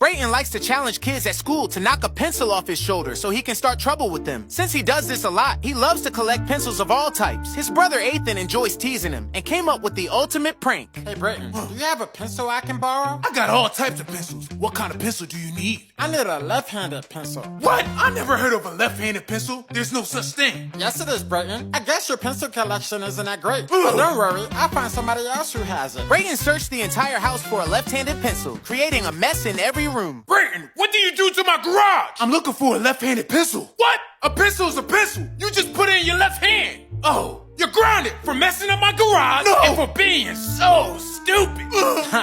Brayton likes to challenge kids at school to knock a pencil off his shoulder so he can start trouble with them. Since he does this a lot, he loves to collect pencils of all types. His brother Ethan enjoys teasing him and came up with the ultimate prank. Hey, Brayton, do you have a pencil I can borrow? I got all types of pencils. What kind of pencil do you need? I need a left-handed pencil. What? I never heard of a left-handed pencil. There's no such thing. Yes, it is, Brayton. I guess your pencil collection isn't that great. But don't worry, I'll find somebody else who has it. Brayton searched the entire house for a left-handed pencil, creating a mess in every room. Brayton, what do you do to my garage? I'm looking for a left-handed pencil. What? A pencil is a pencil. You just put it in your left hand. Oh, you're grounded for messing up my garage and for being so stupid.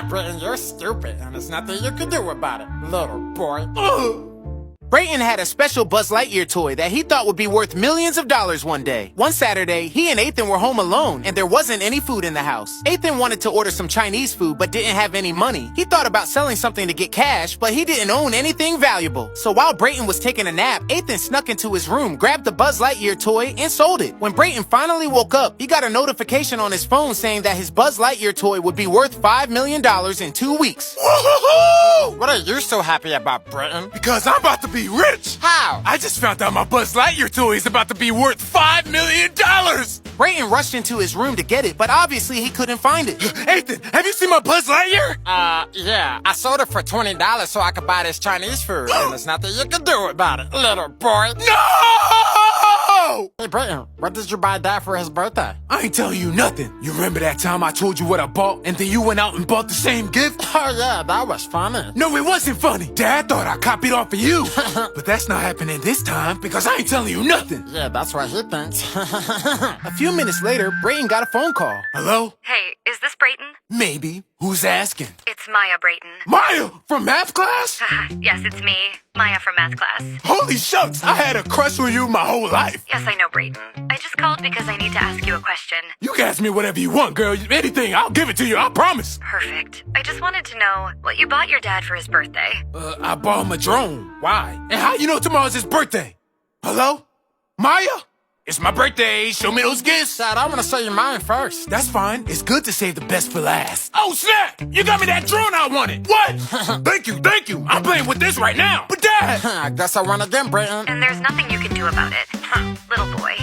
Brayton, you're stupid, and there's nothing you can do about it, little boy. Brayton had a special Buzz Lightyear toy that he thought would be worth millions of dollars one day. One Saturday, he and Ethan were home alone, and there wasn't any food in the house. Ethan wanted to order some Chinese food, but didn't have any money. He thought about selling something to get cash, but he didn't own anything valuable. So while Brayton was taking a nap, Ethan snuck into his room, grabbed the Buzz Lightyear toy, and sold it. When Brayton finally woke up, he got a notification on his phone saying that his Buzz Lightyear toy would be worth $5 million in 2 weeks. Woohoo! What are you so happy about, Brayton? Because I'm about to be rich. How? I just found out my Buzz Lightyear toy is about to be worth $5 million. Brayton rushed into his room to get it, but obviously he couldn't find it. Ethan, have you seen my Buzz Lightyear? Yeah. I sold it for $20 so I could buy this Chinese food, and there's nothing you can do about it, little boy. No! Hey, Brayton, what did you buy Dad for his birthday? I ain't telling you nothing. You remember that time I told you what I bought, and then you went out and bought the same gift? Oh, yeah, that was funny. No, it wasn't funny. Dad thought I copied off of you. But that's not happening this time, because I ain't telling you nothing. Yeah, that's what he thinks. A few minutes later, Brayton got a phone call. Hello? Hey, is this Brayton? Maybe. Who's asking? It's Maya Brayton. Maya, from math class? Yes, it's me, Maya from math class. Holy shucks, I had a crush on you my whole life. Yes, I know, Brayton. I just called because I need to ask you a question. You can ask me whatever you want, girl. Anything, I'll give it to you, I promise. Perfect. I just wanted to know what you bought your dad for his birthday. I bought him a drone. Why? And how you know tomorrow's his birthday? Hello? Maya? It's my birthday. Show me those gifts. Dad, I want to say you mine first. That's fine. It's good to save the best for last. Oh, snap! You got me that drone I wanted. What? Thank you, thank you. I'm playing with this right now. But Dad! I guess I won again, Brayton. And there's nothing you can do about it. Little boy.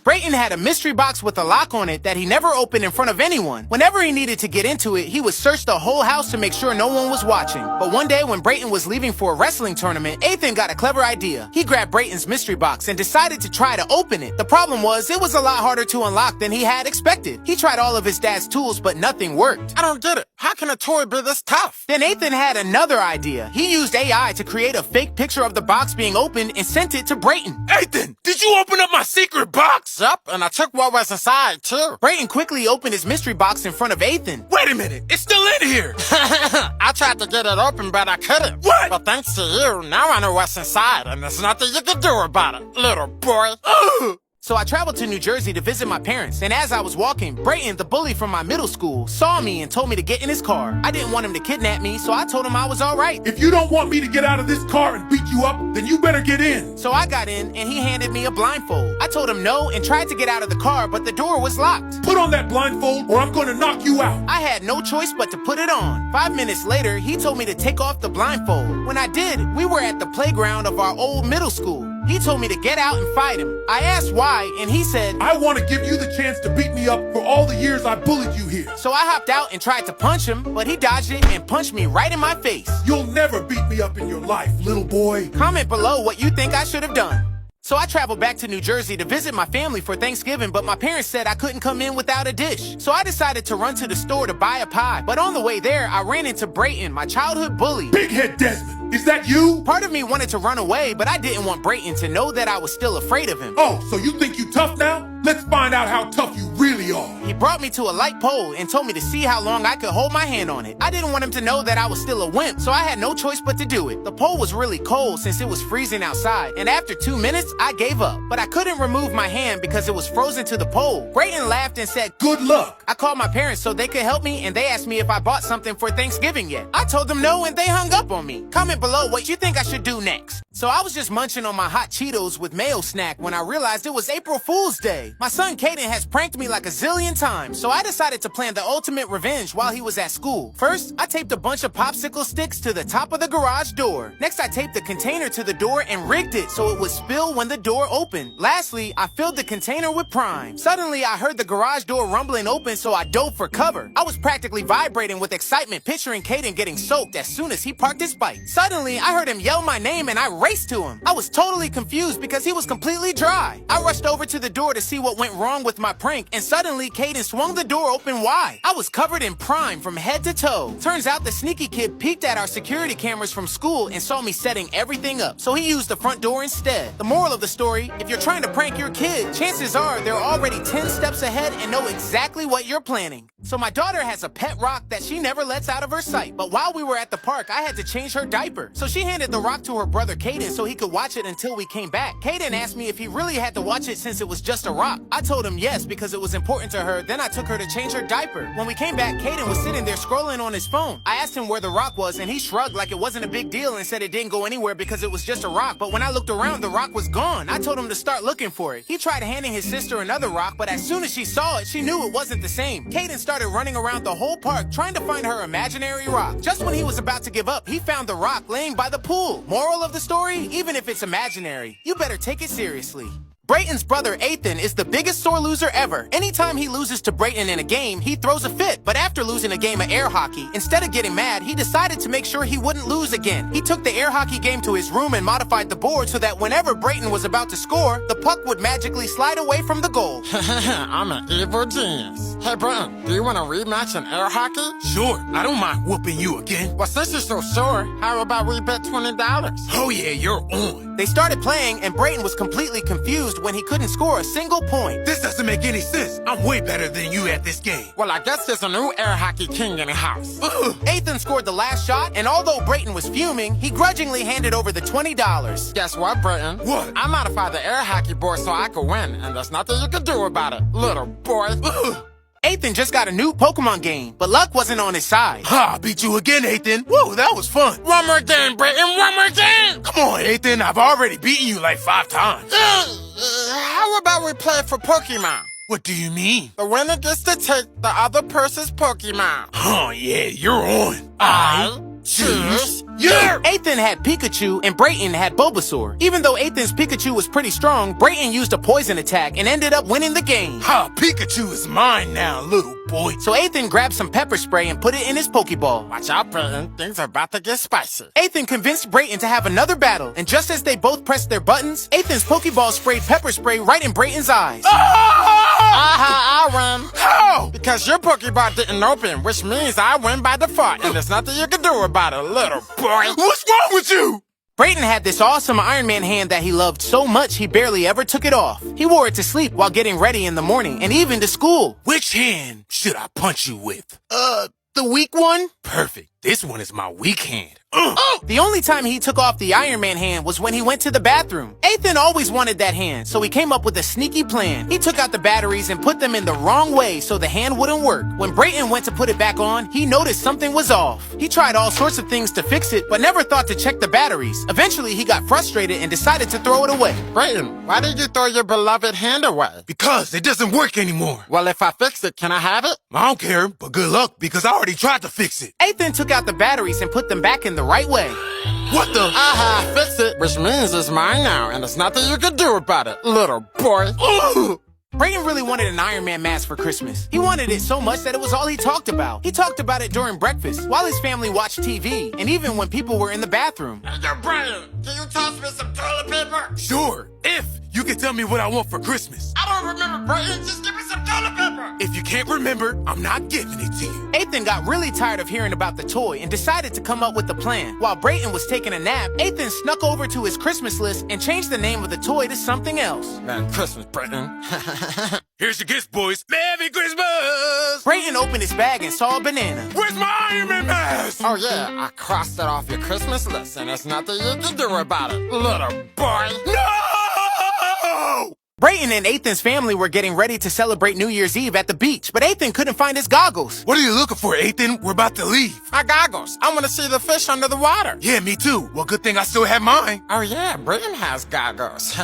Brayton had a mystery box with a lock on it that he never opened in front of anyone. Whenever he needed to get into it, he would search the whole house to make sure no one was watching. But one day when Brayton was leaving for a wrestling tournament, Ethan got a clever idea. He grabbed Brayton's mystery box and decided to try to open it. The problem was, it was a lot harder to unlock than he had expected. He tried all of his dad's tools, but nothing worked. I don't get it. How can a toy be this tough? Then Ethan had another idea. He used AI to create a fake picture of the box being opened and sent it to Brayton. Ethan, did you open up my secret box? Yep, and I took what was inside, too. Brayton quickly opened his mystery box in front of Ethan. Wait a minute, it's still in here. I tried to get it open, but I couldn't. What? But thanks to you, now I know what's inside, and there's nothing you can do about it, little boy. So I traveled to New Jersey to visit my parents, and as I was walking, Brayton, the bully from my middle school, saw me and told me to get in his car. I didn't want him to kidnap me, so I told him I was all right. If you don't want me to get out of this car and beat you up, then you better get in. So I got in, and he handed me a blindfold. I told him no and tried to get out of the car, but the door was locked. Put on that blindfold or I'm gonna knock you out. I had no choice but to put it on. 5 minutes later, he told me to take off the blindfold. When I did, we were at the playground of our old middle school. He told me to get out and fight him. I asked why, and he said, I want to give you the chance to beat me up for all the years I bullied you here. So I hopped out and tried to punch him, but he dodged it and punched me right in my face. You'll never beat me up in your life, little boy. Comment below what you think I should have done. So I traveled back to New Jersey to visit my family for Thanksgiving, but my parents said I couldn't come in without a dish. So I decided to run to the store to buy a pie. But on the way there, I ran into Brayton, my childhood bully. Big Head Desmond, is that you? Part of me wanted to run away, but I didn't want Brayton to know that I was still afraid of him. Oh, so you think you tough now? Let's find out how tough you really are. He brought me to a light pole and told me to see how long I could hold my hand on it. I didn't want him to know that I was still a wimp, so I had no choice but to do it. The pole was really cold since it was freezing outside, and after 2 minutes, I gave up. But I couldn't remove my hand because it was frozen to the pole. Brayton laughed and said, Good luck. I called my parents so they could help me, and they asked me if I bought something for Thanksgiving yet. I told them no, and they hung up on me. Comment below what you think I should do next. So I was just munching on my hot Cheetos with mayo snack when I realized it was April Fool's Day. day. My son Caden has pranked me like a zillion times, so I decided to plan the ultimate revenge while he was at school. First, I taped a bunch of popsicle sticks to the top of the garage door. Next, I taped the container to the door and rigged it so it would spill when the door opened. Lastly, I filled the container with prime. Suddenly, I heard the garage door rumbling open, so I dove for cover. I was practically vibrating with excitement, picturing Caden getting soaked as soon as he parked his bike. Suddenly, I heard him yell my name and I raced to him. I was totally confused because he was completely dry. I rushed over to the door to see what went wrong with my prank, and suddenly Caden swung the door open wide. I was covered in prime from head to toe. Turns out the sneaky kid peeked at our security cameras from school and saw me setting everything up, so he used the front door instead. The moral of the story, if you're trying to prank your kid, chances are they're already 10 steps ahead and know exactly what you're planning. So my daughter has a pet rock that she never lets out of her sight, but while we were at the park, I had to change her diaper. So she handed the rock to her brother Caden so he could watch it until we came back. Caden asked me if he really had to watch it since it was just a rock. I told him yes because it was important to her, then I took her to change her diaper. When we came back, Caden was sitting there scrolling on his phone. I asked him where the rock was and he shrugged like it wasn't a big deal and said it didn't go anywhere because it was just a rock, but when I looked around, the rock was gone. I told him to start looking for it. He tried handing his sister another rock, but as soon as she saw it, she knew it wasn't the same. Caden started running around the whole park trying to find her imaginary rock. Just when he was about to give up, he found the rock laying by the pool. Moral of the story, even if it's imaginary, you better take it seriously. Brayton's brother Ethan is the biggest sore loser ever. Anytime he loses to Brayton in a game, he throws a fit. But after losing a game of air hockey, instead of getting mad, he decided to make sure he wouldn't lose again. He took the air hockey game to his room and modified the board so that whenever Brayton was about to score, the puck would magically slide away from the goal. I'm an evil genius. Hey, Brayton, do you want a rematch in air hockey? Sure, I don't mind whooping you again. Well, since you're so sure, how about we bet $20? Oh yeah, you're on. They started playing, and Brayton was completely confused when he couldn't score a single point. This doesn't make any sense. I'm way better than you at this game. Well, I guess there's a new air hockey king in the house. Ethan scored the last shot, and although Brayton was fuming, he grudgingly handed over the $20. Guess what, Brayton? What? I modified the air hockey board so I could win, and there's nothing you can do about it, little boy. Ethan just got a new Pokemon game, but luck wasn't on his side. Ha, I beat you again, Ethan. Whoa, that was fun. One more game, Brayton, one more game! Come on, Ethan, I've already beaten you like 5 times. How about we play for Pokemon? What do you mean? The winner gets to take the other person's Pokemon. Oh, yeah, you're on. I choose you! Ethan had Pikachu and Brayton had Bulbasaur. Even though Ethan's Pikachu was pretty strong, Brayton used a poison attack and ended up winning the game. Ha, Pikachu is mine now, little boy. So Ethan grabbed some pepper spray and put it in his Pokeball. Watch out, Brayton. Things are about to get spicy. Ethan convinced Brayton to have another battle, and just as they both pressed their buttons, Ethan's Pokeball sprayed pepper spray right in Brayton's eyes. I win. How? Because your Pokeball didn't open, which means I win by default, and there's nothing you can do about it, little boy. What's wrong with you? Brayton had this awesome Iron Man hand that he loved so much he barely ever took it off. He wore it to sleep while getting ready in the morning, and even to school. Which hand should I punch you with? The weak one? Perfect. This one is my weak hand. The only time he took off the Iron Man hand was when he went to the bathroom. Ethan always wanted that hand, so he came up with a sneaky plan. He took out the batteries and put them in the wrong way so the hand wouldn't work. When Brayton went to put it back on, he noticed something was off. He tried all sorts of things to fix it, but never thought to check the batteries. Eventually, he got frustrated and decided to throw it away. Brayton, why did you throw your beloved hand away? Because it doesn't work anymore. Well, if I fix it, can I have it? I don't care, but good luck because I already tried to fix it. Ethan took out the batteries and put them back in the right way. What the? Aha, fix it, which means it's mine now, and there's nothing you can do about it, little boy. Brayton really wanted an Iron Man mask for Christmas. He wanted it so much that it was all he talked about. He talked about it during breakfast, while his family watched TV, and even when people were in the bathroom. Hey, yo, Brayton, can you toss me some toilet paper? Sure, if you can tell me what I want for Christmas. I don't remember, Brayton. Just give me some toilet paper. If you can't remember, I'm not giving it to you. Ethan got really tired of hearing about the toy and decided to come up with a plan. While Brayton was taking a nap, Ethan snuck over to his Christmas list and changed the name of the toy to something else. Man, Christmas, Brayton. Here's your gifts, boys. Merry Christmas! Brayton opened his bag and saw a banana. Where's my Iron Man mask? Oh, yeah, I crossed it off your Christmas list, and there's nothing you can do about it, little boy. No! Brayton and Ethan's family were getting ready to celebrate New Year's Eve at the beach, but Ethan couldn't find his goggles. What are you looking for, Ethan? We're about to leave. My goggles. I want to see the fish under the water. Yeah, me too. Well, good thing I still have mine. Oh, yeah, Brayton has goggles.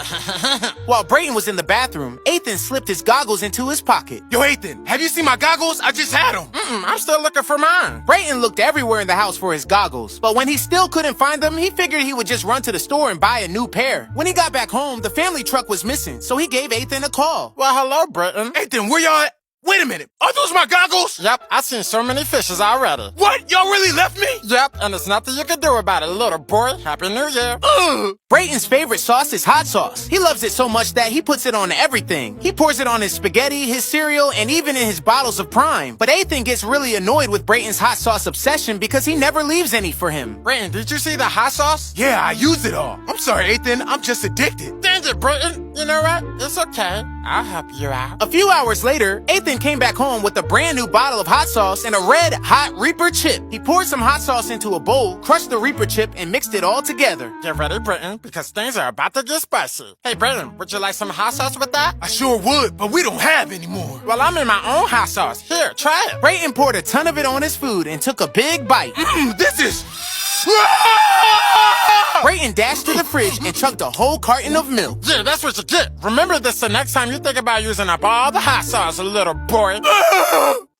While Brayton was in the bathroom, Ethan slipped his goggles into his pocket. Yo, Ethan, have you seen my goggles? I just had them. I'm still looking for mine. Brayton looked everywhere in the house for his goggles, but when he still couldn't find them, he figured he would just run to the store and buy a new pair. When he got back home, the family truck was missing, so he gave Ethan a call. Well, hello, Brayton. Ethan, where y'all at? Wait a minute. Are those my goggles? Yep, I've seen so many fishes already. What? Y'all really left me? Yep, and there's nothing you can do about it, little boy. Happy New Year. Brayton's favorite sauce is hot sauce. He loves it so much that he puts it on everything. He pours it on his spaghetti, his cereal, and even in his bottles of Prime. But Ethan gets really annoyed with Brayton's hot sauce obsession because he never leaves any for him. Brayton, did you see the hot sauce? Yeah, I use it all. I'm sorry, Ethan. I'm just addicted. Dang it, Brayton. You know what? It's okay. I'll help you out. A few hours later, Ethan came back home with a brand new bottle of hot sauce and a red hot Reaper chip. He poured some hot sauce into a bowl, crushed the Reaper chip, and mixed it all together. Get ready, Brayton, because things are about to get spicy. Hey, Brayton, would you like some hot sauce with that? I sure would, but we don't have any more. Well, I'm in my own hot sauce. Here, try it. Brayton poured a ton of it on his food and took a big bite. This is... Brayton dashed to the fridge and chugged a whole carton of milk. Yeah, that's what you get. Remember this the next time you think about using up all the hot sauce, little boy.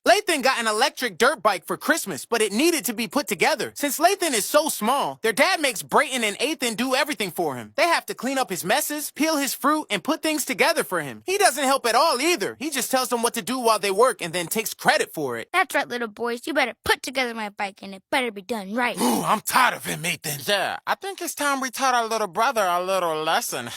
Lathan got an electric dirt bike for Christmas, but it needed to be put together. Since Lathan is so small, their dad makes Brayton and Ethan do everything for him. They have to clean up his messes, peel his fruit, and put things together for him. He doesn't help at all either. He just tells them what to do while they work and then takes credit for it. That's right, little boys. You better put together my bike, and it better be done right. Ooh, I'm tired of him, Ethan. Yeah, I think it's time we taught our little brother a little lesson.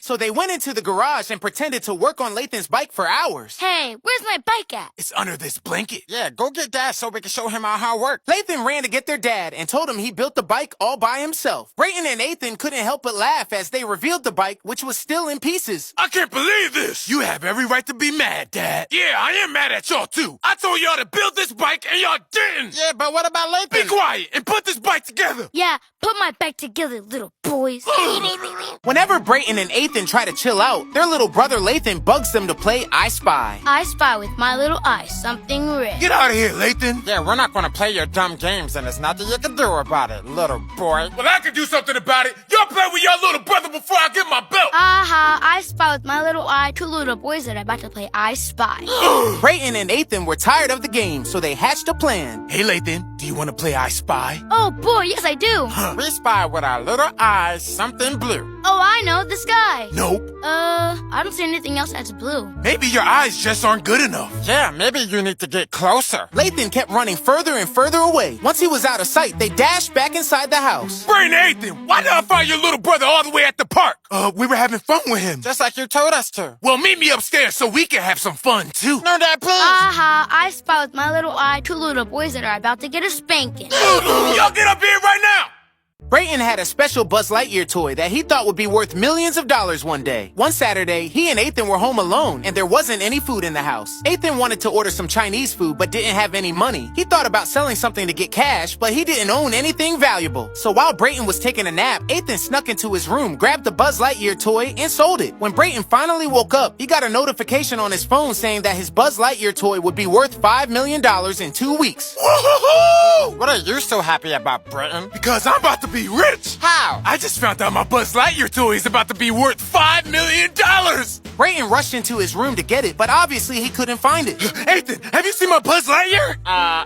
So they went into the garage and pretended to work on Lathan's bike for hours. Hey, where's my bike at? It's under this blanket. Yeah, go get Dad so we can show him our hard work. Lathan ran to get their dad and told him he built the bike all by himself. Brayton and Ethan couldn't help but laugh as they revealed the bike, which was still in pieces. I can't believe this. You have every right to be mad, Dad. Yeah, I am mad at y'all, too. I told y'all to build this bike, and y'all didn't. Yeah, but what about Lathan? Be quiet and put this bike together. Yeah, put my bike together, little boys. Whenever Brayton and Ethan try to chill out, their little brother Lathan bugs them to play I Spy. I spy with my little eye something red. Get out of here, Lathan. Yeah, we're not going to play your dumb games, and there's nothing you can do about it, little boy. Well, I can do something about it. Y'all play with your little brother before I get my belt. Aha, I spy with my little eye two little boys that are about to play I Spy. Brayton and Ethan were tired of the game, so they hatched a plan. Hey, Lathan, do you want to play I Spy? Oh boy, yes I do. We spy with our little eyes something blue. Oh, I know, the sky. Nope. I don't see anything else that's blue. Maybe your eyes just aren't good enough. Yeah, maybe you need to get closer. Lathan kept running further and further away. Once he was out of sight, they dashed back inside the house. Brayton and Ethan, why did I find your little brother all the way at the park? We were having fun with him. Just like you told us to. Well, meet me upstairs so we can have some fun, too. No, Dad, please. Aha, I spy with my little eye two little boys that are about to get a spanking. Y'all get up here right now. Brayton had a special Buzz Lightyear toy that he thought would be worth millions of dollars one day. One Saturday, he and Ethan were home alone, and there wasn't any food in the house. Ethan wanted to order some Chinese food, but didn't have any money. He thought about selling something to get cash, but he didn't own anything valuable. So while Brayton was taking a nap, Ethan snuck into his room, grabbed the Buzz Lightyear toy, and sold it. When Brayton finally woke up, he got a notification on his phone saying that his Buzz Lightyear toy would be worth $5 million in 2 weeks. Woo-hoo-hoo! What are you so happy about, Brayton? Because I'm about to be rich. How? I just found out my Buzz Lightyear toy is about to be worth $5 million. Brayton rushed into his room to get it, but obviously he couldn't find it. Ethan, have you seen my Buzz Lightyear?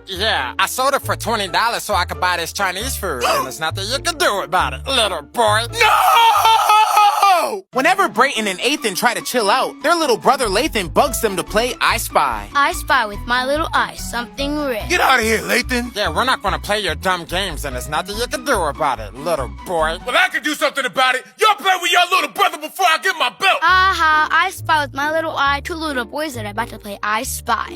Yeah. I sold it for $20 so I could buy this Chinese food, and there's nothing you can do about it, little boy. No! Whenever Brayton and Ethan try to chill out, their little brother Lathan bugs them to play I Spy. I spy with my little eye something red. Get out of here, Lathan. Yeah, we're not going to play your dumb games, and there's nothing you can do about it, little boy. Well, I can do something about it. Y'all play with your little brother before I get my belt. Aha, I spy with my little eye two little boys that are about to play I Spy.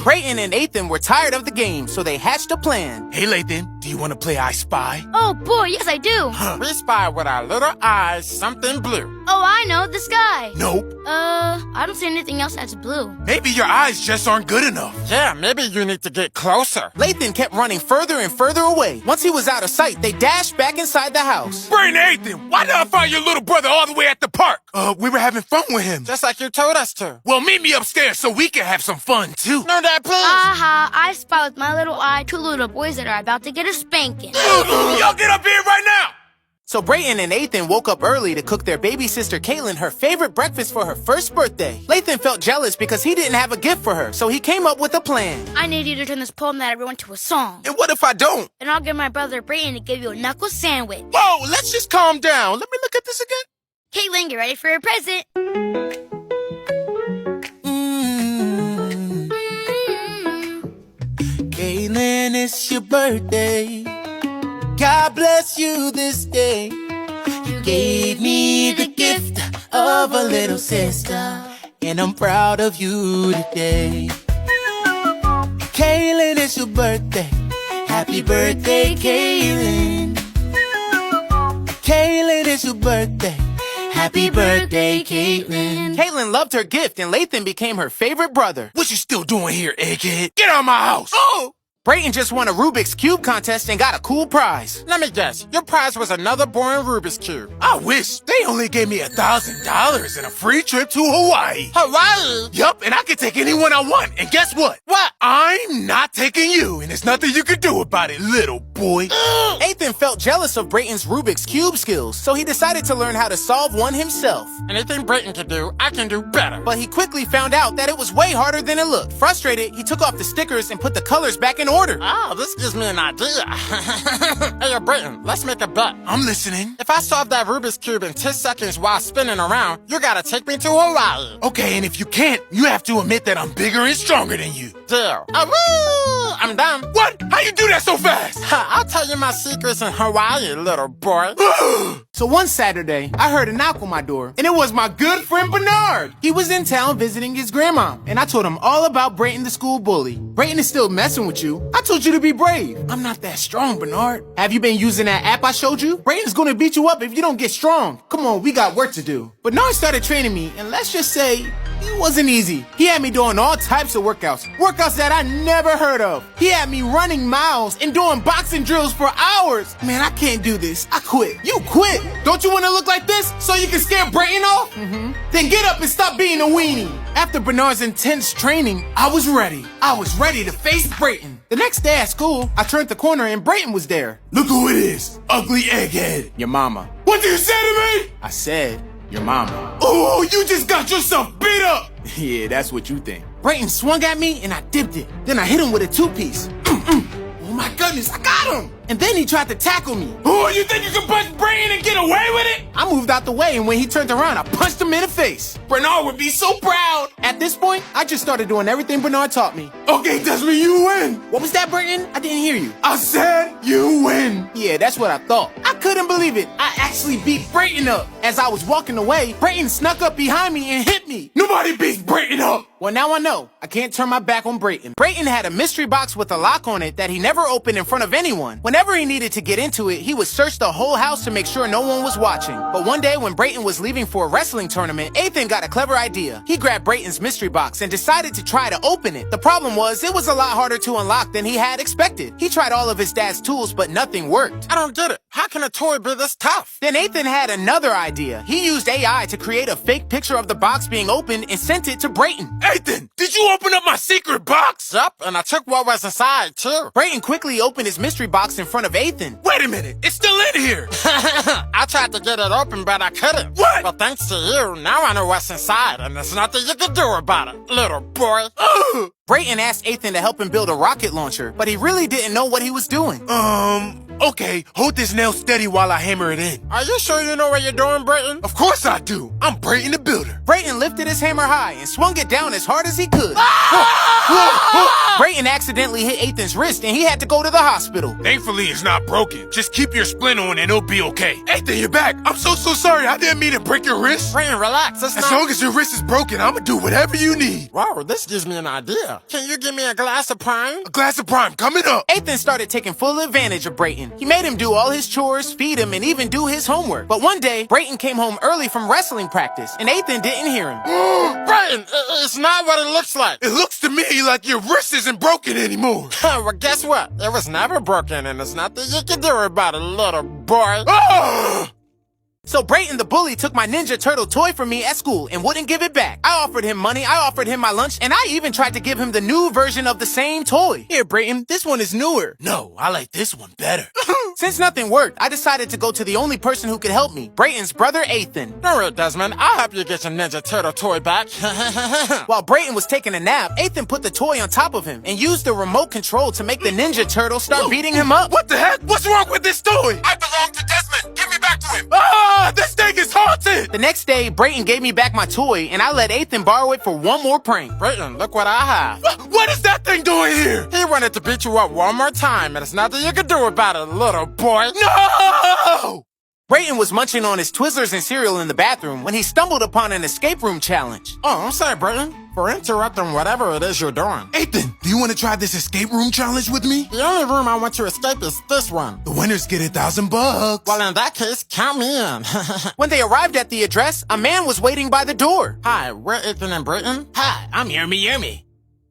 Brayton and Ethan were tired of the game, so they hatched a plan. Hey, Lathan, do you want to play I Spy? Oh boy, yes I do. We spy with our little eyes something blue. Oh, I know, the sky. Nope. I don't see anything else that's blue. Maybe your eyes just aren't good enough. Yeah, maybe you need to get closer. Lathan kept running further and further away. Once he was out of sight, they dashed back inside the house. Brayton and Ethan, why did I find your little brother all the way at the park? We were having fun with him. Just like you told us to. Well, meet me upstairs so we can have some fun, too. No, Dad, please. Aha, I spy with my little eye two little boys that are about to get a spanking. Y'all get up here right now! So Brayton and Ethan woke up early to cook their baby sister Caitlin her favorite breakfast for her first birthday. Lathan felt jealous because he didn't have a gift for her, so he came up with a plan. I need you to turn this poem that I wrote into a song. And what if I don't? And I'll get my brother Brayton to give you a knuckle sandwich. Whoa, let's just calm down. Let me look at this again. Caitlin, get ready for your present. Caitlin, it's your birthday. God bless you this day. You gave me the gift of a little sister, and I'm proud of you today. Caitlin, it's your birthday. Happy birthday, Caitlin. Caitlin, it's your birthday. Happy birthday, Caitlin. Caitlin loved her gift, and Lathan became her favorite brother. What you still doing here, egghead? Get out of my house! Oh! Brayton just won a Rubik's Cube contest and got a cool prize. Let me guess. Your prize was another boring Rubik's Cube. I wish. They only gave me $1,000 and a free trip to Hawaii. Hawaii? Yup, and I can take anyone I want. And guess what? What? I'm not taking you, and there's nothing you can do about it, little boy. Ethan felt jealous of Brayton's Rubik's Cube skills, so he decided to learn how to solve one himself. Anything Brayton can do, I can do better. But he quickly found out that it was way harder than it looked. Frustrated, he took off the stickers and put the colors back in order. Oh, this gives me an idea. Hey, Brayton, let's make a bet. I'm listening. If I solve that Rubik's Cube in 10 seconds while spinning around, you gotta take me to Hawaii. Okay, and if you can't, you have to admit that I'm bigger and stronger than you. Deal. I'm done. What? How you do that so fast? I'll tell you my secrets in Hawaii, little boy. So one Saturday, I heard a knock on my door, and it was my good friend Bernard. He was in town visiting his grandma, and I told him all about Brayton the school bully. Brayton is still messing with you. I told you to be brave. I'm not that strong, Bernard. Have you been using that app I showed you? Brayton's gonna beat you up if you don't get strong. Come on, we got work to do. Bernard started training me, and let's just say, it wasn't easy. He had me doing all types of workouts that I never heard of. He had me running miles and doing boxing drills for hours. Man, I can't do this. I quit. You quit. Don't you want to look like this so you can scare Brayton off? Then get up and stop being a weenie. After Bernard's intense training, I was ready. I was ready to face Brayton. The next day at school, I turned the corner and Brayton was there. Look who it is. Ugly egghead. Your mama. What did you say to me? I said, your mama. Oh, you just got yourself beat up. Yeah, that's what you think. Brayton swung at me and I dipped it. Then I hit him with a two-piece. Oh my goodness, I got him! And then he tried to tackle me. Oh, you think you can punch Brayton and get away with it? I moved out the way, and when he turned around, I punched him in the face. Bernard would be so proud. At this point, I just started doing everything Bernard taught me. Okay, that's when you win. What was that, Brayton? I didn't hear you. I said you win. Yeah, that's what I thought. I couldn't believe it. I actually beat Brayton up. As I was walking away, Brayton snuck up behind me and hit me. Nobody beats Brayton up. Well, now I know. I can't turn my back on Brayton. Brayton had a mystery box with a lock on it that he never opened in front of anyone. Whenever he needed to get into it, he would search the whole house to make sure no one was watching. But one day when Brayton was leaving for a wrestling tournament, Ethan got a clever idea. He grabbed Brayton's mystery box and decided to try to open it. The problem was, it was a lot harder to unlock than he had expected. He tried all of his dad's tools, but nothing worked. I don't get it. How can a toy be this tough? Then Ethan had another idea. He used AI to create a fake picture of the box being opened and sent it to Brayton. Ethan, did you open up my secret box? Yup, and I took what was inside, too. Brayton quickly opened his mystery box in front of Ethan. Wait a minute, it's still in here. I tried to get it open, but I couldn't. What? But thanks to you, now I know what's inside, and there's nothing you can do about it, little boy. Brayton asked Ethan to help him build a rocket launcher, but he really didn't know what he was doing. Okay, hold this nail steady while I hammer it in. Are you sure you know what you're doing, Brayton? Of course I do. I'm Brayton the Builder. Brayton lifted his hammer high and swung it down as hard as he could. Brayton accidentally hit Ethan's wrist and he had to go to the hospital. Thankfully, it's not broken. Just keep your splint on and it'll be okay. Ethan, Ethan, you're back. I'm so sorry. I didn't mean to break your wrist. Brayton, relax. It's As not... long as your wrist is broken, I'm gonna do whatever you need. Wow, this gives me an idea. Can you give me a glass of prime? A glass of prime coming up. Ethan started taking full advantage of Brayton. He made him do all his chores, feed him, and even do his homework. But one day, Brayton came home early from wrestling practice, and Ethan didn't hear him. Brayton, it's not what it looks like. It looks to me like your wrist isn't broken anymore. Well, guess what? It was never broken, and there's nothing you can do about it, little boy. Oh! So Brayton the bully took my Ninja Turtle toy from me at school and wouldn't give it back. I offered him money, I offered him my lunch, and I even tried to give him the new version of the same toy. Here, Brayton, this one is newer. No, I like this one better. Since nothing worked, I decided to go to the only person who could help me, Brayton's brother, Ethan. Don't worry, Desmond. I'll help you get your Ninja Turtle toy back. While Brayton was taking a nap, Ethan put the toy on top of him and used the remote control to make the Ninja Turtle start beating him up. What the heck? What's wrong with this toy? I belong to Desmond. Give me back to him. Ah, this thing is haunted. The next day, Brayton gave me back my toy and I let Ethan borrow it for one more prank. Brayton, look what I have. What is that thing doing here? He wanted to beat you up one more time, and there's nothing you can do about it, little boy. No! Brayton was munching on his Twizzlers and cereal in the bathroom when he stumbled upon an escape room challenge. Oh, I'm sorry, Brayton, for interrupting whatever it is you're doing. Ethan, do you want to try this escape room challenge with me? The only room I want to escape is this one. The winners get $1,000. Well, in that case, count me in. When they arrived at the address, a man was waiting by the door. Hi, we're Ethan and Brayton. Hi, I'm Yummy.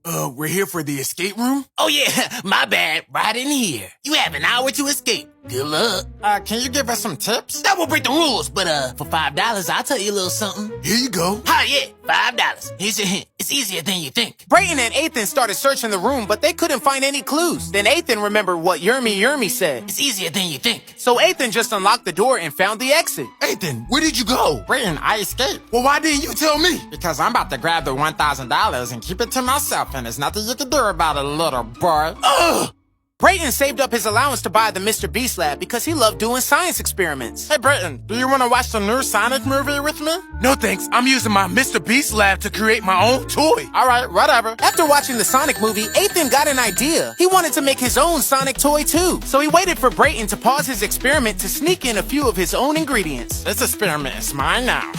We're here for the escape room? Oh yeah, my bad. Right in here. You have an hour to escape. Good luck. Can you give us some tips? That will break the rules, but for $5, I'll tell you a little something. Here you go. Hi, yeah, $5. Here's your hint. It's easier than you think. Brayton and Ethan started searching the room, but they couldn't find any clues. Then Ethan remembered what Yummy said. It's easier than you think. So Ethan just unlocked the door and found the exit. Ethan, where did you go? Brayton, I escaped. Well, why didn't you tell me? Because I'm about to grab the $1,000 and keep it to myself, and there's nothing you can do about it, little boy. Ugh! Brayton saved up his allowance to buy the Mr. Beast lab because he loved doing science experiments. Hey, Brayton, do you want to watch the new Sonic movie with me? No thanks, I'm using my Mr. Beast lab to create my own toy. All right, whatever. After watching the Sonic movie, Ethan got an idea. He wanted to make his own Sonic toy too. So he waited for Brayton to pause his experiment to sneak in a few of his own ingredients. This experiment is mine now.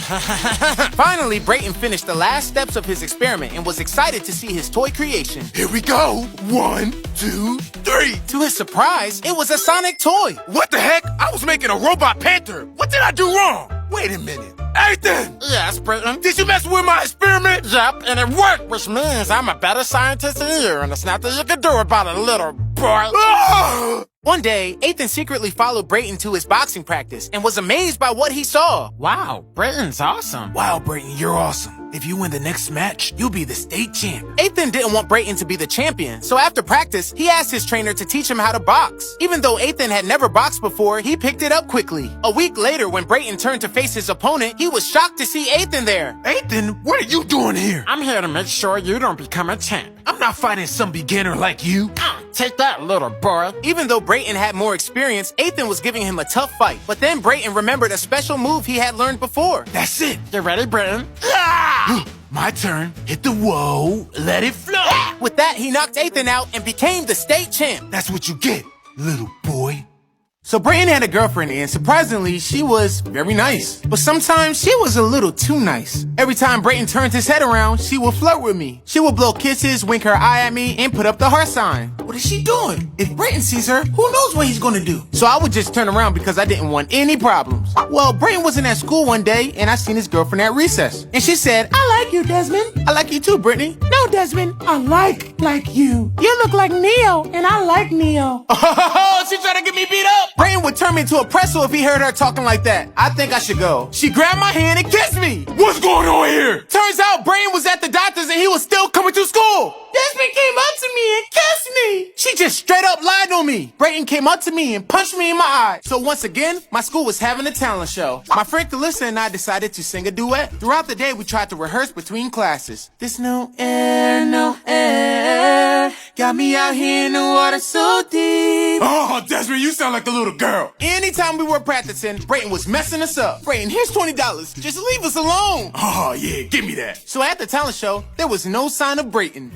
Finally, Brayton finished the last steps of his experiment and was excited to see his toy creation. Here we go. 1, 2, 3. To his surprise, it was a Sonic toy. What the heck? I was making a robot panther. What did I do wrong? Wait a minute. Ethan! Yes, Brayton. Did you mess with my experiment? Yep, and it worked, which means I'm a better scientist than you, and there's nothing you can do about it, little boy. Ah! One day, Ethan secretly followed Brayton to his boxing practice and was amazed by what he saw. Wow, Brayton's awesome. Wow, Brayton, you're awesome. If you win the next match, you'll be the state champ. Ethan didn't want Brayton to be the champion, so after practice, he asked his trainer to teach him how to box. Even though Ethan had never boxed before, he picked it up quickly. A week later, when Brayton turned to face his opponent, he was shocked to see Ethan there. Ethan, what are you doing here? I'm here to make sure you don't become a champ. I'm not fighting some beginner like you. Take that, little boy. Even though Brayton had more experience, Ethan was giving him a tough fight. But then Brayton remembered a special move he had learned before. That's it. You ready, Brayton? My turn. Hit the whoa. Let it flow. With that, he knocked Ethan out and became the state champ. That's what you get, little boy. So Brayton had a girlfriend, and surprisingly, she was very nice. But sometimes she was a little too nice. Every time Brayton turned his head around, she would flirt with me. She would blow kisses, wink her eye at me, and put up the heart sign. What is she doing? If Brayton sees her, who knows what he's gonna do? So I would just turn around because I didn't want any problems. Well, Brayton wasn't at school one day, and I seen his girlfriend at recess. And she said, "I like you, Desmond." "I like you too, Brittany." "No, Desmond, I like you. You look like Neo, and I like Neo." Oh, she trying to get me beat up. Brayton would turn me into a pretzel if he heard her talking like that. I think I should go. She grabbed my hand and kissed me. What's going on here? Turns out Brayton was at the doctor's and he was still coming to school. Desmond came up to me and kissed me. She just straight up lied on me. Brayton came up to me and punched me in my eye. So once again, my school was having a talent show. My friend Calissa and I decided to sing a duet. Throughout the day, we tried to rehearse between classes. This no air, got me out here in the water so deep. Oh, Desmond, you sound like the little girl. Anytime we were practicing, Brayton was messing us up. Brayton, here's $20. Just leave us alone. Oh, yeah, give me that. So at the talent show, there was no sign of Brayton.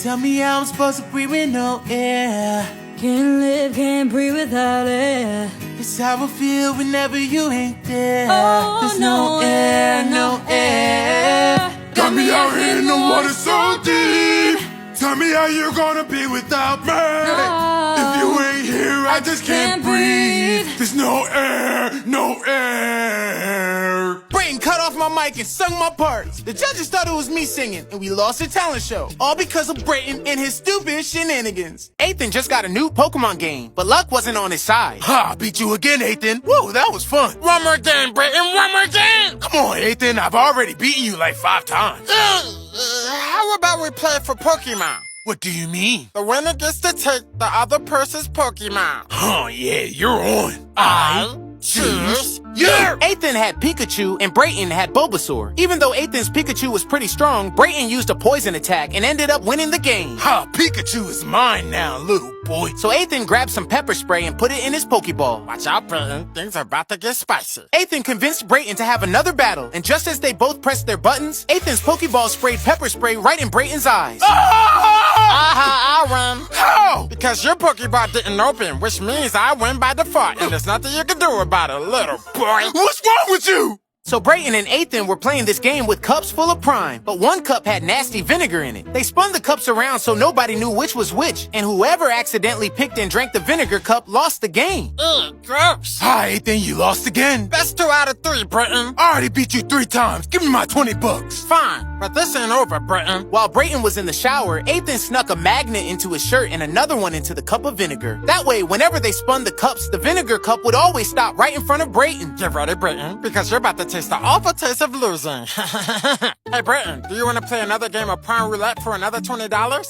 Tell me how I'm supposed to breathe with no air. Can't live, can't breathe without it. It's how I feel whenever you ain't there. Oh, There's no air, no air. Got me out here in the water so deep. Tell me how you're gonna be without me. If you ain't here, I just can't breathe. There's no air, no air. Brayton cut off my mic and sung my parts. The judges thought it was me singing, and we lost the talent show. All because of Brayton and his stupid shenanigans. Ethan just got a new Pokemon game, but luck wasn't on his side. Ha, beat you again, Ethan. Whoa, that was fun. One more game, Brayton, one more game. Come on, Ethan. I've already beaten you like 5 times. How about we play for Pokemon? What do you mean? The winner gets to take the other person's Pokemon. Oh, yeah, you're on. I choose you. Ethan had Pikachu and Brayton had Bulbasaur. Even though Ethan's Pikachu was pretty strong, Brayton used a poison attack and ended up winning the game. Ha, Pikachu is mine now, little boy. So Ethan grabbed some pepper spray and put it in his Pokeball. Watch out, Brayton. Things are about to get spicy. Ethan convinced Brayton to have another battle, and just as they both pressed their buttons, Ethan's Pokeball sprayed pepper spray right in Brayton's eyes. I win. How? Because your Pokeball didn't open, which means I win by default, and there's nothing you can do about it, little boy. What's wrong with you? So Brayton and Ethan were playing this game with cups full of Prime, but one cup had nasty vinegar in it. They spun the cups around so nobody knew which was which, and whoever accidentally picked and drank the vinegar cup lost the game. Ew, gross. Hi, Ethan, you lost again. Best 2 out of 3, Brayton. I already beat you 3 times. Give me my $20. Fine, but this ain't over, Brayton. While Brayton was in the shower, Ethan snuck a magnet into his shirt and another one into the cup of vinegar. That way, whenever they spun the cups, the vinegar cup would always stop right in front of Brayton. Get ready, Brayton, because you're about to taste the awful taste of losing. Hey, Brayton, do you want to play another game of Prime Roulette for another $20?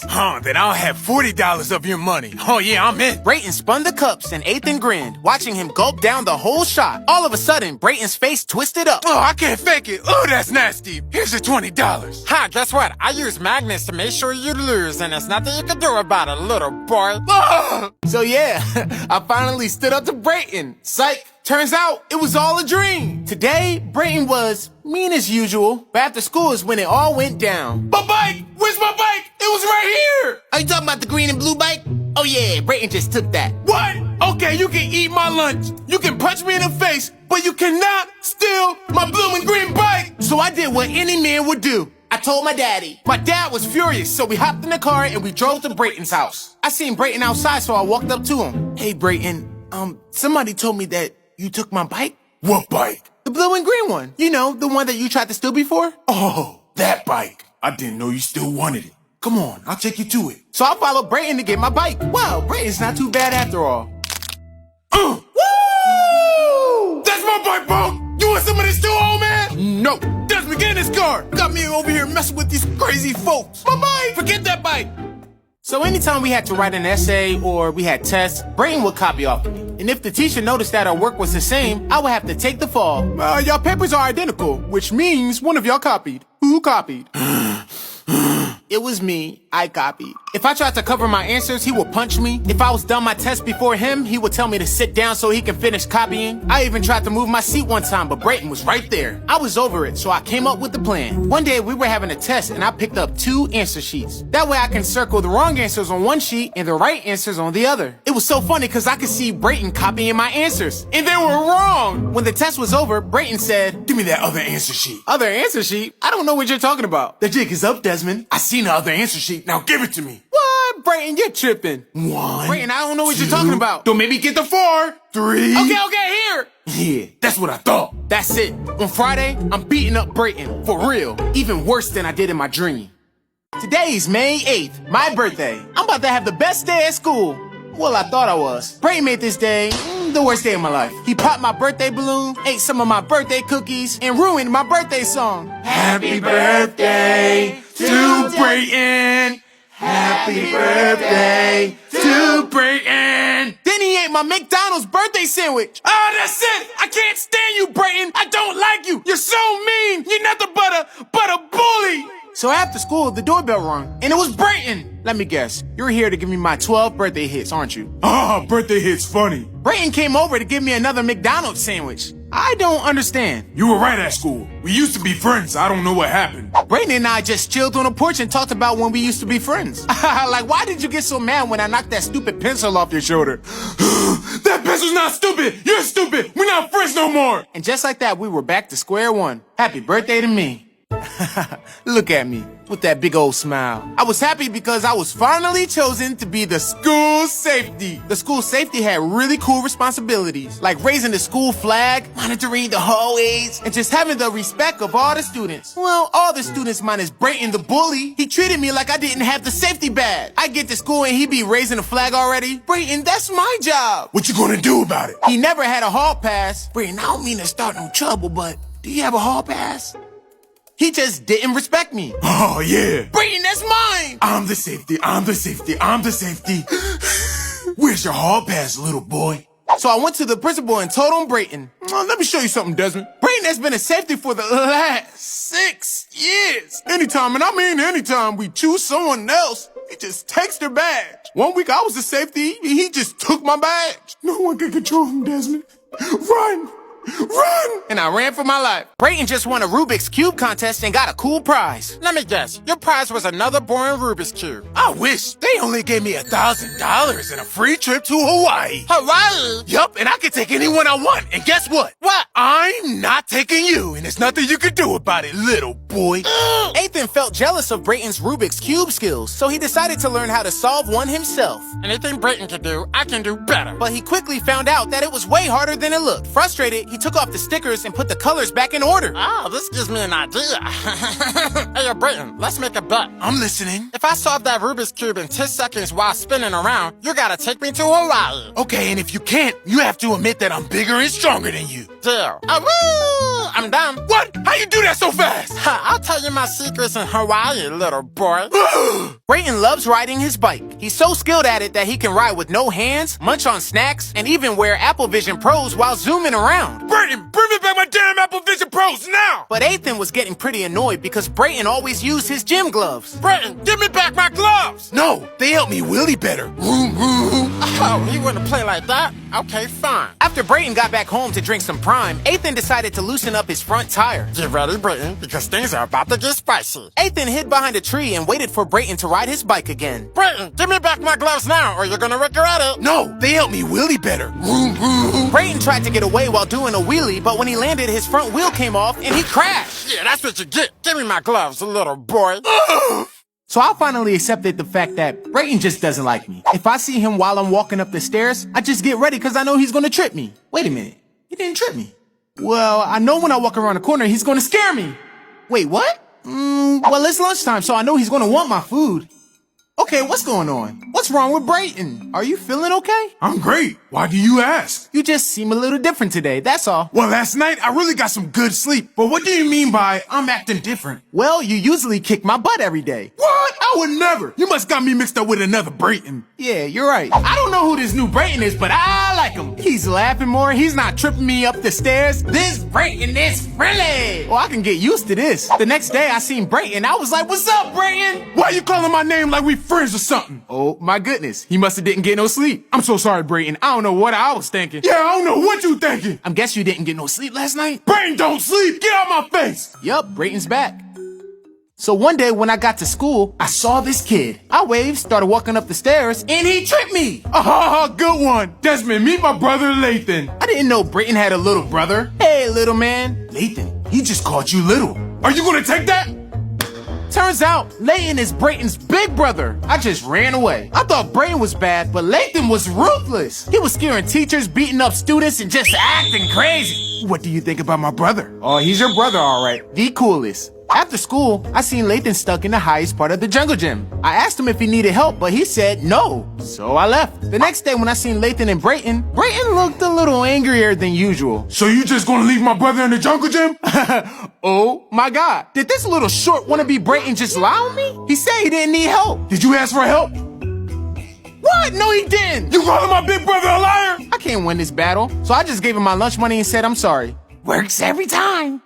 Huh, then I'll have $40 of your money. Oh, yeah, I'm in. Brayton spun the cups and Ethan grinned, watching him gulp down the whole shot. All of a sudden, Brayton's face twisted up. Oh, I can't fake it. Oh, that's nasty. Here's your $20. Ha, guess what? I use magnets to make sure you lose, and there's nothing you can do about it, little boy. Ah! So yeah, I finally stood up to Brayton. Psych. Turns out, it was all a dream. Today, Brayton was mean as usual, but after school is when it all went down. My bike! Where's my bike? It was right here! Are you talking about the green and blue bike? Oh yeah, Brayton just took that. What? Okay, you can eat my lunch. You can punch me in the face, but you cannot steal my blue and green bike! So I did what any man would do. I told my daddy. My dad was furious, so we hopped in the car and we drove to Brayton's house. I seen Brayton outside, so I walked up to him. Hey, Brayton, somebody told me that you took my bike? What bike? The blue and green one. You know, the one that you tried to steal before? Oh, that bike. I didn't know you still wanted it. Come on, I'll take you to it. So I followed Brayton to get my bike. Wow, Brayton's not too bad after all. Woo! That's my bike, bro! You want some of this too, old man? No. Desmond, get in this car! Got me over here messing with these crazy folks. My bike! Forget that bike! So anytime we had to write an essay or we had tests, Brayton would copy off of me. And if the teacher noticed that our work was the same, I would have to take the fall. Y'all papers are identical, which means one of y'all copied. Who copied? It was me. I copied. If I tried to cover my answers, he would punch me. If I was done my test before him, he would tell me to sit down so he can finish copying. I even tried to move my seat one time, but Brayton was right there. I was over it, so I came up with the plan. One day we were having a test and I picked up 2 answer sheets. That way I can circle the wrong answers on one sheet and the right answers on the other. It was so funny because I could see Brayton copying my answers. And they were wrong! When the test was over, Brayton said, Give me that other answer sheet. Other answer sheet? I don't know what you're talking about. The jig is up, Desmond. I seen the other answer sheet. Now give it to me. What? Brayton, you're tripping. 1. Brayton, I don't know what you're talking about. Don't make me get the 4. 3. Okay, here. Yeah, that's what I thought. That's it. On Friday, I'm beating up Brayton. For real. Even worse than I did in my dream. Today's May 8th, my birthday. I'm about to have the best day at school. Well, I thought I was. Brayton made this day the worst day of my life. He popped my birthday balloon, ate some of my birthday cookies, and ruined my birthday song. Happy birthday to Brayton. Happy birthday to Brayton. Then he ate my McDonald's birthday sandwich. Ah, that's it. I can't stand you, Brayton. I don't like you. You're so mean. You're nothing but a bully. So after school, the doorbell rung, and it was Brayton. Let me guess, you're here to give me my 12 birthday hits, aren't you? Ah, birthday hit's funny. Brayton came over to give me another McDonald's sandwich. I don't understand. You were right at school. We used to be friends. I don't know what happened. Brayton and I just chilled on the porch and talked about when we used to be friends. Like, why did you get so mad when I knocked that stupid pencil off your shoulder? That pencil's not stupid. You're stupid. We're not friends no more. And just like that, we were back to square one. Happy birthday to me. Look at me with that big old smile. I was happy because I was finally chosen to be the school safety. The school safety had really cool responsibilities, like raising the school flag, monitoring the hallways, and just having the respect of all the students. Well, all the students minus Brayton the bully. He treated me like I didn't have the safety badge. I get to school and he be raising the flag already. Brayton, that's my job. What you gonna do about it? He never had a hall pass. Brayton, I don't mean to start no trouble, but do you have a hall pass? He just didn't respect me. Oh, yeah. Brayton, that's mine. I'm the safety. I'm the safety. I'm the safety. Where's your hall pass, little boy? So I went to the principal and told him Brayton. Let me show you something, Desmond. Brayton has been a safety for the last 6 years. Anytime, and I mean anytime we choose someone else, he just takes their badge. One week I was the safety, he just took my badge. No one can control him, Desmond. Run! Run! And I ran for my life. Brayton just won a Rubik's Cube contest and got a cool prize. Let me guess, your prize was another boring Rubik's Cube. I wish they only gave me $1,000 and a free trip to Hawaii. Hawaii? Yup, and I can take anyone I want. And guess what? What? I'm not taking you, and there's nothing you can do about it, little boy. Ethan felt jealous of Brayton's Rubik's Cube skills, so he decided to learn how to solve one himself. Anything Brayton can do, I can do better. But he quickly found out that it was way harder than it looked. Frustrated, he took off the stickers and put the colors back in order. Oh, this gives me an idea. Hey, Brayton, let's make a bet. I'm listening. If I solve that Rubik's Cube in 10 seconds while spinning around, you gotta take me to Hawaii. Okay, and if you can't, you have to admit that I'm bigger and stronger than you. Deal. Woo! I'm done. What? How you do that so fast? I'll tell you my secrets in Hawaii, little boy. Brayton loves riding his bike. He's so skilled at it that he can ride with no hands, munch on snacks, and even wear Apple Vision Pros while zooming around. Brayton, bring me back my damn Apple Vision Pros now! But Ethan was getting pretty annoyed because Brayton always used his gym gloves. Brayton, give me back my gloves! No, they help me really better. Room, room. Oh, you wouldn't play like that? Okay, fine. After Brayton got back home to drink some Prime, Ethan decided to loosen up his front tire. Get ready, Brayton, because things are about to get spicy. Ethan hid behind a tree and waited for Brayton to ride his bike again. Brayton, give me back my gloves now, or you're gonna regret it. No, they help me really better. Room, room. Brayton tried to get away while doing a wheelie, but when he landed, his front wheel came off and he crashed. Yeah, that's what you get. Give me my gloves, little boy. So I finally accepted the fact that Brayton just doesn't like me. If I see him while I'm walking up the stairs, I just get ready because I know he's gonna trip me. Wait a minute, he didn't trip me. Well, I know when I walk around the corner, he's gonna scare me. Wait, what? Well, it's lunchtime, so I know he's gonna want my food. Okay, what's going on? What's wrong with Brayton? Are you feeling okay? I'm great. Why do you ask? You just seem a little different today, that's all. Well, last night I really got some good sleep. But what do you mean by I'm acting different? Well, you usually kick my butt every day. What? I would never. You must got me mixed up with another Brayton. Yeah, you're right. I don't know who this new Brayton is, but I like him. He's laughing more. He's not tripping me up the stairs. This Brayton is friendly. Well, I can get used to this. The next day I seen Brayton. I was like, what's up, Brayton? Why you calling my name like we friends or something? Oh, my goodness. He must have didn't get no sleep. I'm so sorry, Brayton. I don't know what I was thinking. Yeah, I don't know what you thinking. I guess you didn't get no sleep last night? Brayton don't sleep. Get out my face. Yup, Brayton's back. So one day when I got to school, I saw this kid. I waved, started walking up the stairs, and he tripped me. Good one. Desmond, meet my brother, Lathan. I didn't know Brayton had a little brother. Hey, little man. Lathan, he just called you little. Are you gonna take that? Turns out, Layton is Brayton's big brother. I just ran away. I thought Brayton was bad, but Layton was ruthless. He was scaring teachers, beating up students, and just acting crazy. What do you think about my brother? Oh, he's your brother, all right. The coolest. After school, I seen Layton stuck in the highest part of the jungle gym. I asked him if he needed help, but he said no. So I left. The next day when I seen Layton and Brayton looked a little angrier than usual. So you just gonna leave my brother in the jungle gym? Oh my God. Did this little short wannabe Brayton just lie on me? He said he didn't need help. Did you ask for help? What? No, he didn't. You calling my big brother a liar? I can't win this battle. So I just gave him my lunch money and said I'm sorry. Works every time.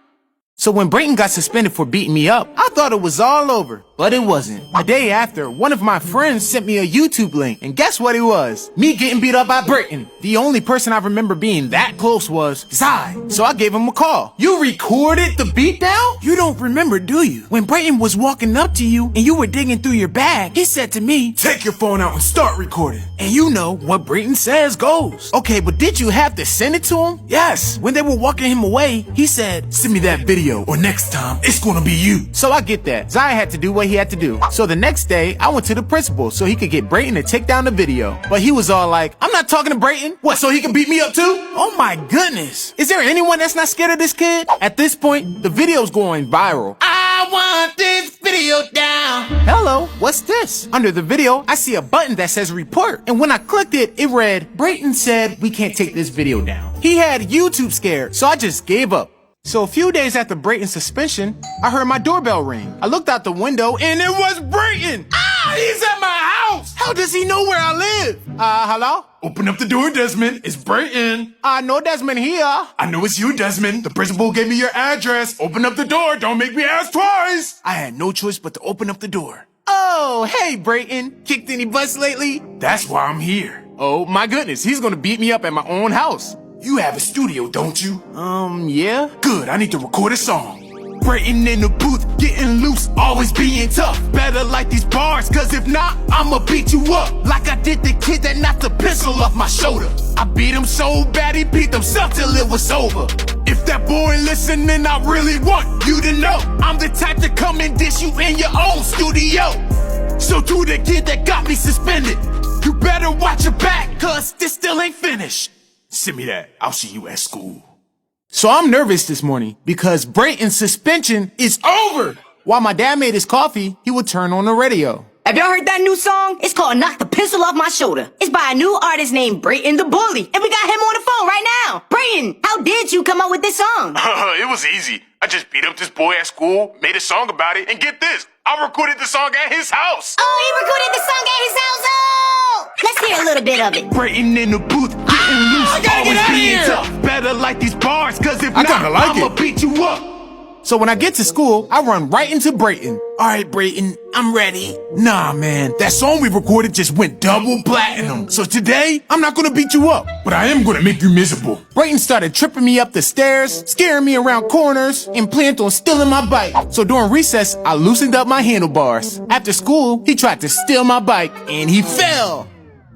So when Brayton got suspended for beating me up, I thought it was all over, but it wasn't. A day after, one of my friends sent me a YouTube link, and guess what it was? Me getting beat up by Brayton. The only person I remember being that close was Zai, so I gave him a call. You recorded the beatdown? You don't remember, do you? When Brayton was walking up to you and you were digging through your bag, he said to me, take your phone out and start recording. And you know what Brayton says goes. Okay, but did you have to send it to him? Yes. When they were walking him away, he said, send me that video or next time it's gonna be you. So I get that. Zai had to do what he had to do. So the next day, I went to the principal so he could get Brayton to take down the video. But he was all like, I'm not talking to Brayton. What, so he can beat me up too? Oh my goodness. Is there anyone that's not scared of this kid? At this point, the video's going viral. I want this video down. Hello, what's this? Under the video, I see a button that says report. And when I clicked it, it read, Brayton said we can't take this video down. He had YouTube scared, so I just gave up. So a few days after Brayton's suspension, I heard my doorbell ring. I looked out the window and it was Brayton. He's at my house! How does he know where I live? Hello? Open up the door, Desmond. It's Brayton. No Desmond here. I know it's you, Desmond. The principal gave me your address. Open up the door. Don't make me ask twice. I had no choice but to open up the door. Oh, hey, Brayton. Kicked any butts lately? That's why I'm here. Oh, my goodness. He's gonna beat me up at my own house. You have a studio, don't you? Yeah. Good, I need to record a song. Brayton in the booth, getting loose, always being tough. Better like these bars, cause if not, I'ma beat you up. Like I did the kid that knocked the pencil off my shoulder. I beat him so bad he beat himself till it was over. If that boy listening, I really want you to know I'm the type to come and dish you in your own studio. So to the kid that got me suspended, you better watch your back, cause this still ain't finished. Send me that. I'll see you at school. So I'm nervous this morning because Brayton's suspension is over. While my dad made his coffee, he would turn on the radio. Have y'all heard that new song? It's called Knock the Pencil Off My Shoulder. It's by a new artist named Brayton the Bully. And we got him on the phone right now. Brayton, how did you come up with this song? It was easy. I just beat up this boy at school, made a song about it, and get this, I recorded the song at his house. Oh, he recorded the song at his house. Oh! Let's hear a little bit of it. Brayton in the booth, getting loose, I gotta always get outta being here. tough. Better like these bars, cause if I not, kinda like I'ma it. beat you up. So when I get to school, I run right into Brayton. All right, Brayton, I'm ready. Nah, man, that song we recorded just went double platinum. So today, I'm not gonna beat you up, but I am gonna make you miserable. Brayton started tripping me up the stairs, scaring me around corners, and planned on stealing my bike. So during recess, I loosened up my handlebars. After school, he tried to steal my bike, and he fell.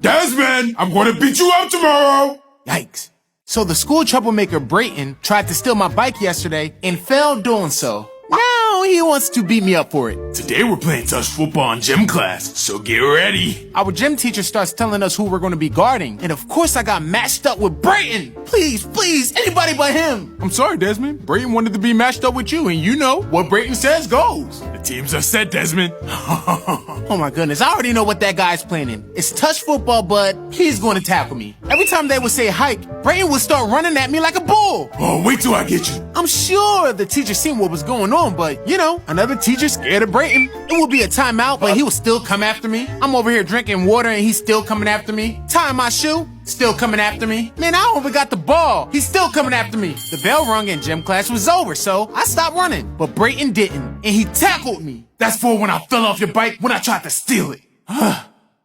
Desmond, I'm gonna beat you up tomorrow. Yikes. So the school troublemaker Brayton tried to steal my bike yesterday and fell doing so. Now he wants to beat me up for it. Today we're playing touch football in gym class, so get ready. Our gym teacher starts telling us who we're going to be guarding. And of course I got matched up with Brayton. Please, anybody but him. I'm sorry, Desmond. Brayton wanted to be matched up with you, and you know what Brayton says goes. The teams are set, Desmond. Oh my goodness, I already know what that guy's planning. It's touch football, but he's going to tackle me. Every time they would say hike, Brayton would start running at me like a bull. Oh, wait till I get you. I'm sure the teacher seen what was going on, but you know, another teacher scared of Brayton. It would be a timeout, but he would still come after me. I'm over here drinking water and he's still coming after me. Tying my shoe, still coming after me. Man, I don't even got the ball. He's still coming after me. The bell rung and gym class was over, so I stopped running. But Brayton didn't, and he tackled me. That's for when I fell off your bike when I tried to steal it.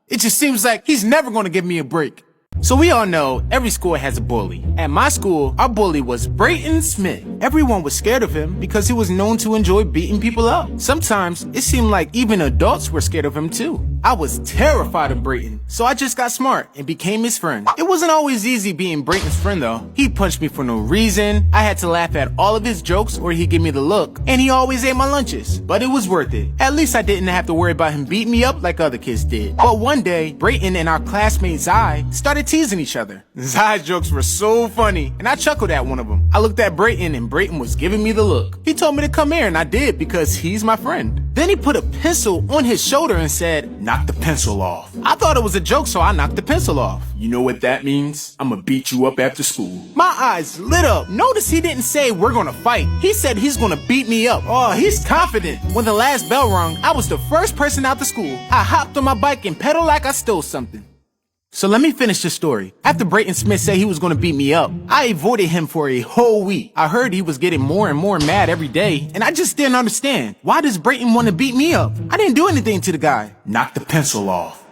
It just seems like he's never gonna give me a break. So we all know every school has a bully. At my school, our bully was Brayton Smith. Everyone was scared of him because he was known to enjoy beating people up. Sometimes it seemed like even adults were scared of him too. I was terrified of Brayton, so I just got smart and became his friend. It wasn't always easy being Brayton's friend though. He punched me for no reason. I had to laugh at all of his jokes or he'd give me the look. And he always ate my lunches. But it was worth it. At least I didn't have to worry about him beating me up like other kids did. But one day, Brayton and our classmate Zai started teasing each other. Zai's jokes were so funny, and I chuckled at one of them. I looked at Brayton, and Brayton was giving me the look. He told me to come here, and I did because he's my friend. Then he put a pencil on his shoulder and said, "Knock the pencil off." I thought it was a joke, so I knocked the pencil off. You know what that means? I'ma beat you up after school. My eyes lit up. Notice he didn't say we're gonna fight. He said he's gonna beat me up. Oh, he's confident. When the last bell rung, I was the first person out the school. I hopped on my bike and pedaled like I stole something. So let me finish the story. After Brayton Smith said he was going to beat me up, I avoided him for a whole week. I heard he was getting more and more mad every day, and I just didn't understand. Why does Brayton want to beat me up? I didn't do anything to the guy. Knock the pencil off.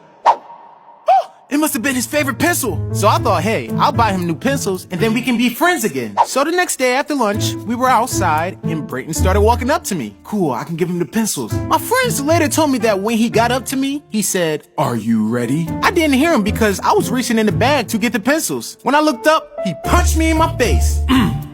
It must have been his favorite pencil. So I thought, hey, I'll buy him new pencils and then we can be friends again. So the next day after lunch, we were outside and Brayton started walking up to me. Cool, I can give him the pencils. My friends later told me that when he got up to me, he said, "Are you ready?" I didn't hear him because I was reaching in the bag to get the pencils. When I looked up, he punched me in my face.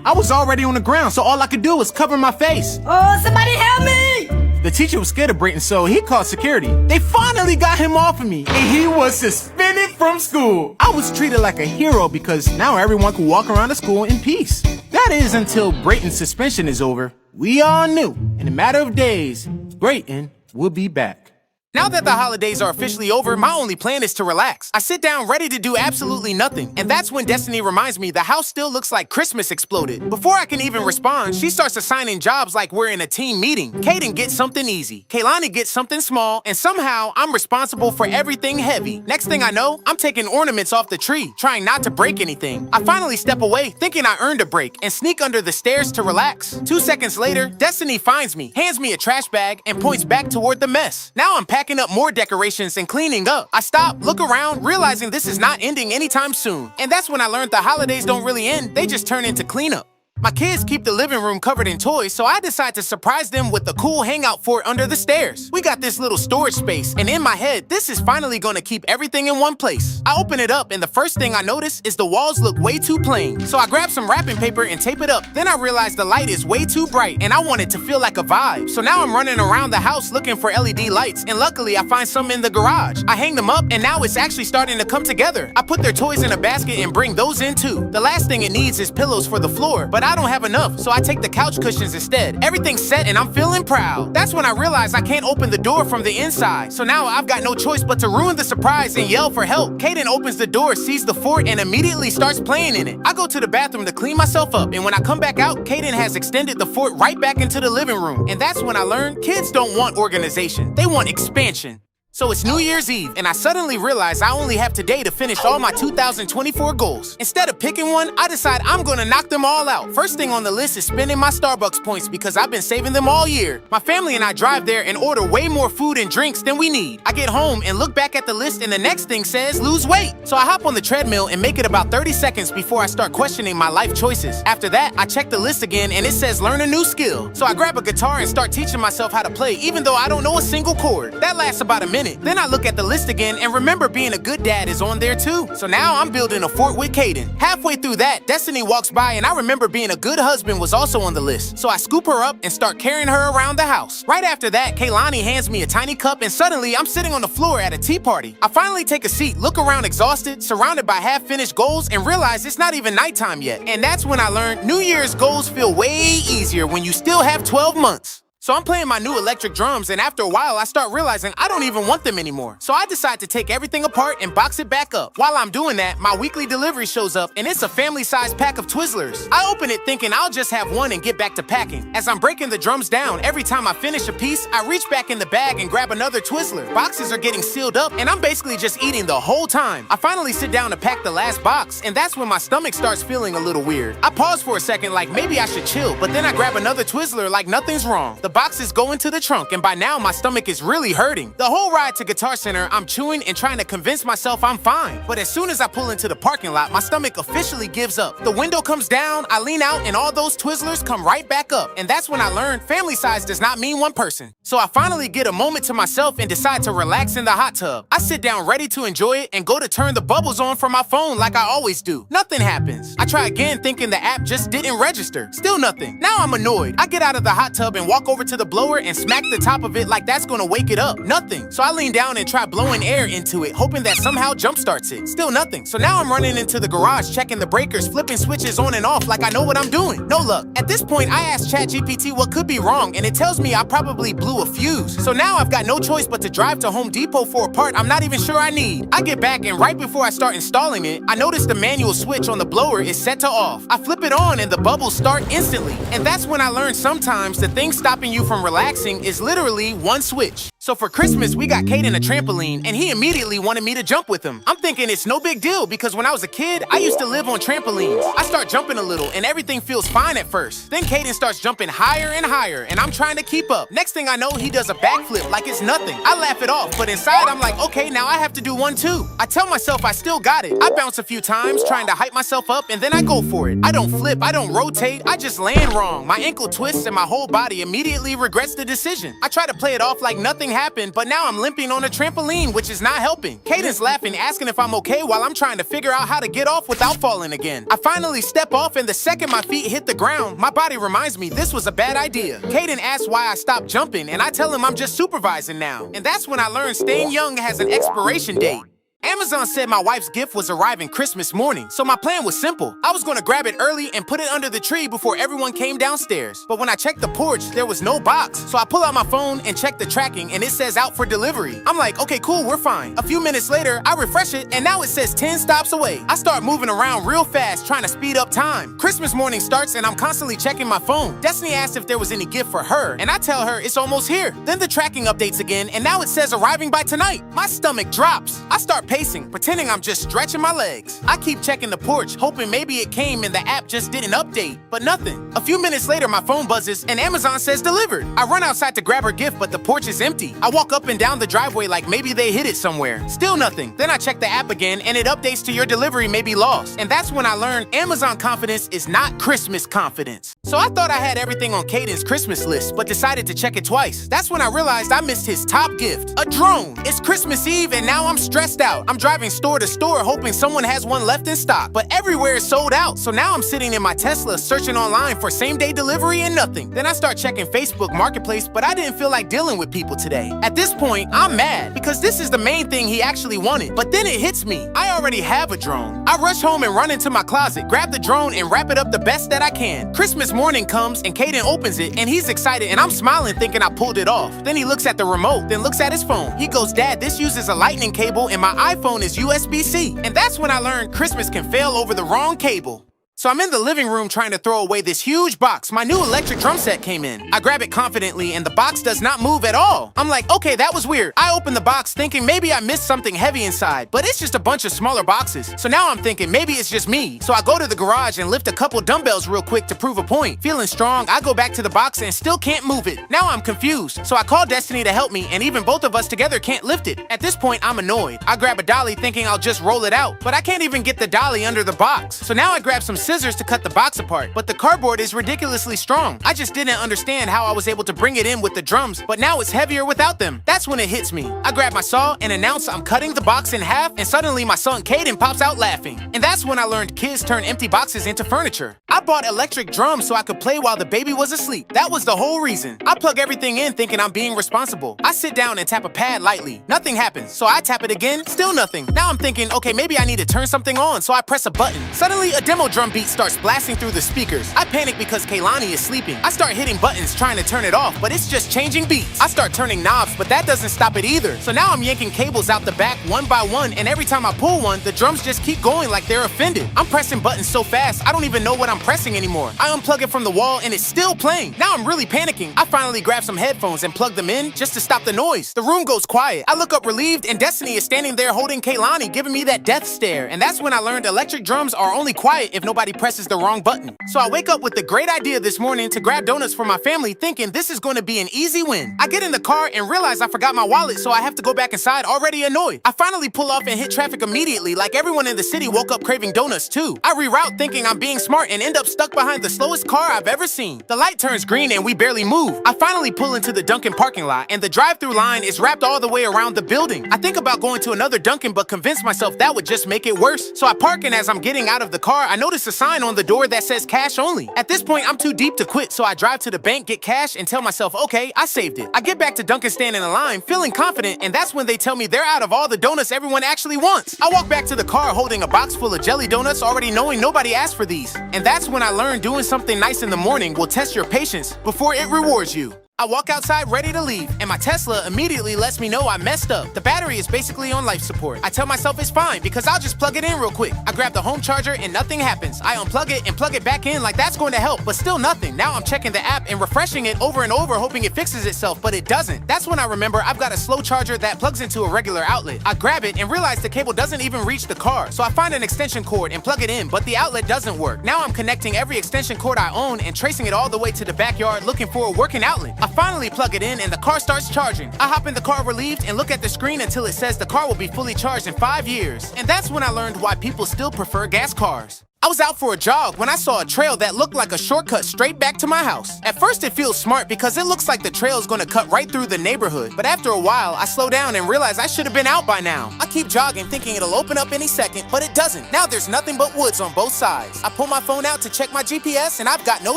I was already on the ground, so all I could do was cover my face. Oh, somebody help me! The teacher was scared of Brayton, so he called security. They finally got him off of me, and he was suspended from school. I was treated like a hero because now everyone could walk around the school in peace. That is until Brayton's suspension is over. We all knew, in a matter of days, Brayton would be back. Now that the holidays are officially over, my only plan is to relax. I sit down ready to do absolutely nothing. And that's when Destiny reminds me the house still looks like Christmas exploded. Before I can even respond, she starts assigning jobs like we're in a team meeting. Kaden gets something easy. Kaylani gets something small. And somehow, I'm responsible for everything heavy. Next thing I know, I'm taking ornaments off the tree, trying not to break anything. I finally step away, thinking I earned a break, and sneak under the stairs to relax. 2 seconds later, Destiny finds me, hands me a trash bag, and points back toward the mess. Now I'm packing up more decorations and cleaning up. I stop, look around, realizing this is not ending anytime soon. And that's when I learned the holidays don't really end, they just turn into cleanup. My kids keep the living room covered in toys, so I decide to surprise them with the cool hangout fort under the stairs. We got this little storage space, and in my head, this is finally gonna keep everything in one place. I open it up, and the first thing I notice is the walls look way too plain. So I grab some wrapping paper and tape it up. Then I realize the light is way too bright, and I want it to feel like a vibe. So now I'm running around the house looking for LED lights, and luckily I find some in the garage. I hang them up, and now it's actually starting to come together. I put their toys in a basket and bring those in too. The last thing it needs is pillows for the floor, but I don't have enough, so I take the couch cushions instead. Everything's set and I'm feeling proud. That's when I realize I can't open the door from the inside. So now I've got no choice but to ruin the surprise and yell for help. Kaden opens the door, sees the fort, and immediately starts playing in it. I go to the bathroom to clean myself up, and when I come back out, Kaden has extended the fort right back into the living room. And that's when I learned kids don't want organization, they want expansion. So it's New Year's Eve, and I suddenly realize I only have today to finish all my 2024 goals. Instead of picking one, I decide I'm gonna knock them all out. First thing on the list is spending my Starbucks points because I've been saving them all year. My family and I drive there and order way more food and drinks than we need. I get home and look back at the list, and the next thing says lose weight. So I hop on the treadmill and make it about 30 seconds before I start questioning my life choices. After that, I check the list again and it says learn a new skill. So I grab a guitar and start teaching myself how to play even though I don't know a single chord. That lasts about a minute. Then I look at the list again and remember being a good dad is on there too. So now I'm building a fort with Kaden. Halfway through that, Destiny walks by and I remember being a good husband was also on the list. So I scoop her up and start carrying her around the house. Right after that, Kaylani hands me a tiny cup and suddenly I'm sitting on the floor at a tea party. I finally take a seat, look around exhausted, surrounded by half-finished goals, and realize it's not even nighttime yet. And that's when I learned New Year's goals feel way easier when you still have 12 months. So I'm playing my new electric drums, and after a while, I start realizing I don't even want them anymore. So I decide to take everything apart and box it back up. While I'm doing that, my weekly delivery shows up, and it's a family-sized pack of Twizzlers. I open it thinking I'll just have one and get back to packing. As I'm breaking the drums down, every time I finish a piece, I reach back in the bag and grab another Twizzler. Boxes are getting sealed up, and I'm basically just eating the whole time. I finally sit down to pack the last box, and that's when my stomach starts feeling a little weird. I pause for a second like maybe I should chill, but then I grab another Twizzler like nothing's wrong. The boxes go into the trunk, and by now my stomach is really hurting. The whole ride to Guitar Center, I'm chewing and trying to convince myself I'm fine. But as soon as I pull into the parking lot, my stomach officially gives up. The window comes down, I lean out, and all those Twizzlers come right back up. And that's when I learned family size does not mean one person. So I finally get a moment to myself and decide to relax in the hot tub. I sit down ready to enjoy it and go to turn the bubbles on from my phone like I always do. Nothing happens. I try again thinking the app just didn't register. Still nothing. Now I'm annoyed. I get out of the hot tub and walk over to the blower and smack the top of it like that's gonna wake it up. Nothing. So I lean down and try blowing air into it, hoping that somehow jumpstarts it. Still nothing. So now I'm running into the garage, checking the breakers, flipping switches on and off like I know what I'm doing. No luck. At this point, I ask ChatGPT what could be wrong, and it tells me I probably blew a fuse. So now I've got no choice but to drive to Home Depot for a part I'm not even sure I need. I get back, and right before I start installing it, I notice the manual switch on the blower is set to off. I flip it on, and the bubbles start instantly. And that's when I learned sometimes the thing stopping you from relaxing is literally one switch. So for Christmas, we got Caden a trampoline, and he immediately wanted me to jump with him. I'm thinking it's no big deal because when I was a kid, I used to live on trampolines. I start jumping a little, and everything feels fine at first. Then Caden starts jumping higher and higher, and I'm trying to keep up. Next thing I know, he does a backflip like it's nothing. I laugh it off, but inside I'm like, okay, now I have to do one too. I tell myself I still got it. I bounce a few times, trying to hype myself up, and then I go for it. I don't flip, I don't rotate, I just land wrong. My ankle twists, and my whole body immediately regrets the decision. I try to play it off like nothing happened, but now I'm limping on a trampoline, which is not helping. Caden's laughing, asking if I'm okay while I'm trying to figure out how to get off without falling again. I finally step off, and the second my feet hit the ground, my body reminds me this was a bad idea. Caden asks why I stopped jumping, and I tell him I'm just supervising now. And that's when I learned staying young has an expiration date. Amazon said my wife's gift was arriving Christmas morning, so my plan was simple. I was gonna grab it early and put it under the tree before everyone came downstairs. But when I checked the porch, there was no box. So I pull out my phone and check the tracking, and it says out for delivery. I'm like, okay, cool, we're fine. A few minutes later, I refresh it, and now it says 10 stops away. I start moving around real fast, trying to speed up time. Christmas morning starts, and I'm constantly checking my phone. Destiny asked if there was any gift for her, and I tell her it's almost here. Then the tracking updates again, and now it says arriving by tonight. My stomach drops. I start pacing, pretending I'm just stretching my legs. I keep checking the porch, hoping maybe it came and the app just didn't update, but nothing. A few minutes later, my phone buzzes and Amazon says delivered. I run outside to grab her gift, but the porch is empty. I walk up and down the driveway like maybe they hid it somewhere. Still nothing. Then I check the app again and it updates to your delivery may be lost. And that's when I learned Amazon confidence is not Christmas confidence. So I thought I had everything on Caden's Christmas list, but decided to check it twice. That's when I realized I missed his top gift, a drone. It's Christmas Eve and now I'm stressed out. I'm driving store to store hoping someone has one left in stock, but everywhere is sold out. So now I'm sitting in my Tesla searching online for same-day delivery and nothing. Then I start checking Facebook Marketplace, but I didn't feel like dealing with people today. At this point, I'm mad because this is the main thing he actually wanted. But then it hits me. I already have a drone. I rush home and run into my closet, grab the drone and wrap it up the best that I can. Christmas morning comes and Caden opens it and he's excited and I'm smiling thinking I pulled it off. Then he looks at the remote, then looks at his phone. He goes, "Dad, this uses a lightning cable and my iPhone is USB-C. And that's when I learned Christmas can fail over the wrong cable. So I'm in the living room trying to throw away this huge box. My new electric drum set came in. I grab it confidently and the box does not move at all. I'm like, okay, that was weird. I open the box thinking maybe I missed something heavy inside, but it's just a bunch of smaller boxes. So now I'm thinking maybe it's just me. So I go to the garage and lift a couple dumbbells real quick to prove a point. Feeling strong, I go back to the box and still can't move it. Now I'm confused. So I call Destiny to help me and even both of us together can't lift it. At this point, I'm annoyed. I grab a dolly thinking I'll just roll it out, but I can't even get the dolly under the box. So now I grab some scissors to cut the box apart, but the cardboard is ridiculously strong. I just didn't understand how I was able to bring it in with the drums, but now it's heavier without them. That's when it hits me. I grab my saw and announce I'm cutting the box in half, and suddenly my son Caden pops out laughing. And that's when I learned kids turn empty boxes into furniture. I bought electric drums so I could play while the baby was asleep. That was the whole reason. I plug everything in thinking I'm being responsible. I sit down and tap a pad lightly. Nothing happens, so I tap it again, still nothing. Now I'm thinking, okay, maybe I need to turn something on, so I press a button. Suddenly, a demo drum beat starts blasting through the speakers. I panic because Kaylani is sleeping. I start hitting buttons trying to turn it off, but it's just changing beats. I start turning knobs, but that doesn't stop it either. So now I'm yanking cables out the back one by one, and every time I pull one, the drums just keep going like they're offended. I'm pressing buttons so fast, I don't even know what I'm pressing anymore. I unplug it from the wall, and it's still playing. Now I'm really panicking. I finally grab some headphones and plug them in just to stop the noise. The room goes quiet. I look up relieved, and Destiny is standing there holding Kaylani, giving me that death stare. And that's when I learned electric drums are only quiet if nobody presses the wrong button. So I wake up with the great idea this morning to grab donuts for my family, thinking this is going to be an easy win. I get in the car and realize I forgot my wallet, so I have to go back inside already annoyed. I finally pull off and hit traffic immediately, like everyone in the city woke up craving donuts too. I reroute thinking I'm being smart and end up stuck behind the slowest car I've ever seen. The light turns green and we barely move. I finally pull into the Dunkin' parking lot and the drive-through line is wrapped all the way around the building. I think about going to another Dunkin' but convince myself that would just make it worse. So I park, and as I'm getting out of the car, I notice a sign on the door that says cash only. At this point, I'm too deep to quit, so I drive to the bank, get cash, and tell myself, okay, I saved it. I get back to Dunkin' standing in line, feeling confident, and that's when they tell me they're out of all the donuts everyone actually wants. I walk back to the car holding a box full of jelly donuts, already knowing nobody asked for these. And that's when I learned doing something nice in the morning will test your patience before it rewards you. I walk outside ready to leave, and my Tesla immediately lets me know I messed up. The battery is basically on life support. I tell myself it's fine because I'll just plug it in real quick. I grab the home charger and nothing happens. I unplug it and plug it back in like that's going to help, but still nothing. Now I'm checking the app and refreshing it over and over, hoping it fixes itself, but it doesn't. That's when I remember I've got a slow charger that plugs into a regular outlet. I grab it and realize the cable doesn't even reach the car, so I find an extension cord and plug it in, but the outlet doesn't work. Now I'm connecting every extension cord I own and tracing it all the way to the backyard looking for a working outlet. I finally plug it in and the car starts charging. I hop in the car relieved and look at the screen until it says the car will be fully charged in 5 years. And that's when I learned why people still prefer gas cars. I was out for a jog when I saw a trail that looked like a shortcut straight back to my house. At first it feels smart because it looks like the trail is going to cut right through the neighborhood. But after a while, I slow down and realize I should have been out by now. I keep jogging thinking it'll open up any second, but it doesn't. Now there's nothing but woods on both sides. I pull my phone out to check my GPS and I've got no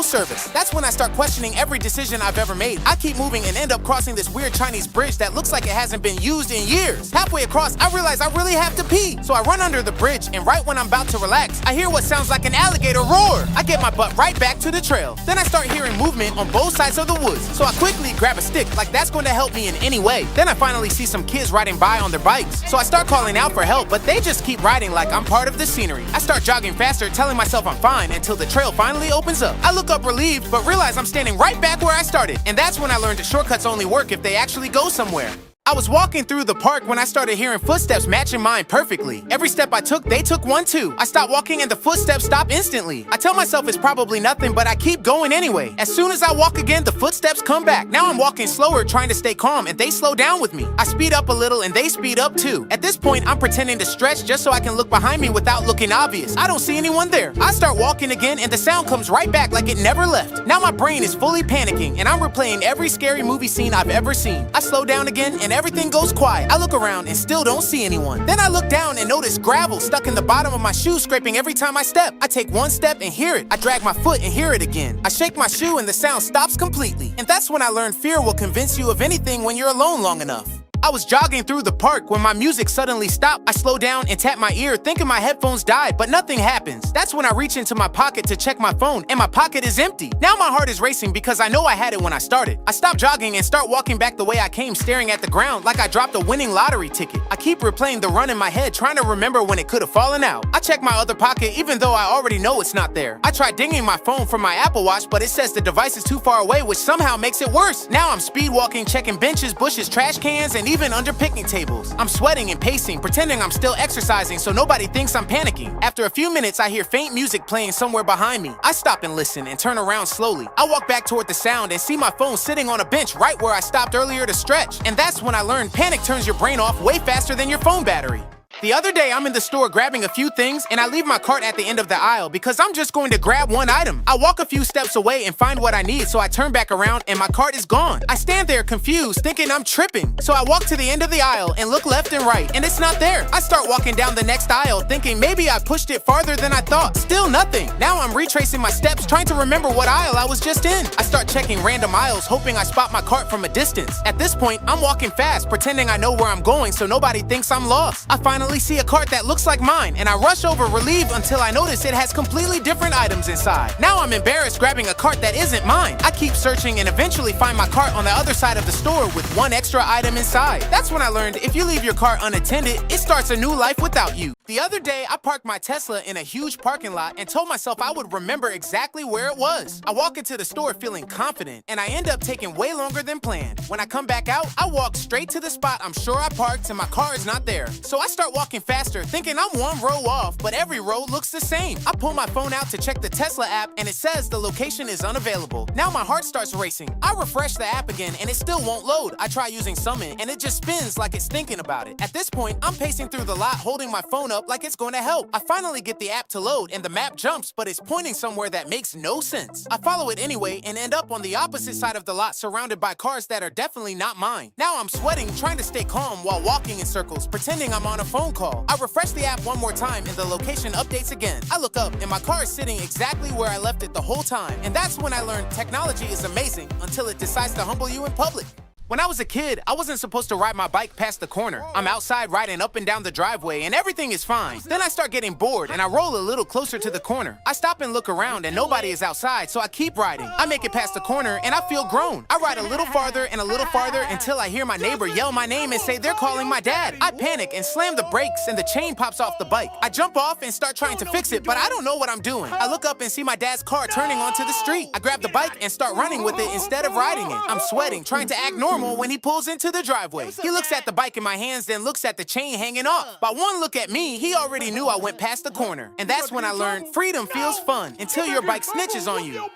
service. That's when I start questioning every decision I've ever made. I keep moving and end up crossing this weird Chinese bridge that looks like it hasn't been used in years. Halfway across, I realize I really have to pee. So I run under the bridge and right when I'm about to relax, I hear what sounds like an alligator roar. I get my butt right back to the trail. Then I start hearing movement on both sides of the woods. So I quickly grab a stick like that's going to help me in any way. Then I finally see some kids riding by on their bikes. So I start calling out for help, but they just keep riding like I'm part of the scenery. I start jogging faster, telling myself I'm fine until the trail finally opens up. I look up relieved, but realize I'm standing right back where I started. And that's when I learned that shortcuts only work if they actually go somewhere. I was walking through the park when I started hearing footsteps matching mine perfectly. Every step I took, they took one too. I stopped walking and the footsteps stopped instantly. I tell myself it's probably nothing, but I keep going anyway. As soon as I walk again, the footsteps come back. Now I'm walking slower, trying to stay calm, and they slow down with me. I speed up a little and they speed up too. At this point, I'm pretending to stretch just so I can look behind me without looking obvious. I don't see anyone there. I start walking again and the sound comes right back like it never left. Now my brain is fully panicking and I'm replaying every scary movie scene I've ever seen. I slow down again and everything goes quiet. I look around and still don't see anyone. Then I look down and notice gravel stuck in the bottom of my shoe, scraping every time I step. I take one step and hear it. I drag my foot and hear it again. I shake my shoe and the sound stops completely. And that's when I learned fear will convince you of anything when you're alone long enough. I was jogging through the park when my music suddenly stopped. I slow down and tap my ear, thinking my headphones died, but nothing happens. That's when I reach into my pocket to check my phone, and my pocket is empty. Now my heart is racing because I know I had it when I started. I stop jogging and start walking back the way I came, staring at the ground like I dropped a winning lottery ticket. I keep replaying the run in my head, trying to remember when it could have fallen out. I check my other pocket even though I already know it's not there. I try dinging my phone from my Apple Watch, but it says the device is too far away, which somehow makes it worse. Now I'm speed walking, checking benches, bushes, trash cans, and even under picnic tables. I'm sweating and pacing, pretending I'm still exercising so nobody thinks I'm panicking. After a few minutes, I hear faint music playing somewhere behind me. I stop and listen and turn around slowly. I walk back toward the sound and see my phone sitting on a bench right where I stopped earlier to stretch. And that's when I learned panic turns your brain off way faster than your phone battery. The other day, I'm in the store grabbing a few things, and I leave my cart at the end of the aisle because I'm just going to grab one item. I walk a few steps away and find what I need, so I turn back around and my cart is gone. I stand there confused, thinking I'm tripping. So I walk to the end of the aisle and look left and right, and it's not there. I start walking down the next aisle, thinking maybe I pushed it farther than I thought. Still nothing. Now I'm retracing my steps, trying to remember what aisle I was just in. I start checking random aisles, hoping I spot my cart from a distance. At this point, I'm walking fast, pretending I know where I'm going so nobody thinks I'm lost. I finally see a cart that looks like mine, and I rush over relieved until I notice it has completely different items inside. Now I'm embarrassed grabbing a cart that isn't mine. I keep searching and eventually find my cart on the other side of the store with one extra item inside. That's when I learned if you leave your cart unattended, it starts a new life without you. The other day, I parked my Tesla in a huge parking lot and told myself I would remember exactly where it was. I walk into the store feeling confident, and I end up taking way longer than planned. When I come back out, I walk straight to the spot I'm sure I parked and my car is not there. So I start walking faster, thinking I'm one row off, but every row looks the same. I pull my phone out to check the Tesla app, and it says the location is unavailable. Now my heart starts racing. I refresh the app again, and it still won't load. I try using Summon, and it just spins like it's thinking about it. At this point, I'm pacing through the lot, holding my phone up like it's going to help. I finally get the app to load, and the map jumps, but it's pointing somewhere that makes no sense. I follow it anyway, and end up on the opposite side of the lot, surrounded by cars that are definitely not mine. Now I'm sweating, trying to stay calm while walking in circles, pretending I'm on a phone call. I refresh the app one more time, and the location updates again. I look up, and my car is sitting exactly where I left it the whole time. And that's when I learned technology is amazing until it decides to humble you in public. When I was a kid, I wasn't supposed to ride my bike past the corner. I'm outside riding up and down the driveway and everything is fine. Then I start getting bored and I roll a little closer to the corner. I stop and look around and nobody is outside, so I keep riding. I make it past the corner and I feel grown. I ride a little farther and a little farther until I hear my neighbor yell my name and say they're calling my dad. I panic and slam the brakes and the chain pops off the bike. I jump off and start trying to fix it, but I don't know what I'm doing. I look up and see my dad's car turning onto the street. I grab the bike and start running with it instead of riding it. I'm sweating, trying to act normal when he pulls into the driveway. He looks at the bike in my hands, then looks at the chain hanging off. By one look at me, he already knew I went past the corner. And that's when I learned freedom feels fun until your bike snitches on you.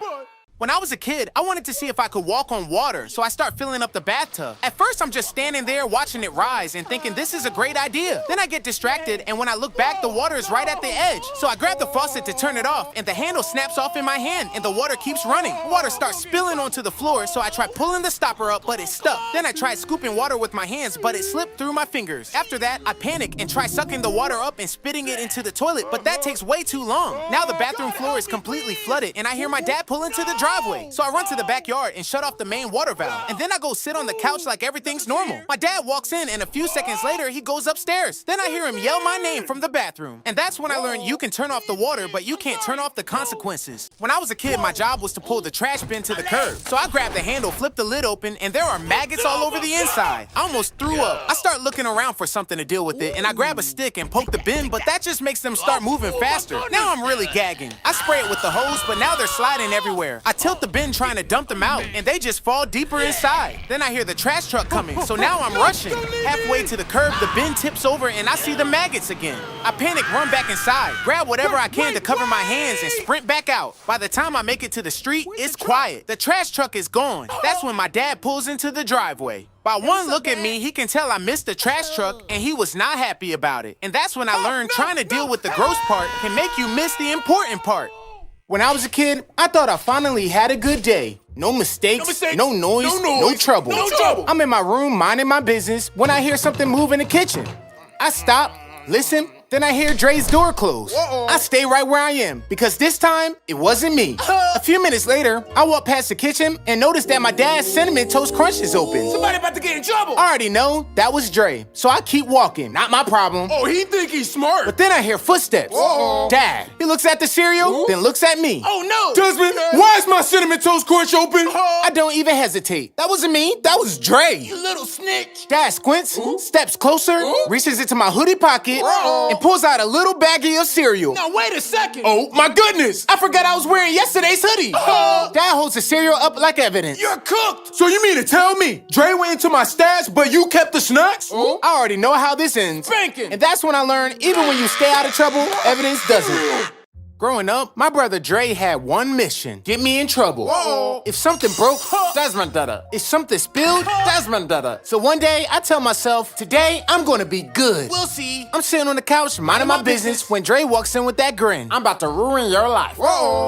When I was a kid, I wanted to see if I could walk on water, so I start filling up the bathtub. At first, I'm just standing there watching it rise and thinking this is a great idea. Then I get distracted, and when I look back, the water is right at the edge. So I grab the faucet to turn it off, and the handle snaps off in my hand, and the water keeps running. Water starts spilling onto the floor, so I try pulling the stopper up, but it's stuck. Then I tried scooping water with my hands, but it slipped through my fingers. After that, I panic and try sucking the water up and spitting it into the toilet, but that takes way too long. Now the bathroom floor is completely flooded, and I hear my dad pull into the driveway. So I run to the backyard and shut off the main water valve. And then I go sit on the couch like everything's normal. My dad walks in and a few seconds later, he goes upstairs. Then I hear him yell my name from the bathroom. And that's when I learned you can turn off the water, but you can't turn off the consequences. When I was a kid, my job was to pull the trash bin to the curb. So I grab the handle, flip the lid open, and there are maggots all over the inside. I almost threw up. I start looking around for something to deal with it, and I grab a stick and poke the bin, but that just makes them start moving faster. Now I'm really gagging. I spray it with the hose, but now they're sliding everywhere. I tilt the bin trying to dump them out, and they just fall deeper inside. Then I hear the trash truck coming, so now I'm rushing. Halfway to the curb, the bin tips over, and I see the maggots again. I panic, run back inside, grab whatever I can to cover my hands, and sprint back out. By the time I make it to the street, it's quiet. The trash truck is gone. That's when my dad pulls into the driveway. By one look at me, he can tell I missed the trash truck, and he was not happy about it. And that's when I learned trying to deal with the gross part can make you miss the important part. When I was a kid, I thought I finally had a good day. No mistakes, no noise, no trouble. I'm in my room minding my business when I hear something move in the kitchen. I stop, listen, then I hear Dre's door close. I stay right where I am because this time, it wasn't me. A few minutes later, I walk past the kitchen and notice that my dad's Cinnamon Toast Crunch is open. Somebody about to get in trouble. I already know that was Dre, so I keep walking. Not my problem. Oh, he think he's smart. But then I hear footsteps. Dad. He looks at the cereal, then looks at me. Oh, no. Desmond, why is my Cinnamon Toast Crunch open? I don't even hesitate. That wasn't me. That was Dre. You little snitch. Dad squints, steps closer, reaches into my hoodie pocket, and pulls out a little baggie of cereal. Now, wait a second. Oh, my goodness. I forgot I was wearing yesterday's hoodie. Dad holds the cereal up like evidence. You're cooked. So you mean to tell me Dre went into my stash, but you kept the snacks? I already know how this ends. Spanking. And that's when I learned even when you stay out of trouble, evidence doesn't. Growing up, my brother Dre had one mission: get me in trouble. If something broke, Desmond did it. If something spilled, Desmond did it. So one day, I tell myself, today, I'm gonna be good. We'll see. I'm sitting on the couch, minding my business, when Dre walks in with that grin. I'm about to ruin your life.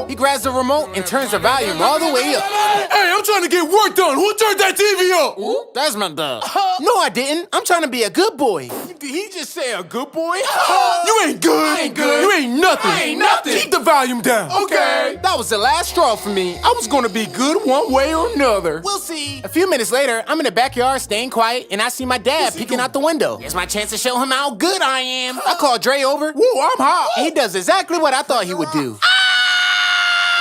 He grabs the remote and turns the volume all the way up. Hey, I'm trying to get work done. Who turned that TV up? Desmond does. No, I didn't. I'm trying to be a good boy. Did he just say a good boy? You ain't good. I ain't good. You ain't nothing. I ain't nothing. Keep the volume down. Okay. That was the last straw for me. I was gonna be good one way or another. We'll see. A few minutes later, I'm in the backyard staying quiet, and I see my dad peeking out the window. It's my chance to show him how good I am. I call Dre over. Whoa, I'm hot. And he does exactly what I thought he would do.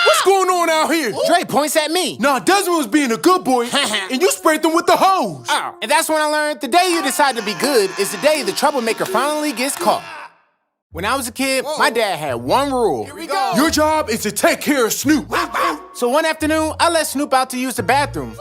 What's going on out here? Dre points at me. Nah, Desmond was being a good boy, and you sprayed them with the hose. And that's when I learned the day you decide to be good is the day the troublemaker finally gets caught. When I was a kid, my dad had one rule. Here we go. Your job is to take care of Snoop. So one afternoon, I let Snoop out to use the bathroom.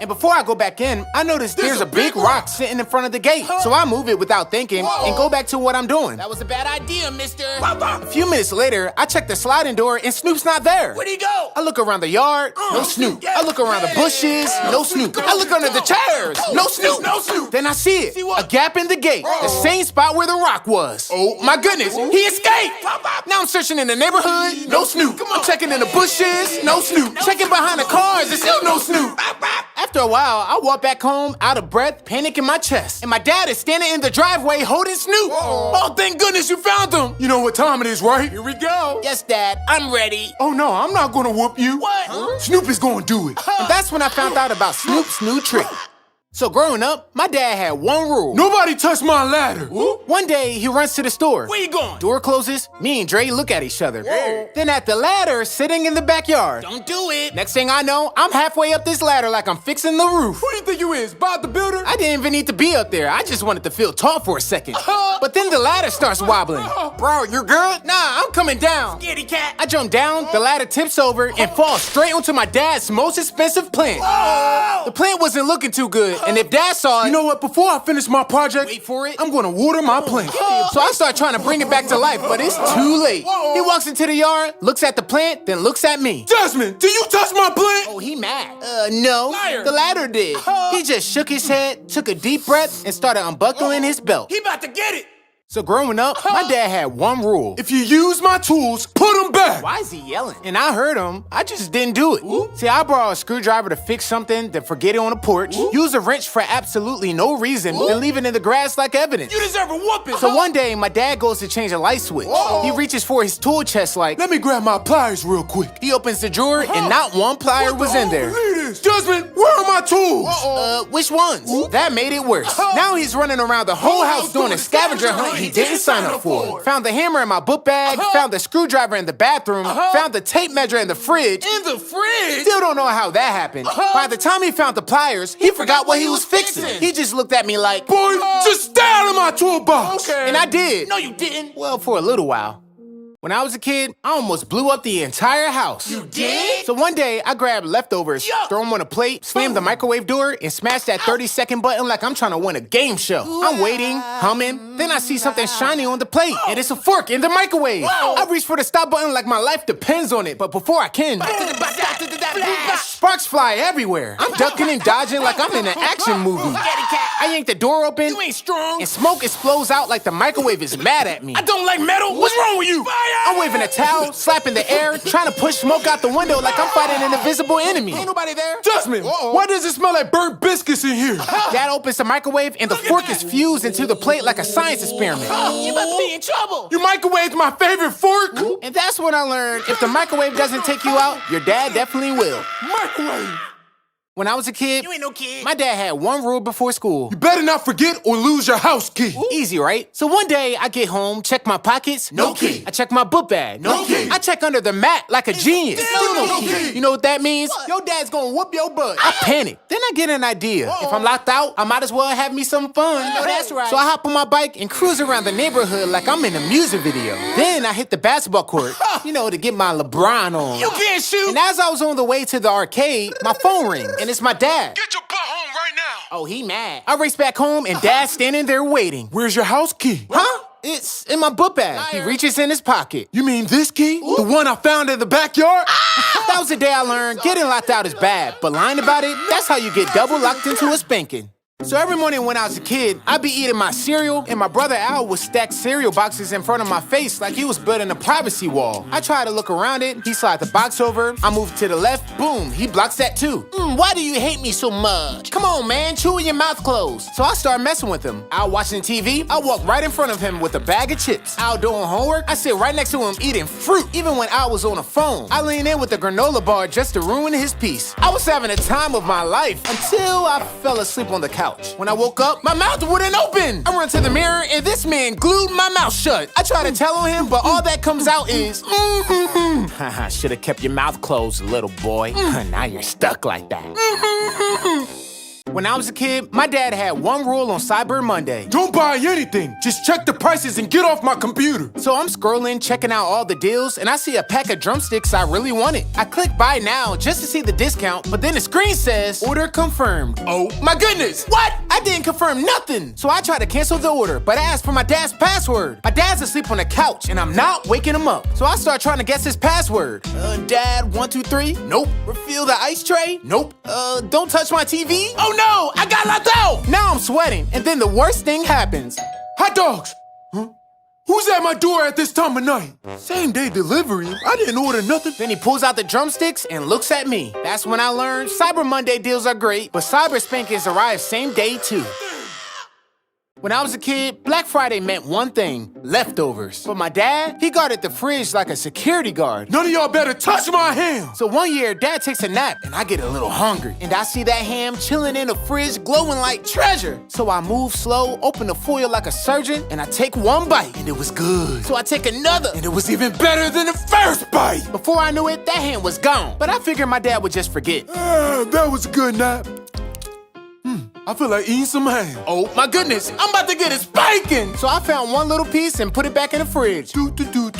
And before I go back in, I notice there's a big rock sitting in front of the gate. So I move it without thinking and go back to what I'm doing. That was a bad idea, mister. A few minutes later, I check the sliding door and Snoop's not there. Where'd he go? I look around the yard, no Snoop. I look around the bushes, no Snoop. I look under the chairs, no Snoop. No Snoop. Then I see it, See what? a gap in the gate, the same spot where the rock was. Oh, my goodness. He escaped. Now I'm searching in the neighborhood, no Snoop. I'm checking in the bushes, no Snoop. Checking behind the cars, there's still no Snoop. After After a while, I walk back home, out of breath, panic in my chest. And my dad is standing in the driveway holding Snoop. Oh, thank goodness you found him. You know what time it is, right? Here we go. Yes, Dad, I'm ready. Oh, no, I'm not gonna whoop you. What? Snoop is gonna do it. And that's when I found out about Snoop's new trick. So growing up, my dad had one rule. Nobody touch my ladder. One day, he runs to the store. Where you going? Door closes, me and Dre look at each other. Then at the ladder, sitting in the backyard. Don't do it. Next thing I know, I'm halfway up this ladder like I'm fixing the roof. Who do you think you is, Bob the Builder? I didn't even need to be up there. I just wanted to feel tall for a second. But then the ladder starts wobbling. Bro, you good? Nah, I'm coming down. Scaredy cat. I jump down, the ladder tips over, and falls straight onto my dad's most expensive plant. The plant wasn't looking too good, and if Dad saw it, You know what? Before I finish my project, wait for it. I'm gonna water my plant. So I start trying to bring it back to life, but it's too late. He walks into the yard, looks at the plant, then looks at me. Jasmine, do you touch my plant? Oh, he mad. No. Liar. The ladder did. He just shook his head, took a deep breath, and started unbuckling his belt. He about to get it. So growing up, my dad had one rule. If you use my tools, put them back. Why is he yelling? And I heard him. I just didn't do it. See, I borrowed a screwdriver to fix something, then forget it on the porch, use a wrench for absolutely no reason, then leave it in the grass like evidence. You deserve a whooping. So one day, my dad goes to change a light switch. He reaches for his tool chest like, Let me grab my pliers real quick. he opens the drawer and not one plier was in there. Jasmine, where are my tools? Which ones? That made it worse. Now he's running around the whole house doing a scavenger hunt he didn't sign up for. Found the hammer in my book bag, found the screwdriver in the bathroom, found the tape measure in the fridge. In the fridge. Still don't know how that happened. By the time he found the pliers, he forgot what he was fixing. He just looked at me like, Boy, just stay out of my toolbox. and I did. No, you didn't. Well, for a little while. When I was a kid, I almost blew up the entire house. You did? So one day, I grabbed leftovers, throw them on a plate, slammed the microwave door, and smashed that 30-second button like I'm trying to win a game show. I'm waiting, humming, then I see something shiny on the plate, and it's a fork in the microwave. I reach for the stop button like my life depends on it, but before I can, sparks fly everywhere. I'm ducking and dodging like I'm in an action movie. I yank the door open, You ain't strong. and smoke explodes out like the microwave is mad at me. I don't like metal. What's wrong with you? Fire! I'm waving a towel, slapping the air, trying to push smoke out the window like I'm fighting an invisible enemy. Ain't nobody there. Jasmine, why does it smell like burnt biscuits in here? Dad opens the microwave and the fork is fused into the plate like a science experiment. You about to be in trouble. You microwaved my favorite fork? And that's when I learned if the microwave doesn't take you out, your dad definitely will. Microwave. When I was a kid, You ain't no kid. my dad had one rule before school. You better not forget or lose your house key. Easy, right? So one day I get home, check my pockets, No key. I check my book bag, No key. I check under the mat like a genius, still no key. You know what that means? Your dad's gonna whoop your butt. I panic. Then I get an idea. If I'm locked out, I might as well have me some fun. No, that's right. So I hop on my bike and cruise around the neighborhood like I'm in a music video. Then I hit the basketball court, to get my LeBron on. You can't shoot. And as I was on the way to the arcade, my phone rings, and it's my dad. Get your butt home right now. Oh, he mad. I race back home, and Dad's standing there waiting. Where's your house key? Huh? It's in my book bag. He reaches in his pocket. You mean this key? The one I found in the backyard? That was the day I learned getting locked out is bad, but lying about it, that's how you get double locked into a spanking. So every morning when I was a kid, I'd be eating my cereal, and my brother Al would stack cereal boxes in front of my face like he was building a privacy wall. I try to look around it, he slides the box over, I move to the left, boom, he blocks that too. Why do you hate me so much? Come on, man, chew with your mouth closed. So I start messing with him. Al watching TV, I walk right in front of him with a bag of chips. Al doing homework, I sit right next to him eating fruit. Even when Al was on the phone, I lean in with the granola bar just to ruin his piece. I was having a time of my life until I fell asleep on the couch. When I woke up, my mouth wouldn't open. I run to the mirror and this man glued my mouth shut. I try to tell on him, but all that comes out is Haha, should have kept your mouth closed, little boy. Now you're stuck like that. When I was a kid, my dad had one rule on Cyber Monday. Don't buy anything. Just check the prices and get off my computer. So I'm scrolling, checking out all the deals, and I see a pack of drumsticks I really wanted. I click buy now just to see the discount, but then the screen says, order confirmed. Oh my goodness, what? I didn't confirm nothing. So I tried to cancel the order, but I asked for my dad's password. My dad's asleep on the couch, and I'm not waking him up. So I start trying to guess his password. Dad, 1, 2, 3? Nope. Refill the ice tray? Nope. Don't touch my TV? Oh no, I got locked out. Now I'm sweating, and then the worst thing happens. Hot dogs. Huh? Who's at my door at this time of night? Same day delivery. I didn't order nothing. Then he pulls out the drumsticks and looks at me. That's when I learned Cyber Monday deals are great, but Cyber Spankings arrive same day too. When I was a kid, Black Friday meant one thing, leftovers. But my dad, he guarded the fridge like a security guard. None of y'all better touch my ham. So one year, Dad takes a nap, and I get a little hungry. And I see that ham chilling in the fridge, glowing like treasure. So I move slow, open the foil like a surgeon, and I take one bite, and it was good. So I take another, And it was even better than the first bite. before I knew it, that ham was gone. But I figured my dad would just forget. That was a good nap. I feel like eating some ham. Oh my goodness, I'm about to get a spanking! So I found one little piece and put it back in the fridge. Oh,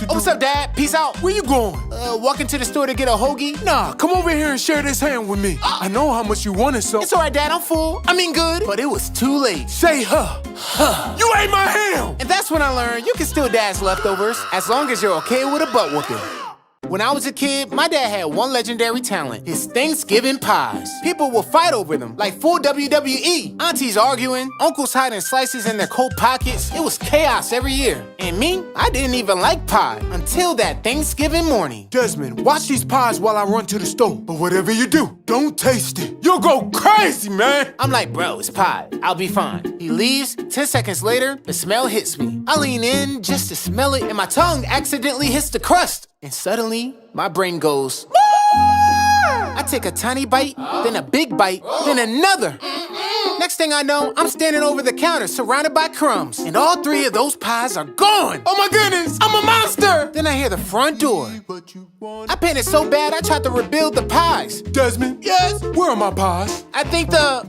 what's up, Dad? Peace out. Where you going? Walking to the store to get a hoagie? Nah, come over here and share this ham with me. I know how much you wanted, so It's all right, Dad, I'm full. I mean good, but it was too late. say huh. You ate my ham. And that's when I learned you can still Dad's leftovers as long as you're okay with a butt whooping. When I was a kid, my dad had one legendary talent, his Thanksgiving pies. People would fight over them, like full WWE. Aunties arguing, uncles hiding slices in their coat pockets. It was chaos every year. And me, I didn't even like pie until that Thanksgiving morning. Desmond, watch these pies while I run to the store. But whatever you do, don't taste it. You'll go crazy, man. I'm like, bro, it's pie. I'll be fine. He leaves. 10 seconds later, the smell hits me. I lean in just to smell it, and my tongue accidentally hits the crust. And suddenly, my brain goes, I take a tiny bite, then a big bite, then another. Next thing I know, I'm standing over the counter surrounded by crumbs. And all three of those pies are gone. Oh my goodness, I'm a monster. Then I hear the front door. I panicked so bad I tried to rebuild the pies. Desmond, yes? Where are my pies? I think the,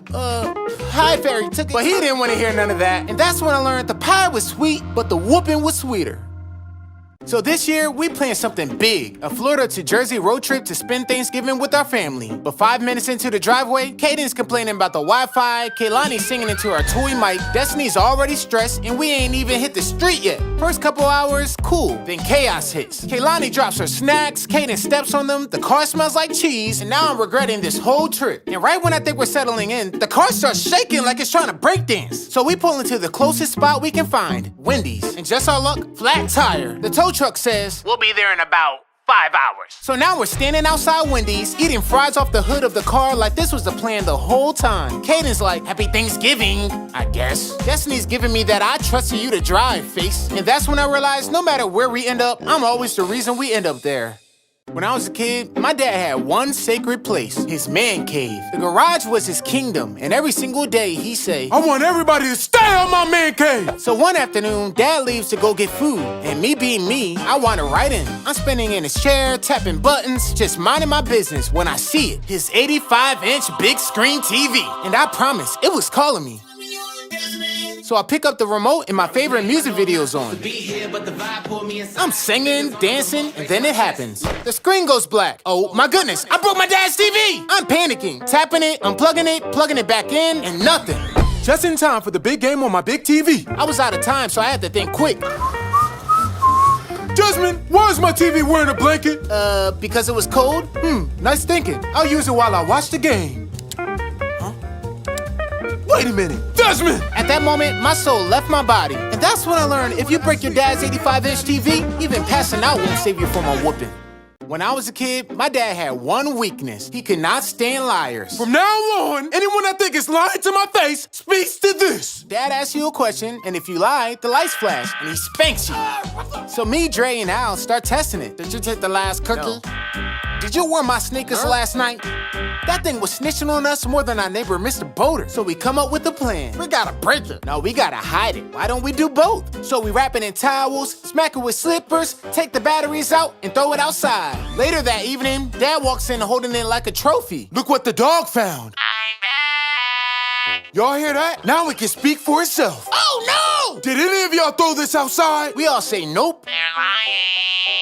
pie fairy took it. But he didn't want to hear none of that. And that's when I learned the pie was sweet, but the whooping was sweeter. So this year, we planned something big, a Florida to Jersey road trip to spend Thanksgiving with our family. But 5 minutes into the driveway, Caden's complaining about the Wi-Fi, Kaylani's singing into our toy mic, Destiny's already stressed, and we ain't even hit the street yet. First couple hours, cool, then chaos hits. Kaylani drops her snacks, Caden steps on them, the car smells like cheese, and now I'm regretting this whole trip. And right when I think we're settling in, the car starts shaking like it's trying to break dance. So we pull into the closest spot we can find, Wendy's. And just our luck, flat tire. The tow truck says, We'll be there in about 5 hours. so now we're standing outside Wendy's, eating fries off the hood of the car like this was the plan the whole time. Caden's like, Happy Thanksgiving, I guess. Destiny's giving me that I trusted you to drive face. And that's when I realized no matter where we end up, I'm always the reason we end up there. When I was a kid, my dad had one sacred place, his man cave. The garage was his kingdom, and every single day he'd say, I want everybody to stay on my man cave. So one afternoon, Dad leaves to go get food, and me being me, I wander right in. I'm spinning in his chair, tapping buttons, just minding my business when I see it. His 85-inch big screen TV. And I promise, it was calling me. So I pick up the remote and my favorite music video's on. I'm singing, dancing, and then it happens. The screen goes black. Oh my goodness, I broke my dad's TV! I'm panicking, tapping it, unplugging it, plugging it back in, and nothing. Just in time for the big game on my big TV. I was out of time, so I had to think quick. Desmond, why is my TV wearing a blanket? Because it was cold? Nice thinking. I'll use it while I watch the game. Wait a minute, Desmond! At that moment, my soul left my body. And that's when I learned if you break your dad's 85-inch TV, even passing out won't save you from a whooping. When I was a kid, my dad had one weakness. He could not stand liars. From now on, anyone I think is lying to my face speaks to this. Dad asks you a question, and if you lie, the lights flash, and he spanks you. So me, Dre, and Al start testing it. Did you take the last cookie? No. Did you wear my sneakers last night? That thing was snitching on us more than our neighbor, Mr. Boulder. So we come up with a plan. We gotta break it. No, we gotta hide it. Why don't we do both? So we wrap it in towels, smack it with slippers, take the batteries out, and throw it outside. Later that evening, Dad walks in holding it like a trophy. Look what the dog found. Y'all hear that? Now it can speak for itself. Oh no! Did any of y'all throw this outside? We all say nope.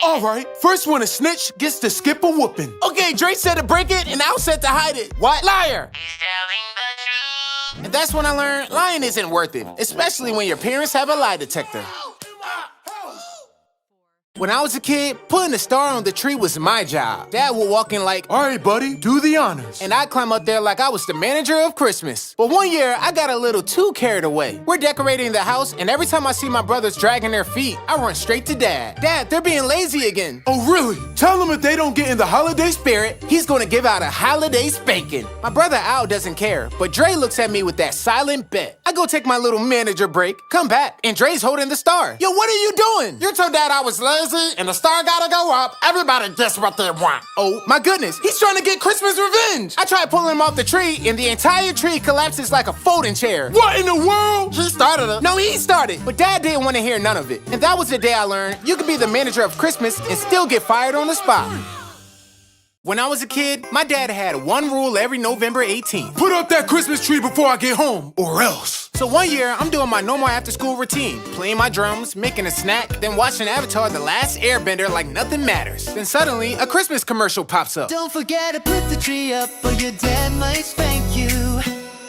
All right, first one to snitch gets to skip a whooping. Okay, Dre said to break it, and Al said to hide it. What? Liar! And that's when I learned lying isn't worth it, especially when your parents have a lie detector. When I was a kid, putting a star on the tree was my job. Dad would walk in like, All right, buddy, do the honors. and I'd climb up there like I was the manager of Christmas. But one year, I got a little too carried away. We're decorating the house, and every time I see my brothers dragging their feet, I run straight to Dad. Dad, they're being lazy again. Oh, really? Tell them if they don't get in the holiday spirit. He's gonna give out a holiday spanking. My brother Al doesn't care, but Dre looks at me with that silent bet. I go take my little manager break, come back, and Dre's holding the star. Yo, what are you doing? You told Dad I was lazy and the star gotta go up. Everybody gets what they want. Oh my goodness, he's trying to get Christmas revenge. I tried pulling him off the tree, and the entire tree collapses like a folding chair. What in the world? He started it. No, he started, but Dad didn't want to hear none of it. And that was the day I learned you could be the manager of Christmas and still get fired on the spot. When I was a kid, my dad had one rule every November 18th. Put up that Christmas tree before I get home, or else. So one year, I'm doing my normal after-school routine, playing my drums, making a snack, then watching Avatar: The Last Airbender like nothing matters. Then suddenly, a Christmas commercial pops up. Don't forget to put the tree up or your dad might spank you.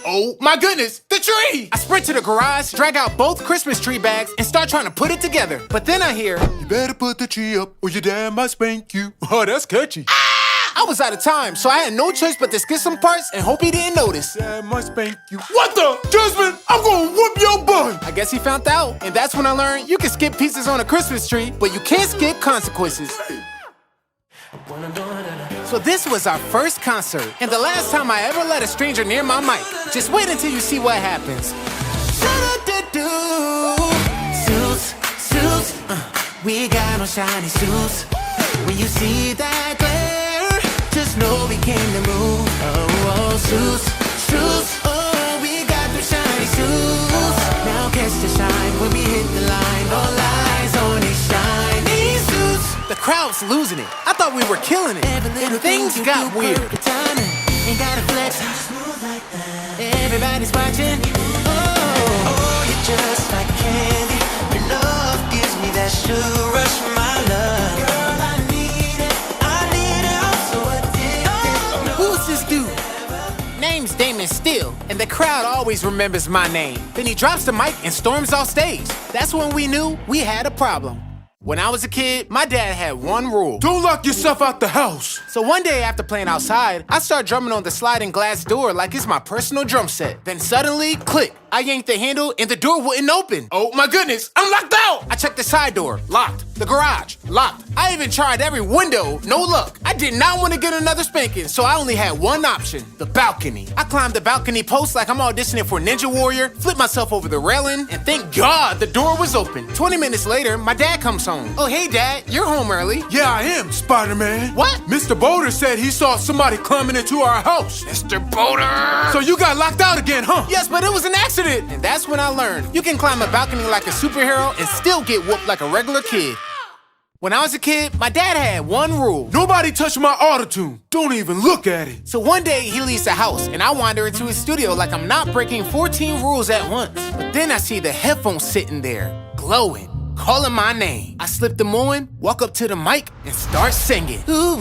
Oh my goodness, the tree! I sprint to the garage, drag out both Christmas tree bags, and start trying to put it together. But then I hear, You better put the tree up, or your dad might spank you. Oh, that's catchy. I was out of time, so I had no choice but to skip some parts and hope he didn't notice. Dad might spank you. What the? Jasmine, I'm gonna whoop your butt! I guess he found out, and that's when I learned you can skip pieces on a Christmas tree, but you can't skip consequences. So this was our first concert, and the last time I ever let a stranger near my mic. Just wait until you see what happens. Suits, suits, we got on shiny suits. When you see that glare, just know we came to move. Oh, suits, suits, oh, we got the shiny suits. Now catch the shine when we hit the line. All eyes on these shiny suits. The crowd's losing it. I thought we were killing it. And things got weird. Ain't gotta flex, smooth like that. Everybody's watching. Oh, you're just like candy. Your love gives me that sugar rush from my love. Girl, I need it. I'm so addicted. Who's this dude? Name's Damon Steele, and the crowd always remembers my name. Then he drops the mic and storms off stage. That's when we knew we had a problem. When I was a kid, my dad had one rule. Don't lock yourself out the house. So one day after playing outside, I start drumming on the sliding glass door like it's my personal drum set. Then suddenly, click, I yanked the handle and the door wouldn't open. Oh my goodness, I'm locked out! I checked the side door, locked. The garage, locked. I even tried every window, no luck. I did not want to get another spanking, so I only had one option, the balcony. I climbed the balcony post like I'm auditioning for Ninja Warrior, flipped myself over the railing, and thank God the door was open. 20 minutes later, my dad comes home. Oh, hey dad, you're home early. Yeah, I am, Spider-Man. What? Mr. Boulder said he saw somebody climbing into our house. Mr. Boulder! So you got locked out again, huh? Yes, but it was an accident. And that's when I learned you can climb a balcony like a superhero and still get whooped like a regular kid. When I was a kid, my dad had one rule. Nobody touch my autotune. Don't even look at it. So one day he leaves the house and I wander into his studio like I'm not breaking 14 rules at once. But then I see the headphones sitting there, glowing, calling my name. I slip them on, walk up to the mic, and start singing. Ooh,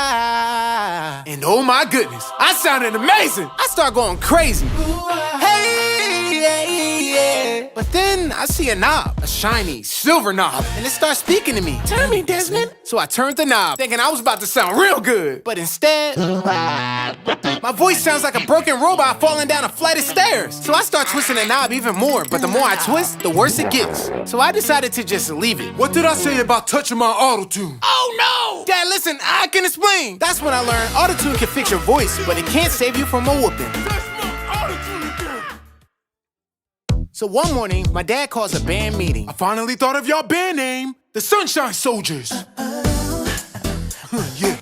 ah. And oh my goodness, I sounded amazing. I start going crazy. Hey, yeah, yeah. But then I see a knob, a shiny silver knob, and it starts speaking to me. Turn me, Desmond. So I turned the knob, thinking I was about to sound real good. But instead, my voice sounds like a broken robot falling down a flight of stairs. So I start twisting the knob even more, but the more I twist, the worse it gets. So I decided to just leave it. What did I say about touching my autotune? Oh no! Dad, listen, I can explain. That's when I learned autotune can fix your voice, but it can't save you from a whooping. So one morning, my dad calls a band meeting. I finally thought of your band name, the Sunshine Soldiers. Yeah.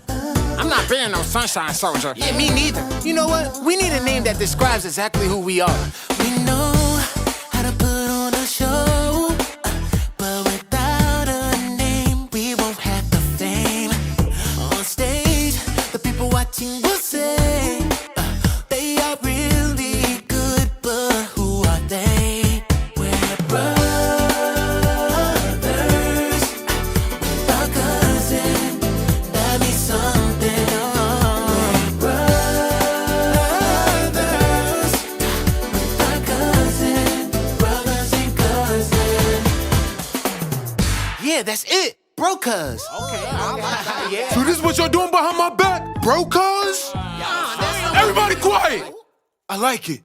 I'm not being no sunshine soldier. Yeah, me neither. You know what? We need a name that describes exactly who we are. We know how to put on a show, but without a name, we won't have the fame. On stage, the people watching will say, they are really good, but who are they? We're brothers with our cousin. That means something. We're brothers with our cousin, brothers and cousins. Yeah, that's it. bro cuz. Yeah. So this is what y'all doing behind my back? Bro, cuz? Everybody quiet! I like it.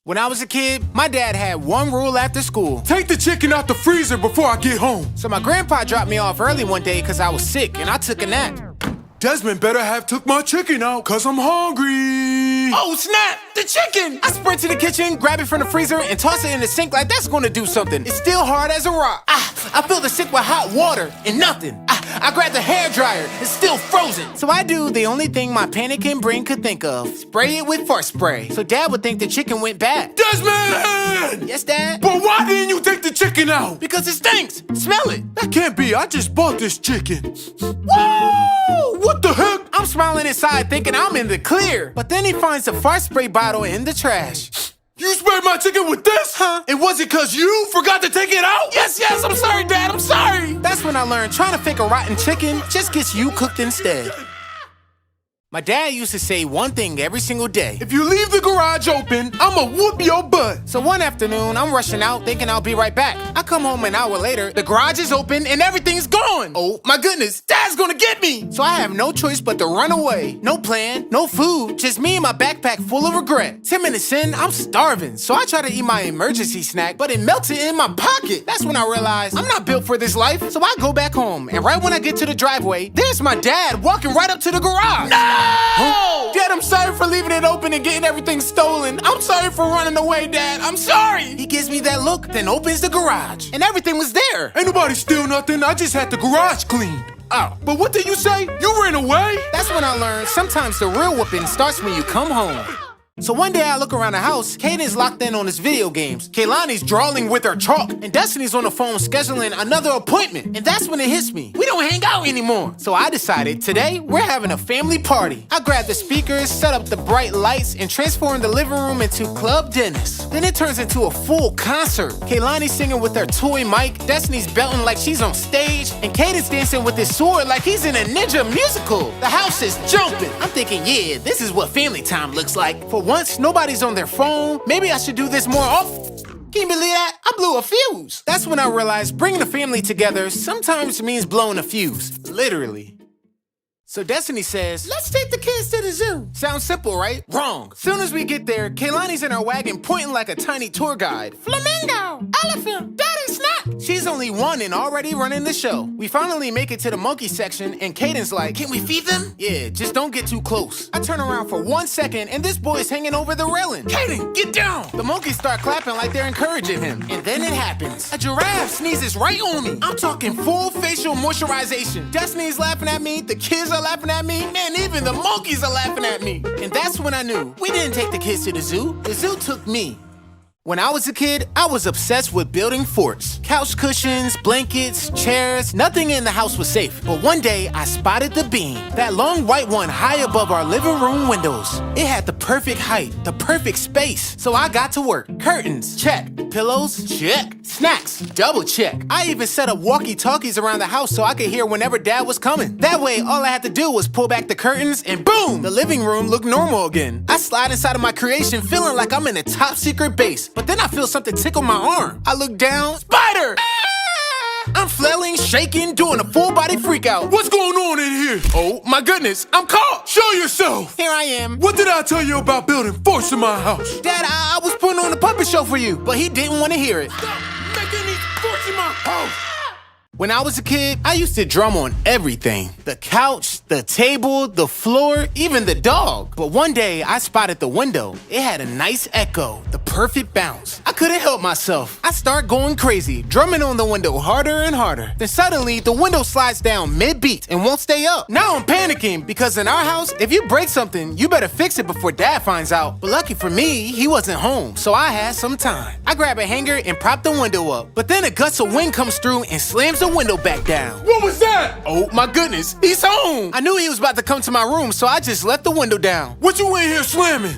When I was a kid, my dad had one rule after school. Take the chicken out the freezer before I get home. So my grandpa dropped me off early one day because I was sick and I took a nap. Desmond better have took my chicken out cause I'm hungry. Oh snap! The chicken! I sprint to the kitchen, grab it from the freezer, and toss it in the sink like that's gonna do something. It's still hard as a rock. I fill the sink with hot water and nothing. I grab the hairdryer, it's still frozen. So I do the only thing my panicking brain could think of. Spray it with fart spray. So Dad would think the chicken went bad. Desmond! Yes, Dad? But why didn't you take the chicken out? Because it stinks. Smell it. That can't be. I just bought this chicken. Whoa! What the heck? I'm smiling inside thinking I'm in the clear. But then he finds a fart spray bottle in the trash. You sprayed my chicken with this? Huh? And was it cause you forgot to take it out? Yes, I'm sorry, Dad, I'm sorry. That's when I learned trying to fake a rotten chicken just gets you cooked instead. My dad used to say one thing every single day. If you leave the garage open, I'ma whoop your butt. So one afternoon, I'm rushing out thinking I'll be right back. I come home an hour later, the garage is open and everything's gone. Oh my goodness, Dad's gonna get me. So I have no choice but to run away. No plan, no food, just me and my backpack full of regret. 10 minutes in, I'm starving. So I try to eat my emergency snack, but it melted in my pocket. That's when I realized I'm not built for this life. So I go back home, and right when I get to the driveway, there's my dad walking right up to the garage. No! Huh? Dad, I'm sorry for leaving it open and getting everything stolen. I'm sorry for running away, Dad. I'm sorry. He gives me that look, then opens the garage. And everything was there. Ain't nobody steal nothing. I just had the garage cleaned. Oh, but what did you say? You ran away? That's when I learned sometimes the real whooping starts when you come home. So one day I look around the house, Caden's locked in on his video games. Kaylani's drawing with her chalk, and Destiny's on the phone scheduling another appointment. And that's when it hits me. We don't hang out anymore. So I decided today we're having a family party. I grabbed the speakers, set up the bright lights, and transformed the living room into Club Dennis. Then it turns into a full concert. Kaylani's singing with her toy mic, Destiny's belting like she's on stage, and Caden's dancing with his sword like he's in a ninja musical. The house is jumping. I'm thinking, yeah, this is what family time looks like. For once, nobody's on their phone. Maybe I should do this more often. Can you believe that? I blew a fuse. That's when I realized bringing the family together sometimes means blowing a fuse. Literally. So Destiny says, let's take the kids to the zoo. Sounds simple, right? Wrong. Soon as we get there, Kaylani's in her wagon pointing like a tiny tour guide. Flamingo, elephant, daddy snap. She's only one and already running the show. We finally make it to the monkey section and Caden's like, can we feed them? Yeah, just don't get too close. I turn around for 1 second and this boy's hanging over the railing. Caden, get down. The monkeys start clapping like they're encouraging him. And then it happens. A giraffe sneezes right on me. I'm talking full facial moisturization. Destiny's laughing at me. The kids are laughing at me. Man, even the monkeys are laughing at me. And that's when I knew we didn't take the kids to the zoo. The zoo took me. When I was a kid, I was obsessed with building forts. Couch cushions, blankets, chairs, nothing in the house was safe. But one day, I spotted the beam. That long white one high above our living room windows. It had the perfect height, the perfect space. So I got to work. Curtains, check. Pillows, check. Snacks, double check. I even set up walkie-talkies around the house so I could hear whenever Dad was coming. That way, all I had to do was pull back the curtains and boom! The living room looked normal again. I slide inside of my creation feeling like I'm in a top secret base. But then I feel something tickle my arm. I look down, spider! I'm flailing, shaking, doing a full body freak out. What's going on in here? Oh my goodness, I'm caught! Show yourself! Here I am. What did I tell you about building forts in my house? Dad, I was putting on a puppet show for you, but he didn't want to hear it. Stop making these forts in my house! When I was a kid, I used to drum on everything. The couch, the table, the floor, even the dog. But one day, I spotted the window. It had a nice echo, the perfect bounce. I couldn't help myself. I start going crazy, drumming on the window harder and harder. Then suddenly, the window slides down mid-beat and won't stay up. Now I'm panicking because in our house, if you break something, you better fix it before Dad finds out. But lucky for me, he wasn't home, so I had some time. I grab a hanger and prop the window up. But then a gust of wind comes through and slams the window back down. What was that? Oh my goodness, he's home. I knew he was about to come to my room, so I just left the window down. What you in here slamming?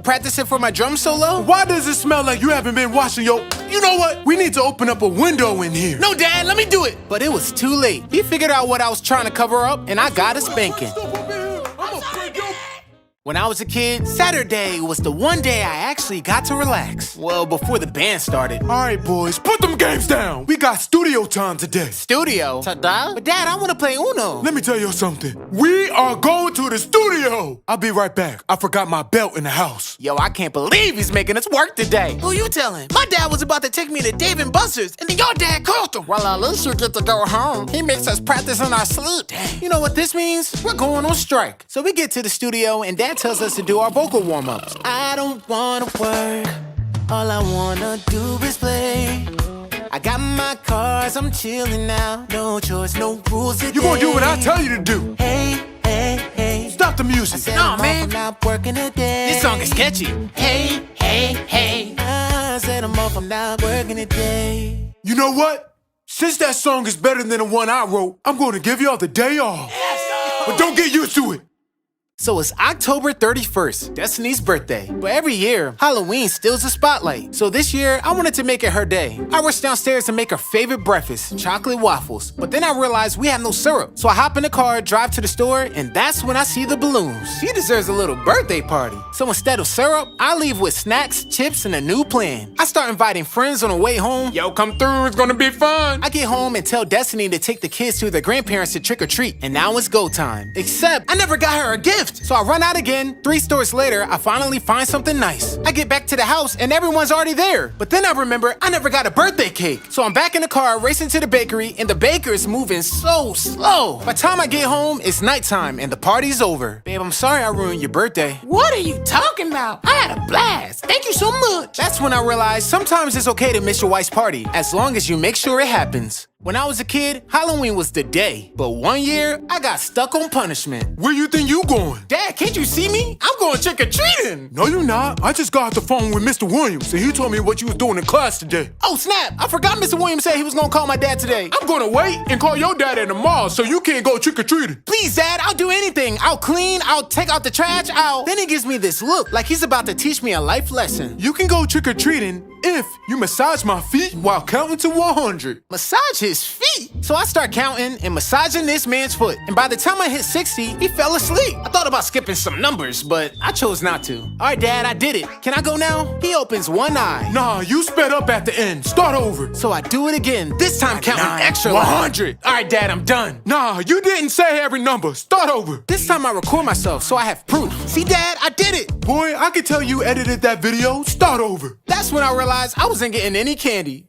Practicing for my drum solo? Why does it smell like you haven't been washing your... You know what? We need to open up a window in here. No, Dad, let me do it. But it was too late. He figured out what I was trying to cover up, and I got a spanking. When I was a kid, Saturday was the one day I actually got to relax. Well, before the band started. All right, boys, put them games down. We got studio time today. Studio? Today? But Dad, I want to play Uno. Let me tell you something. We are going to the studio. I'll be right back. I forgot my belt in the house. Yo, I can't believe he's making us work today. Who you telling? My dad was about to take me to Dave & Buster's, and then your dad called him. Well, at least you get to go home. He makes us practice in our sleep. You know what this means? We're going on strike. So we get to the studio and Dad tells us to do our vocal warm-ups. I don't wanna work, all I wanna do is play. I got my cars, I'm chilling now. No choice, no rules today. You gonna do what I tell you to do. Hey, hey, hey. Stop the music. Said Nah, I'm man. off, I'm not working today. This song is catchy. Hey, hey, hey. I said I'm off, I'm not working today. You know what? Since that song is better than the one I wrote, I'm gonna give y'all the day off. But don't get used to it. So it's October 31st, Destiny's birthday. But every year, Halloween steals the spotlight. So this year, I wanted to make it her day. I rushed downstairs to make her favorite breakfast, chocolate waffles. But then I realized we have no syrup. So I hop in the car, drive to the store, and that's when I see the balloons. She deserves a little birthday party. So instead of syrup, I leave with snacks, chips, and a new plan. I start inviting friends on the way home. Yo, come through, it's gonna be fun. I get home and tell Destiny to take the kids to their grandparents to trick or treat. And now it's go time. Except, I never got her a gift. So I run out again. 3 stores later, I finally find something nice. I get back to the house and everyone's already there. But then I remember I never got a birthday cake. So I'm back in the car racing to the bakery and the baker is moving so slow. By the time I get home, it's nighttime and the party's over. Babe, I'm sorry I ruined your birthday. What are you talking about? I had a blast. Thank you so much. That's when I realized sometimes it's okay to miss your wife's party as long as you make sure it happens. When I was a kid, Halloween was the day. But one year, I got stuck on punishment. Where you think you going? Dad, can't you see me? I'm going trick-or-treating. No, you're not. I just got off the phone with Mr. Williams, and he told me what you was doing in class today. Oh, snap. I forgot Mr. Williams said he was going to call my dad today. I'm gonna wait and call your dad at the mall so you can't go trick-or-treating. Please, Dad, I'll do anything. I'll clean, I'll take out the trash, Then he gives me this look like he's about to teach me a life lesson. You can go trick-or-treating if you massage my feet while counting to 100. Massage his feet? So I start counting and massaging this man's foot. And by the time I hit 60, he fell asleep. I thought about skipping some numbers, but I chose not to. All right, Dad, I did it. Can I go now? He opens one eye. Nah, you sped up at the end. Start over. So I do it again, this time counting extra 100. All right, Dad, I'm done. Nah, you didn't say every number. Start over. This time I record myself so I have proof. See, Dad, I did it. Boy, I can tell you edited that video. Start over. That's when I realized I wasn't getting any candy.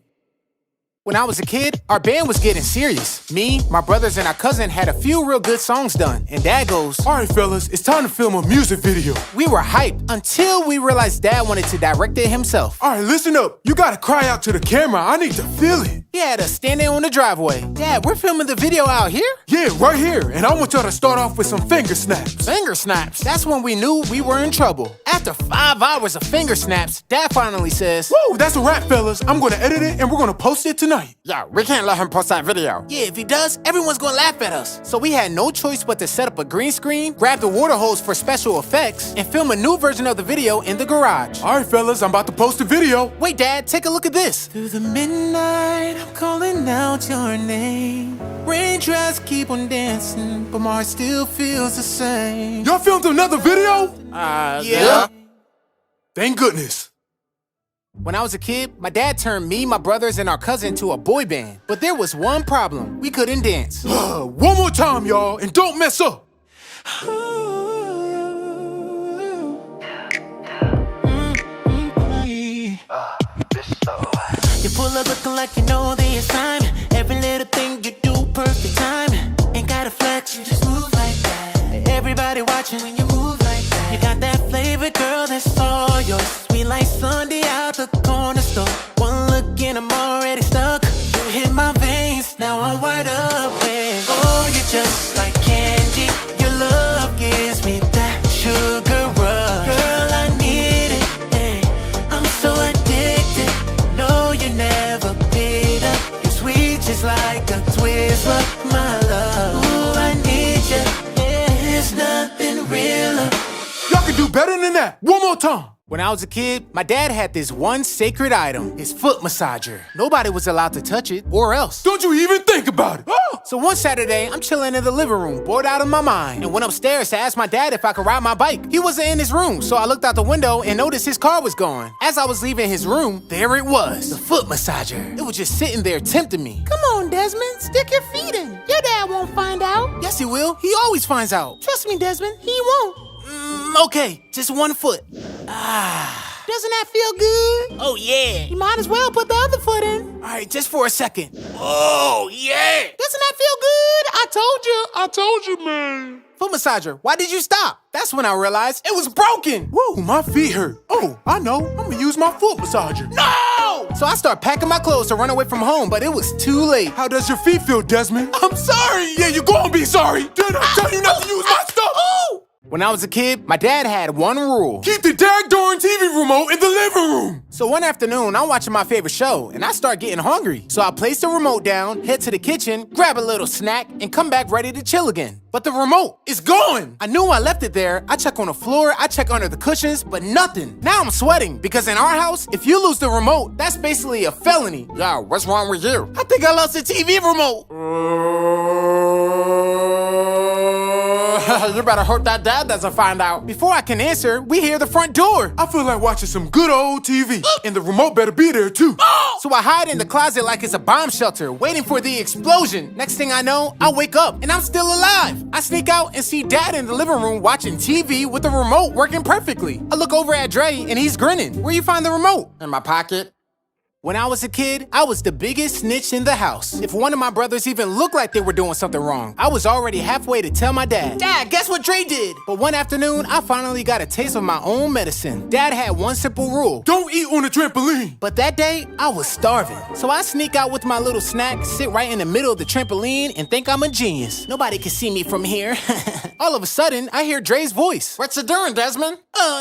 When I was a kid, our band was getting serious. Me, my brothers, and our cousin had a few real good songs done. And Dad goes, All right, fellas, it's time to film a music video. We were hyped until we realized Dad wanted to direct it himself. All right, listen up. You gotta cry out to the camera. I need to feel it. He had us standing on the driveway. Dad, we're filming the video out here? Yeah, right here. And I want y'all to start off with some finger snaps. Finger snaps? That's when we knew we were in trouble. After 5 hours of finger snaps, Dad finally says, Whoa, that's a wrap, fellas. I'm gonna edit it and we're gonna post it tonight. Yeah, we can't let him post that video. Yeah, if he does, everyone's gonna laugh at us. So we had no choice but to set up a green screen, grab the water hose for special effects, and film a new version of the video in the garage. All right, fellas, I'm about to post the video. Wait, Dad, take a look at this. Through the midnight, I'm calling out your name. Raindrops keep on dancing, but my heart still feels the same. Y'all filmed another video? Yeah. Thank goodness. When I was a kid, my dad turned me, my brothers, and our cousin to a boy band. But there was one problem. We couldn't dance. One more time, y'all, and don't mess up. You pull up looking like you know the assignment. Every little thing you do, perfect time. Ain't gotta flex, you just move like that. Everybody watching when you move like that. You got that flavor, girl, that's all yours. Sweet like Sunday out the corner store. One look and I'm already stuck. You hit my veins, now I'm wide awake. Oh, you're just like candy. Your love gives me that sugar rush. Girl, I need it. Hey, I'm so addicted. No, you never bitter. You're sweet just like a Twizzler, my love. Ooh, I need you. Yeah, there's nothing realer. Y'all can do better than that. One more time. When I was a kid, my dad had this one sacred item, his foot massager. Nobody was allowed to touch it, or else. Don't you even think about it. Oh! So one Saturday, I'm chilling in the living room, bored out of my mind, and went upstairs to ask my dad if I could ride my bike. He wasn't in his room, so I looked out the window and noticed his car was gone. As I was leaving his room, there it was, the foot massager. It was just sitting there tempting me. Come on, Desmond, stick your feet in. Your dad won't find out. Yes, he will. He always finds out. Trust me, Desmond, he won't. Okay, just one foot. Doesn't that feel good? Oh, yeah. You might as well put the other foot in. All right, just for a second. Oh, yeah. Doesn't that feel good? I told you, man. Foot massager, why did you stop? That's when I realized it was broken. Whoa, my feet hurt. Oh, I know. I'm gonna use my foot massager. No! So I start packing my clothes to run away from home, but it was too late. How does your feet feel, Desmond? I'm sorry. Yeah, you're gonna be sorry. Did I tell you not to use my stuff? When I was a kid, my dad had one rule. Keep the daggone TV remote in the living room. So one afternoon, I'm watching my favorite show, and I start getting hungry. So I place the remote down, head to the kitchen, grab a little snack, and come back ready to chill again. But the remote is gone. I knew I left it there. I check on the floor, I check under the cushions, but nothing. Now I'm sweating, because in our house, if you lose the remote, that's basically a felony. Yo, what's wrong with you? I think I lost the TV remote. You better hope that dad doesn't find out. Before I can answer, we hear the front door. I feel like watching some good old TV. And the remote better be there, too. So I hide in the closet like it's a bomb shelter, waiting for the explosion. Next thing I know, I wake up and I'm still alive. I sneak out and see Dad in the living room watching TV with the remote working perfectly. I look over at Dre and he's grinning. Where you find the remote? In my pocket. When I was a kid, I was the biggest snitch in the house. If one of my brothers even looked like they were doing something wrong, I was already halfway to tell my dad, Dad, guess what Dre did? But one afternoon, I finally got a taste of my own medicine. Dad had one simple rule. Don't eat on the trampoline. But that day, I was starving. So I sneak out with my little snack, sit right in the middle of the trampoline, and think I'm a genius. Nobody can see me from here. All of a sudden, I hear Dre's voice. What you doing, Desmond?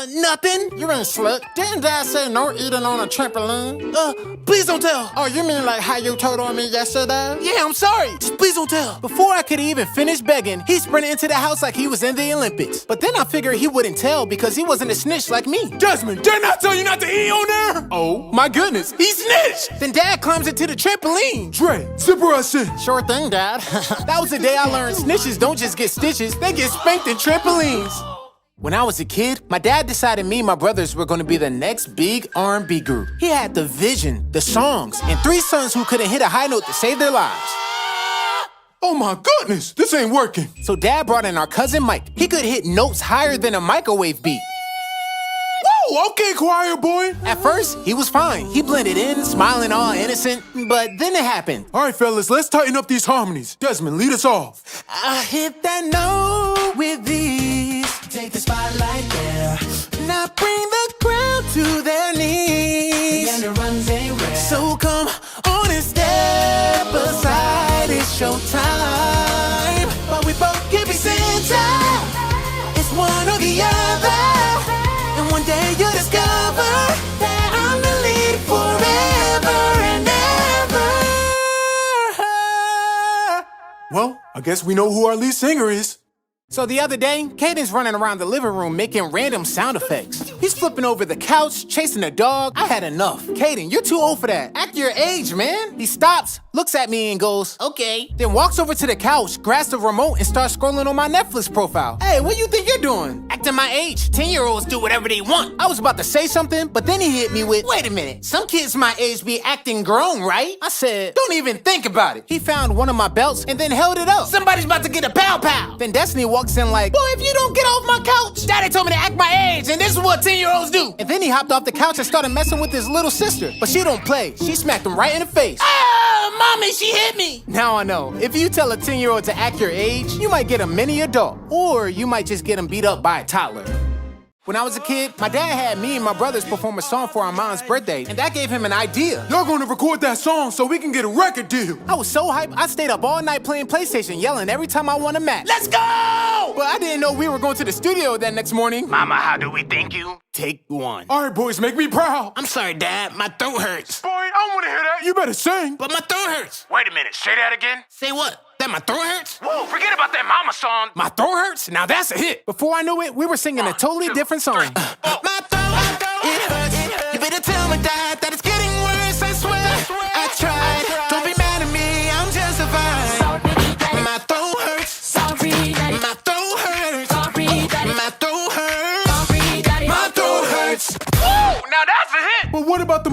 Nothing. You ain't slick. Didn't Dad say no eating on a trampoline? Please don't tell. Oh, you mean like how you told on me yesterday? Yeah, I'm sorry. Just please don't tell. Before I could even finish begging, he sprinted into the house like he was in the Olympics. But then I figured he wouldn't tell because he wasn't a snitch like me. Desmond, didn't I tell you not to eat on there? Oh, my goodness. He snitched. Then Dad climbs into the trampoline. Dre, sit where I sit. Sure thing, Dad. That was the day I learned snitches don't just get stitches, they get spanked in trampolines. When I was a kid, my dad decided me and my brothers were going to be the next big R&B group. He had the vision, the songs, and 3 sons who couldn't hit a high note to save their lives. Oh my goodness, this ain't working. So Dad brought in our cousin Mike. He could hit notes higher than a microwave beat. Whoa, okay, choir boy. At first, he was fine. He blended in, smiling all innocent, but then it happened. All right, fellas, let's tighten up these harmonies. Desmond, lead us off. I hit that note with ease. Take the spotlight there. Now bring the crowd to their knees. And the runs ain't rare. So come on and step aside. It's showtime. But we both can be center. It's one or the other. And one day you'll discover that I'm the lead forever and ever. Well, I guess we know who our lead singer is. So the other day, Caden's running around the living room making random sound effects. He's flipping over the couch, chasing a dog. I had enough. Caden, you're too old for that. Act your age, man. He stops, looks at me and goes, okay. Then walks over to the couch, grabs the remote, and starts scrolling on my Netflix profile. Hey, what do you think you're doing? Acting my age. 10-year-olds do whatever they want. I was about to say something, but then he hit me with, Wait a minute. Some kids my age be acting grown, right? I said, don't even think about it. He found one of my belts and then held it up. Somebody's about to get a pow-pow. Then Destiny walks in like, Boy, if you don't get off my couch. Daddy told me to act my age, and this is what 10-year-olds do. And then he hopped off the couch and started messing with his little sister. But she don't play. She smacked him right in the face. Mommy, she hit me. Now I know. If you tell a 10-year-old to act your age, you might get a mini adult. Or you might just get him beat up by a toddler. When I was a kid, my dad had me and my brothers perform a song for our mom's birthday, and that gave him an idea. Y'all gonna record that song so we can get a record deal. I was so hyped, I stayed up all night playing PlayStation, yelling every time I won a match. Let's go! But I didn't know we were going to the studio that next morning. Mama, how do we thank you? Take 1. All right, boys, make me proud. I'm sorry, Dad. My throat hurts. Boy, I don't wanna hear that. You better sing. But my throat hurts. Wait a minute, say that again. Say what? That my throat hurts? Whoa, forget about that mama song. My throat hurts? Now that's a hit. Before I knew it, we were singing a totally different song. My throat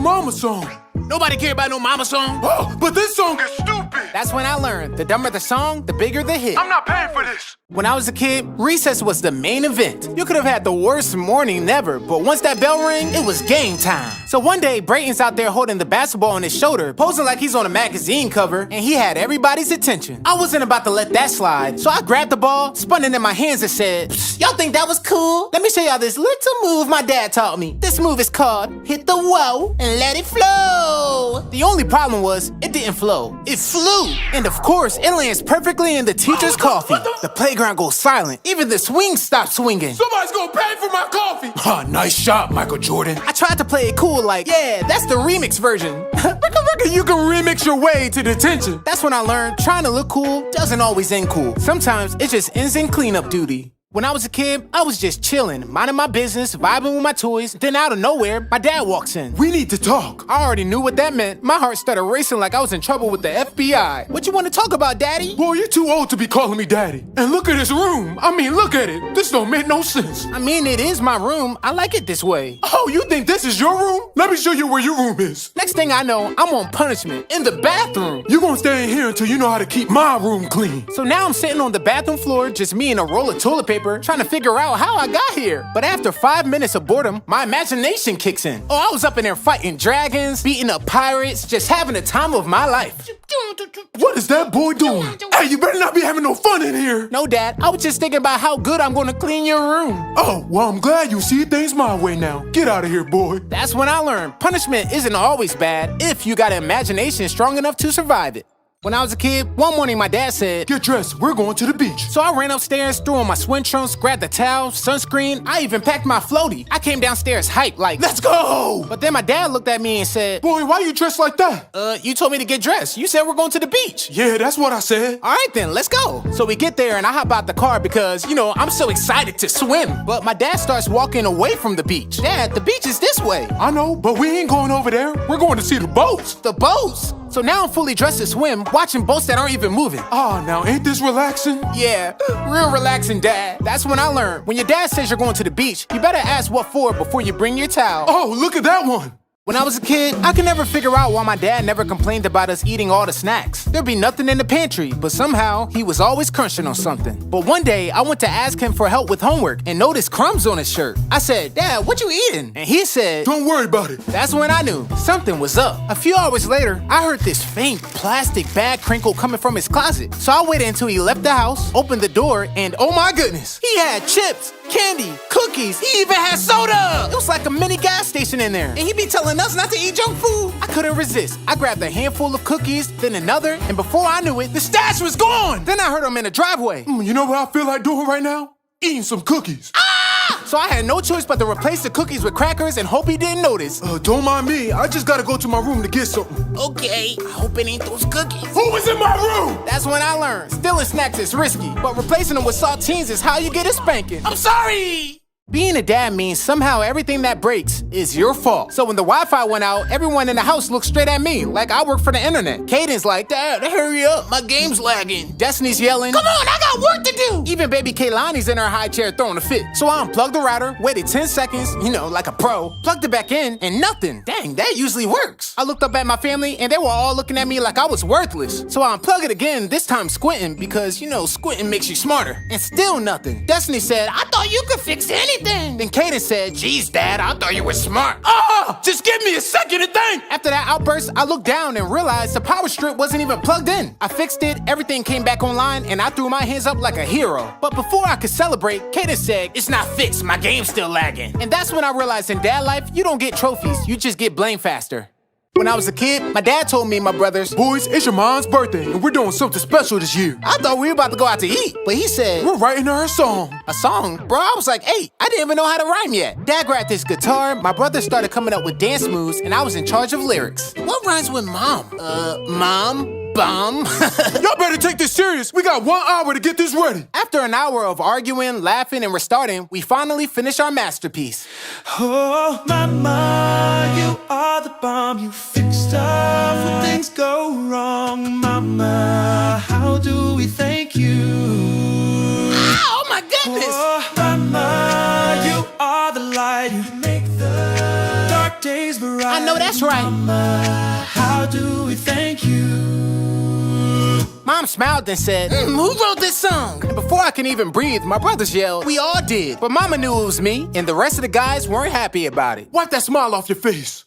mama song. Nobody care about no mama song. Oh, but this song is stupid. That's when I learned, the dumber the song, the bigger the hit. I'm not paying for this. When I was a kid, recess was the main event. You could have had the worst morning ever, but once that bell rang, it was game time. So one day, Brayton's out there holding the basketball on his shoulder, posing like he's on a magazine cover, and he had everybody's attention. I wasn't about to let that slide, so I grabbed the ball, spun it in my hands and said, "Y'all think that was cool? Let me show y'all this little move my dad taught me. This move is called hit the whoa and let it flow." The only problem was, it didn't flow. It flew. And of course, it lands perfectly in the teacher's coffee. The playground goes silent. Even the swing stopped swinging. Somebody's gonna pay for my coffee. Nice shot, Michael Jordan. I tried to play it cool like, yeah, that's the remix version. You can remix your way to detention. That's when I learned trying to look cool doesn't always end cool. Sometimes it just ends in cleanup duty. When I was a kid, I was just chilling, minding my business, vibing with my toys. Then out of nowhere, my dad walks in. We need to talk. I already knew what that meant. My heart started racing like I was in trouble with the FBI. What you want to talk about, Daddy? Boy, you're too old to be calling me daddy. And look at this room. I mean, look at it. This don't make no sense. I mean, it is my room. I like it this way. Oh, you think this is your room? Let me show you where your room is. Next thing I know, I'm on punishment in the bathroom. You gonna stay in here until you know how to keep my room clean. So now I'm sitting on the bathroom floor, just me and a roll of toilet paper, trying to figure out how I got here. But after 5 minutes of boredom, my imagination kicks in. Oh, I was up in there fighting dragons, beating up pirates, just having the time of my life. What is that boy doing? Hey, you better not be having no fun in here. No, Dad, I was just thinking about how good I'm gonna clean your room. Oh, well, I'm glad you see things my way now. Get out of here, boy. That's when I learned punishment isn't always bad if you got an imagination strong enough to survive it. When I was a kid, one morning my dad said, "Get dressed, we're going to the beach." So I ran upstairs, threw on my swim trunks, grabbed the towel, sunscreen, I even packed my floaty. I came downstairs hyped like, "Let's go!" But then my dad looked at me and said, "Boy, why you dressed like that?" You told me to get dressed. You said we're going to the beach." "Yeah, that's what I said." "All right then, let's go." So we get there and I hop out the car because, I'm so excited to swim. But my dad starts walking away from the beach. "Dad, the beach is this way." "I know, but we ain't going over there. We're going to see the boats." "The boats?" So now I'm fully dressed to swim, watching boats that aren't even moving. Oh, now ain't this relaxing? Yeah, real relaxing, Dad. That's when I learned. When your dad says you're going to the beach, you better ask what for before you bring your towel. Oh, look at that one. When I was a kid, I could never figure out why my dad never complained about us eating all the snacks. There'd be nothing in the pantry, but somehow he was always crunching on something. But one day, I went to ask him for help with homework and noticed crumbs on his shirt. I said, "Dad, what you eating?" And he said, "Don't worry about it." That's when I knew something was up. A few hours later, I heard this faint plastic bag crinkle coming from his closet. So I waited until he left the house, opened the door, and oh my goodness, he had chips, candy, cookies, he even had soda! It was like a mini gas station in there. And he be telling us not to eat junk food. I couldn't resist. I grabbed a handful of cookies, then another, and before I knew it, the stash was gone! Then I heard him in the driveway. You know what I feel like doing right now? Eating some cookies. So I had no choice but to replace the cookies with crackers and hope he didn't notice. Don't mind me. I just gotta go to my room to get something. Okay, I hope it ain't those cookies. Who was in my room? That's when I learned. Stealing snacks is risky, but replacing them with saltines is how you get a spanking. I'm sorry! Being a dad means somehow everything that breaks is your fault. So when the Wi-Fi went out, everyone in the house looked straight at me like I work for the internet. Caden's like, "Dad, hurry up, my game's lagging." Destiny's yelling, Come on, I got work to do! Even baby Kaylani's in her high chair throwing a fit. So I unplugged the router, waited 10 seconds, like a pro, plugged it back in, and nothing. Dang, that usually works. I looked up at my family, and they were all looking at me like I was worthless. So I unplugged it again, this time squinting, because, squinting makes you smarter. And still nothing. Destiny said, "I thought you could fix anything." Then Kaden said, Geez, Dad, I thought you were smart. Just give me a second to think. After that outburst, I looked down and realized the power strip wasn't even plugged in. I fixed it, everything came back online, and I threw my hands up like a hero. But before I could celebrate, Kaden said, It's not fixed, my game's still lagging. and that's when I realized in dad life, you don't get trophies, you just get blamed faster. When I was a kid, my dad told me and my brothers, Boys, it's your mom's birthday, and we're doing something special this year. I thought we were about to go out to eat, but he said, We're writing her a song. "A song? Bro, I was like 8. I didn't even know how to rhyme yet." Dad grabbed his guitar, my brother started coming up with dance moves, and I was in charge of lyrics. What rhymes with mom? Mom? Bum? Y'all better take this serious. We got 1 hour to get this ready. After an hour of arguing, laughing, and restarting, we finally finished our masterpiece. Oh, mama, you are the bomb. You fix stuff when things go wrong. Mama, how do we thank you? Oh my goodness! Oh, mama, you are the light. You make the dark days bright. I know that's right. Mama, how do we thank you? Mom smiled and said, who wrote this song? And before I can even breathe, my brothers yelled, we all did. But Mama knew it was me, and the rest of the guys weren't happy about it. Wipe that smile off your face.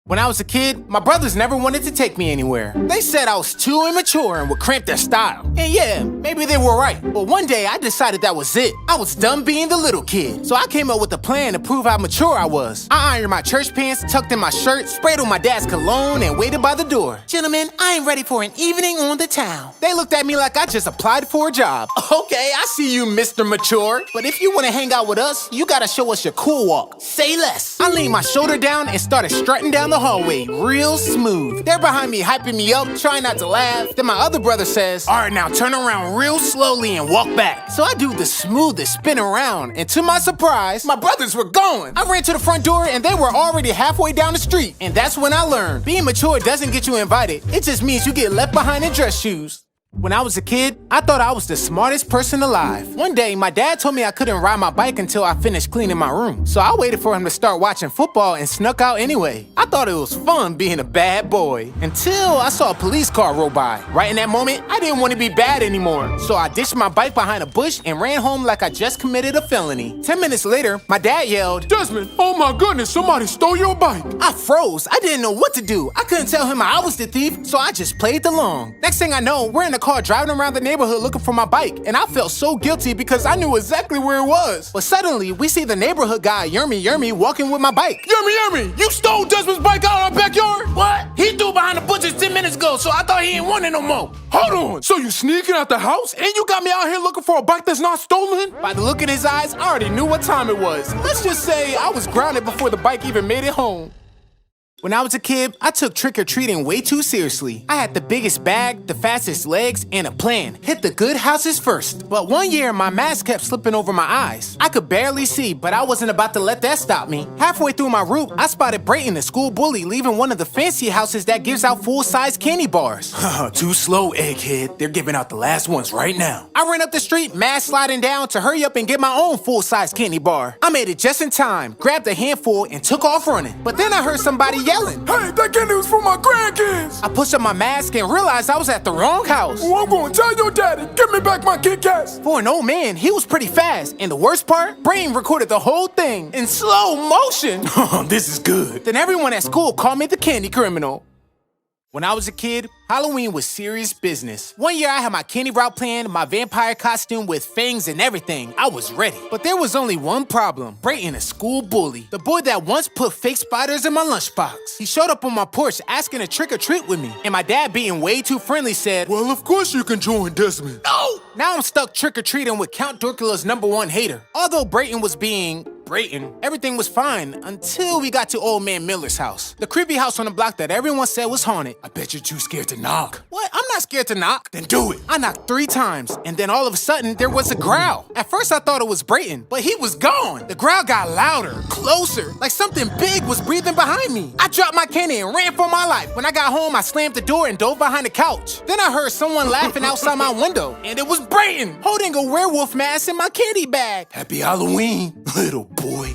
When I was a kid, my brothers never wanted to take me anywhere. They said I was too immature and would cramp their style. And yeah, maybe they were right. But one day I decided that was it. I was done being the little kid. So I came up with a plan to prove how mature I was. I ironed my church pants, tucked in my shirt, sprayed on my dad's cologne, and waited by the door. Gentlemen, I am ready for an evening on the town. They looked at me like I just applied for a job. Okay, I see you, Mr. Mature. But if you want to hang out with us, you gotta show us your cool walk. Say less. I leaned my shoulder down and started strutting down the hallway, real smooth. They're behind me, hyping me up, trying not to laugh. Then my other brother says, all right, now turn around real slowly and walk back. So I do the smoothest spin around, and to my surprise, my brothers were gone. I ran to the front door, and they were already halfway down the street. And that's when I learned, being mature doesn't get you invited. It just means you get left behind in dress shoes. When I was a kid, I thought I was the smartest person alive. One day, my dad told me I couldn't ride my bike until I finished cleaning my room. So I waited for him to start watching football and snuck out anyway. I thought it was fun being a bad boy until I saw a police car roll by. Right in that moment, I didn't want to be bad anymore. So I ditched my bike behind a bush and ran home like I just committed a felony. 10 minutes later, my dad yelled, Desmond, oh my goodness, somebody stole your bike. I froze. I didn't know what to do. I couldn't tell him I was the thief, so I just played along. Next thing I know, we're in the car driving around the neighborhood looking for my bike, and I felt so guilty because I knew exactly where it was. But suddenly, we see the neighborhood guy, Yermy, walking with my bike. Yermy, you stole Desmond's bike out of our backyard? What? He threw behind the bushes 10 minutes ago, so I thought he didn't want it no more. Hold on, so you sneaking out the house and you got me out here looking for a bike that's not stolen? By the look in his eyes, I already knew what time it was. Let's just say I was grounded before the bike even made it home. When I was a kid, I took trick-or-treating way too seriously. I had the biggest bag, the fastest legs, and a plan. Hit the good houses first. But one year, my mask kept slipping over my eyes. I could barely see, but I wasn't about to let that stop me. Halfway through my route, I spotted Brayton, the school bully, leaving one of the fancy houses that gives out full-size candy bars. Too slow, egghead. They're giving out the last ones right now. I ran up the street, mask sliding down, to hurry up and get my own full-size candy bar. I made it just in time, grabbed a handful, and took off running. But then I heard somebody yelling. Hey, that candy was for my grandkids! I pushed up my mask and realized I was at the wrong house. Oh, I'm gonna tell your daddy. Give me back my Kit Kats. For an old man, he was pretty fast. And the worst part, Brain recorded the whole thing in slow motion. This is good. Then everyone at school called me the candy criminal. When I was a kid, Halloween was serious business. One year I had my candy route planned, my vampire costume with fangs and everything. I was ready. But there was only one problem. Brayton, a school bully. The boy that once put fake spiders in my lunchbox. He showed up on my porch asking to trick or treat with me. And my dad, being way too friendly, said, well, of course you can join Desmond. No! Now I'm stuck trick-or-treating with Count Dorcula's #1 hater. Although Brayton was being Brayton, everything was fine until we got to Old Man Miller's house. The creepy house on the block that everyone said was haunted. I bet you're too scared to knock. What? I'm not scared to knock. Then do it. I knocked 3 times, and then all of a sudden, there was a growl. At first, I thought it was Brayton, but he was gone. The growl got louder, closer, like something big was breathing behind me. I dropped my candy and ran for my life. When I got home, I slammed the door and dove behind the couch. Then I heard someone laughing outside my window, and it was Brayton, holding a werewolf mask in my candy bag. Happy Halloween, little boy.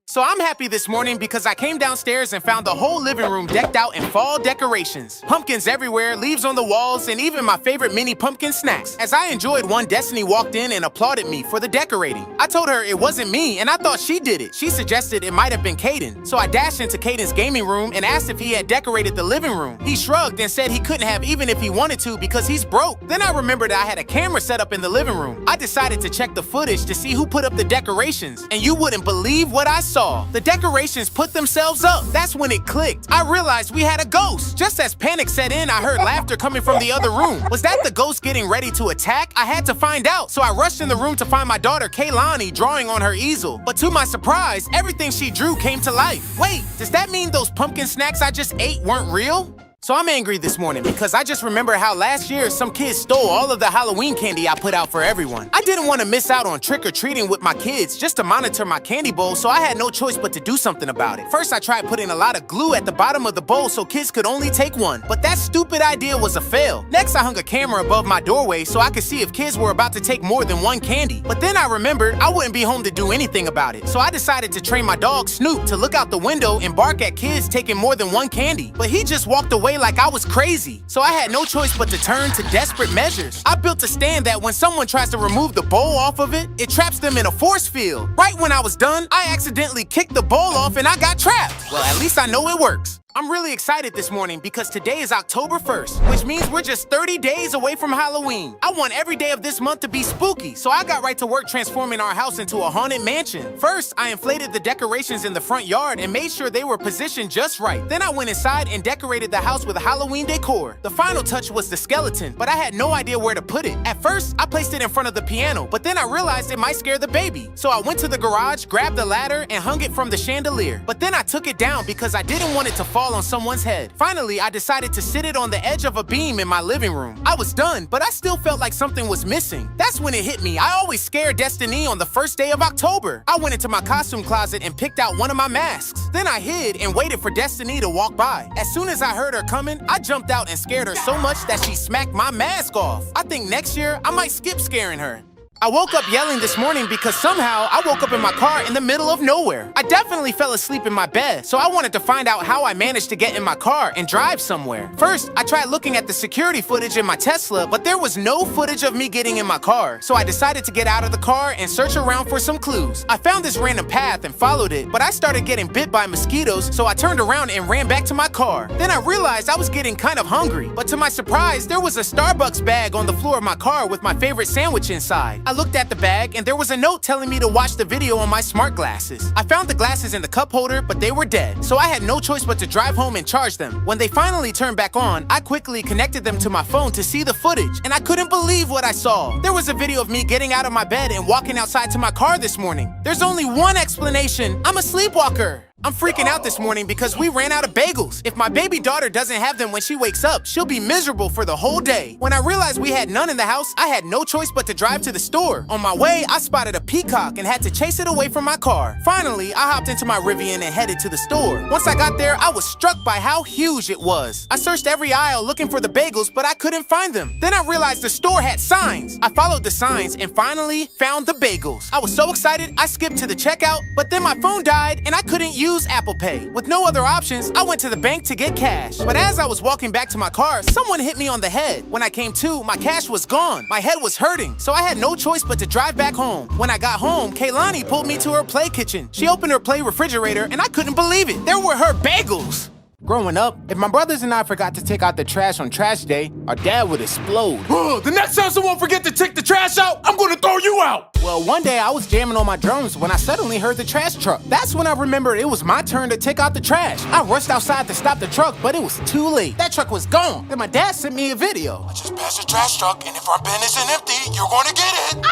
So I'm happy this morning because I came downstairs and found the whole living room decked out in fall decorations. Pumpkins everywhere, leaves on the walls, and even my favorite mini pumpkin snacks. As I enjoyed one, Destiny walked in and applauded me for the decorating. I told her it wasn't me, and I thought she did it. She suggested it might have been Caden. So I dashed into Caden's gaming room and asked if he had decorated the living room. He shrugged and said he couldn't have even if he wanted to because he's broke. Then I remembered I had a camera set up in the living room. I decided to check the footage to see who put up the decorations, and you wouldn't believe what I saw. The decorations put themselves up. That's when it clicked. I realized we had a ghost. Just as panic set in, I heard laughter coming from the other room. Was that the ghost getting ready to attack? I had to find out, so I rushed in the room to find my daughter Kaylani drawing on her easel. But to my surprise, everything she drew came to life. Wait, does that mean those pumpkin snacks I just ate weren't real? So I'm angry this morning because I just remember how last year some kids stole all of the Halloween candy I put out for everyone. I didn't want to miss out on trick-or-treating with my kids just to monitor my candy bowl, so I had no choice but to do something about it. First, I tried putting a lot of glue at the bottom of the bowl so kids could only take one, but that stupid idea was a fail. Next, I hung a camera above my doorway so I could see if kids were about to take more than one candy. But then I remembered I wouldn't be home to do anything about it, so I decided to train my dog Snoop to look out the window and bark at kids taking more than one candy. But he just walked away like I was crazy, so I had no choice but to turn to desperate measures. I built a stand that when someone tries to remove the bowl off of it, it traps them in a force field. Right when I was done, I accidentally kicked the bowl off and I got trapped. Well, at least I know it works. I'm really excited this morning because today is October 1st, which means we're just 30 days away from Halloween. I want every day of this month to be spooky, so I got right to work transforming our house into a haunted mansion. First, I inflated the decorations in the front yard and made sure they were positioned just right. Then I went inside and decorated the house with Halloween decor. The final touch was the skeleton, but I had no idea where to put it. At first, I placed it in front of the piano, but then I realized it might scare the baby. So I went to the garage, grabbed the ladder, and hung it from the chandelier. But then I took it down because I didn't want it to fall on someone's head. Finally, I decided to sit it on the edge of a beam in my living room. I was done, but I still felt like something was missing. That's when it hit me. I always scare Destiny on the first day of October. I went into my costume closet and picked out one of my masks. Then I hid and waited for Destiny to walk by. As soon as I heard her coming, I jumped out and scared her so much that she smacked my mask off. I think next year, I might skip scaring her. I woke up yelling this morning because somehow I woke up in my car in the middle of nowhere. I definitely fell asleep in my bed, so I wanted to find out how I managed to get in my car and drive somewhere. First, I tried looking at the security footage in my Tesla, but there was no footage of me getting in my car, so I decided to get out of the car and search around for some clues. I found this random path and followed it, but I started getting bit by mosquitoes, so I turned around and ran back to my car. Then I realized I was getting kind of hungry, but to my surprise, there was a Starbucks bag on the floor of my car with my favorite sandwich inside. I looked at the bag and there was a note telling me to watch the video on my smart glasses. I found the glasses in the cup holder, but they were dead, so I had no choice but to drive home and charge them. When they finally turned back on, I quickly connected them to my phone to see the footage, and I couldn't believe what I saw. There was a video of me getting out of my bed and walking outside to my car this morning. There's only one explanation. I'm a sleepwalker. I'm freaking out this morning because we ran out of bagels. If my baby daughter doesn't have them when she wakes up, she'll be miserable for the whole day. When I realized we had none in the house, I had no choice but to drive to the store. On my way, I spotted a peacock and had to chase it away from my car. Finally, I hopped into my Rivian and headed to the store. Once I got there, I was struck by how huge it was. I searched every aisle looking for the bagels, but I couldn't find them. Then I realized the store had signs. I followed the signs and finally found the bagels. I was so excited, I skipped to the checkout, but then my phone died and I couldn't use Apple Pay. With no other options, I went to the bank to get cash. But as I was walking back to my car, someone hit me on the head. When I came to, my cash was gone. My head was hurting, so I had no choice but to drive back home. When I got home, Kaylani pulled me to her play kitchen. She opened her play refrigerator, and I couldn't believe it. There were her bagels. Growing up, if my brothers and I forgot to take out the trash on trash day, our dad would explode. The next time someone forget to take the trash out, I'm gonna throw you out. Well, one day I was jamming on my drums when I suddenly heard the trash truck. That's when I remembered it was my turn to take out the trash. I rushed outside to stop the truck, but it was too late. That truck was gone. Then my dad sent me a video. I just passed the trash truck, and if our bin isn't empty, you're gonna get it.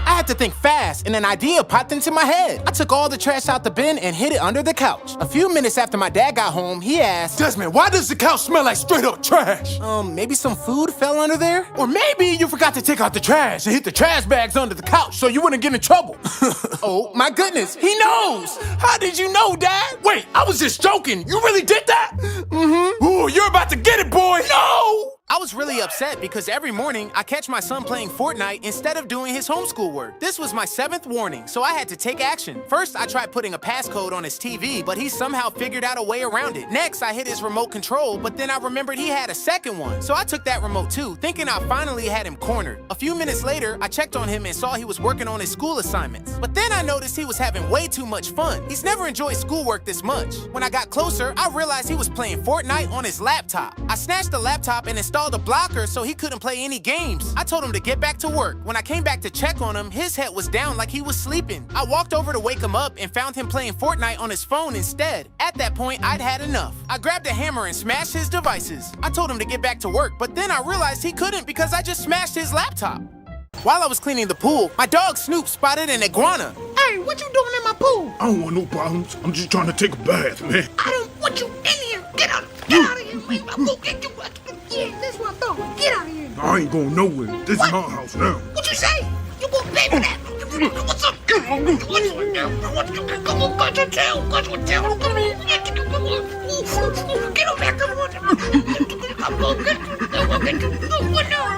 I had to think fast, and an idea popped into my head. I took all the trash out the bin and hid it under the couch. A few minutes after my dad got home, he asked, Desmond, why does the couch smell like straight up trash? Maybe some food fell under there? Or maybe you forgot to take out the trash and hit the trash bags under the couch so you wouldn't get in trouble. Oh, my goodness, he knows! How did you know, Dad? Wait, I was just joking. You really did that? Mm-hmm. Ooh, you're about to get it, boy. No! I was really upset because every morning I catch my son playing Fortnite instead of doing his homeschool work. This was my 7th warning, so I had to take action. First, I tried putting a passcode on his TV, but he somehow figured out a way around it. Next, I hit his remote control, but then I remembered he had a second one. So I took that remote too, thinking I finally had him cornered. A few minutes later, I checked on him and saw he was working on his school assignments. But then I noticed he was having way too much fun. He's never enjoyed schoolwork this much. When I got closer, I realized he was playing Fortnite on his laptop. I snatched the laptop and installed a blocker so he couldn't play any games. I told him to get back to work. When I came back to check on him, his head was down like he was sleeping. I walked over to wake him up and found him playing Fortnite on his phone instead. At that point, I'd had enough. I grabbed a hammer and smashed his devices. I told him to get back to work, but then I realized he couldn't because I just smashed his laptop. While I was cleaning the pool, my dog Snoop spotted an iguana. Hey, what you doing in my pool? I don't want no problems. I'm just trying to take a bath, man. I don't want you in here. Get out of here. Wait, I'm gonna get you. Yeah, that's what I thought. Get out of here. I ain't going nowhere. This is my house now. What you say? You gonna pay for that? What's up? Come on, cut your tail. Cut your tail. Come on. Get on back. Come on. I'm gonna get you. I'm gonna get you. What now?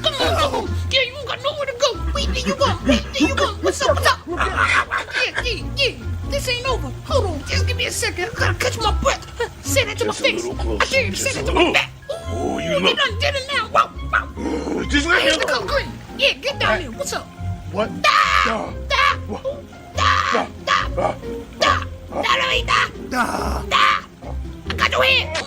Come on. Yeah, you ain't got nowhere to go. Wait, there you go. What's up? Yeah. This ain't over. Hold on. Just give me a second. I gotta catch my breath. Say that to my face. I dare you to say that to my back. Oh, you You look. done did it now. Wow. Just let me Here's the go. color green. Yeah, get down here. What's up? What? Da. I got your head.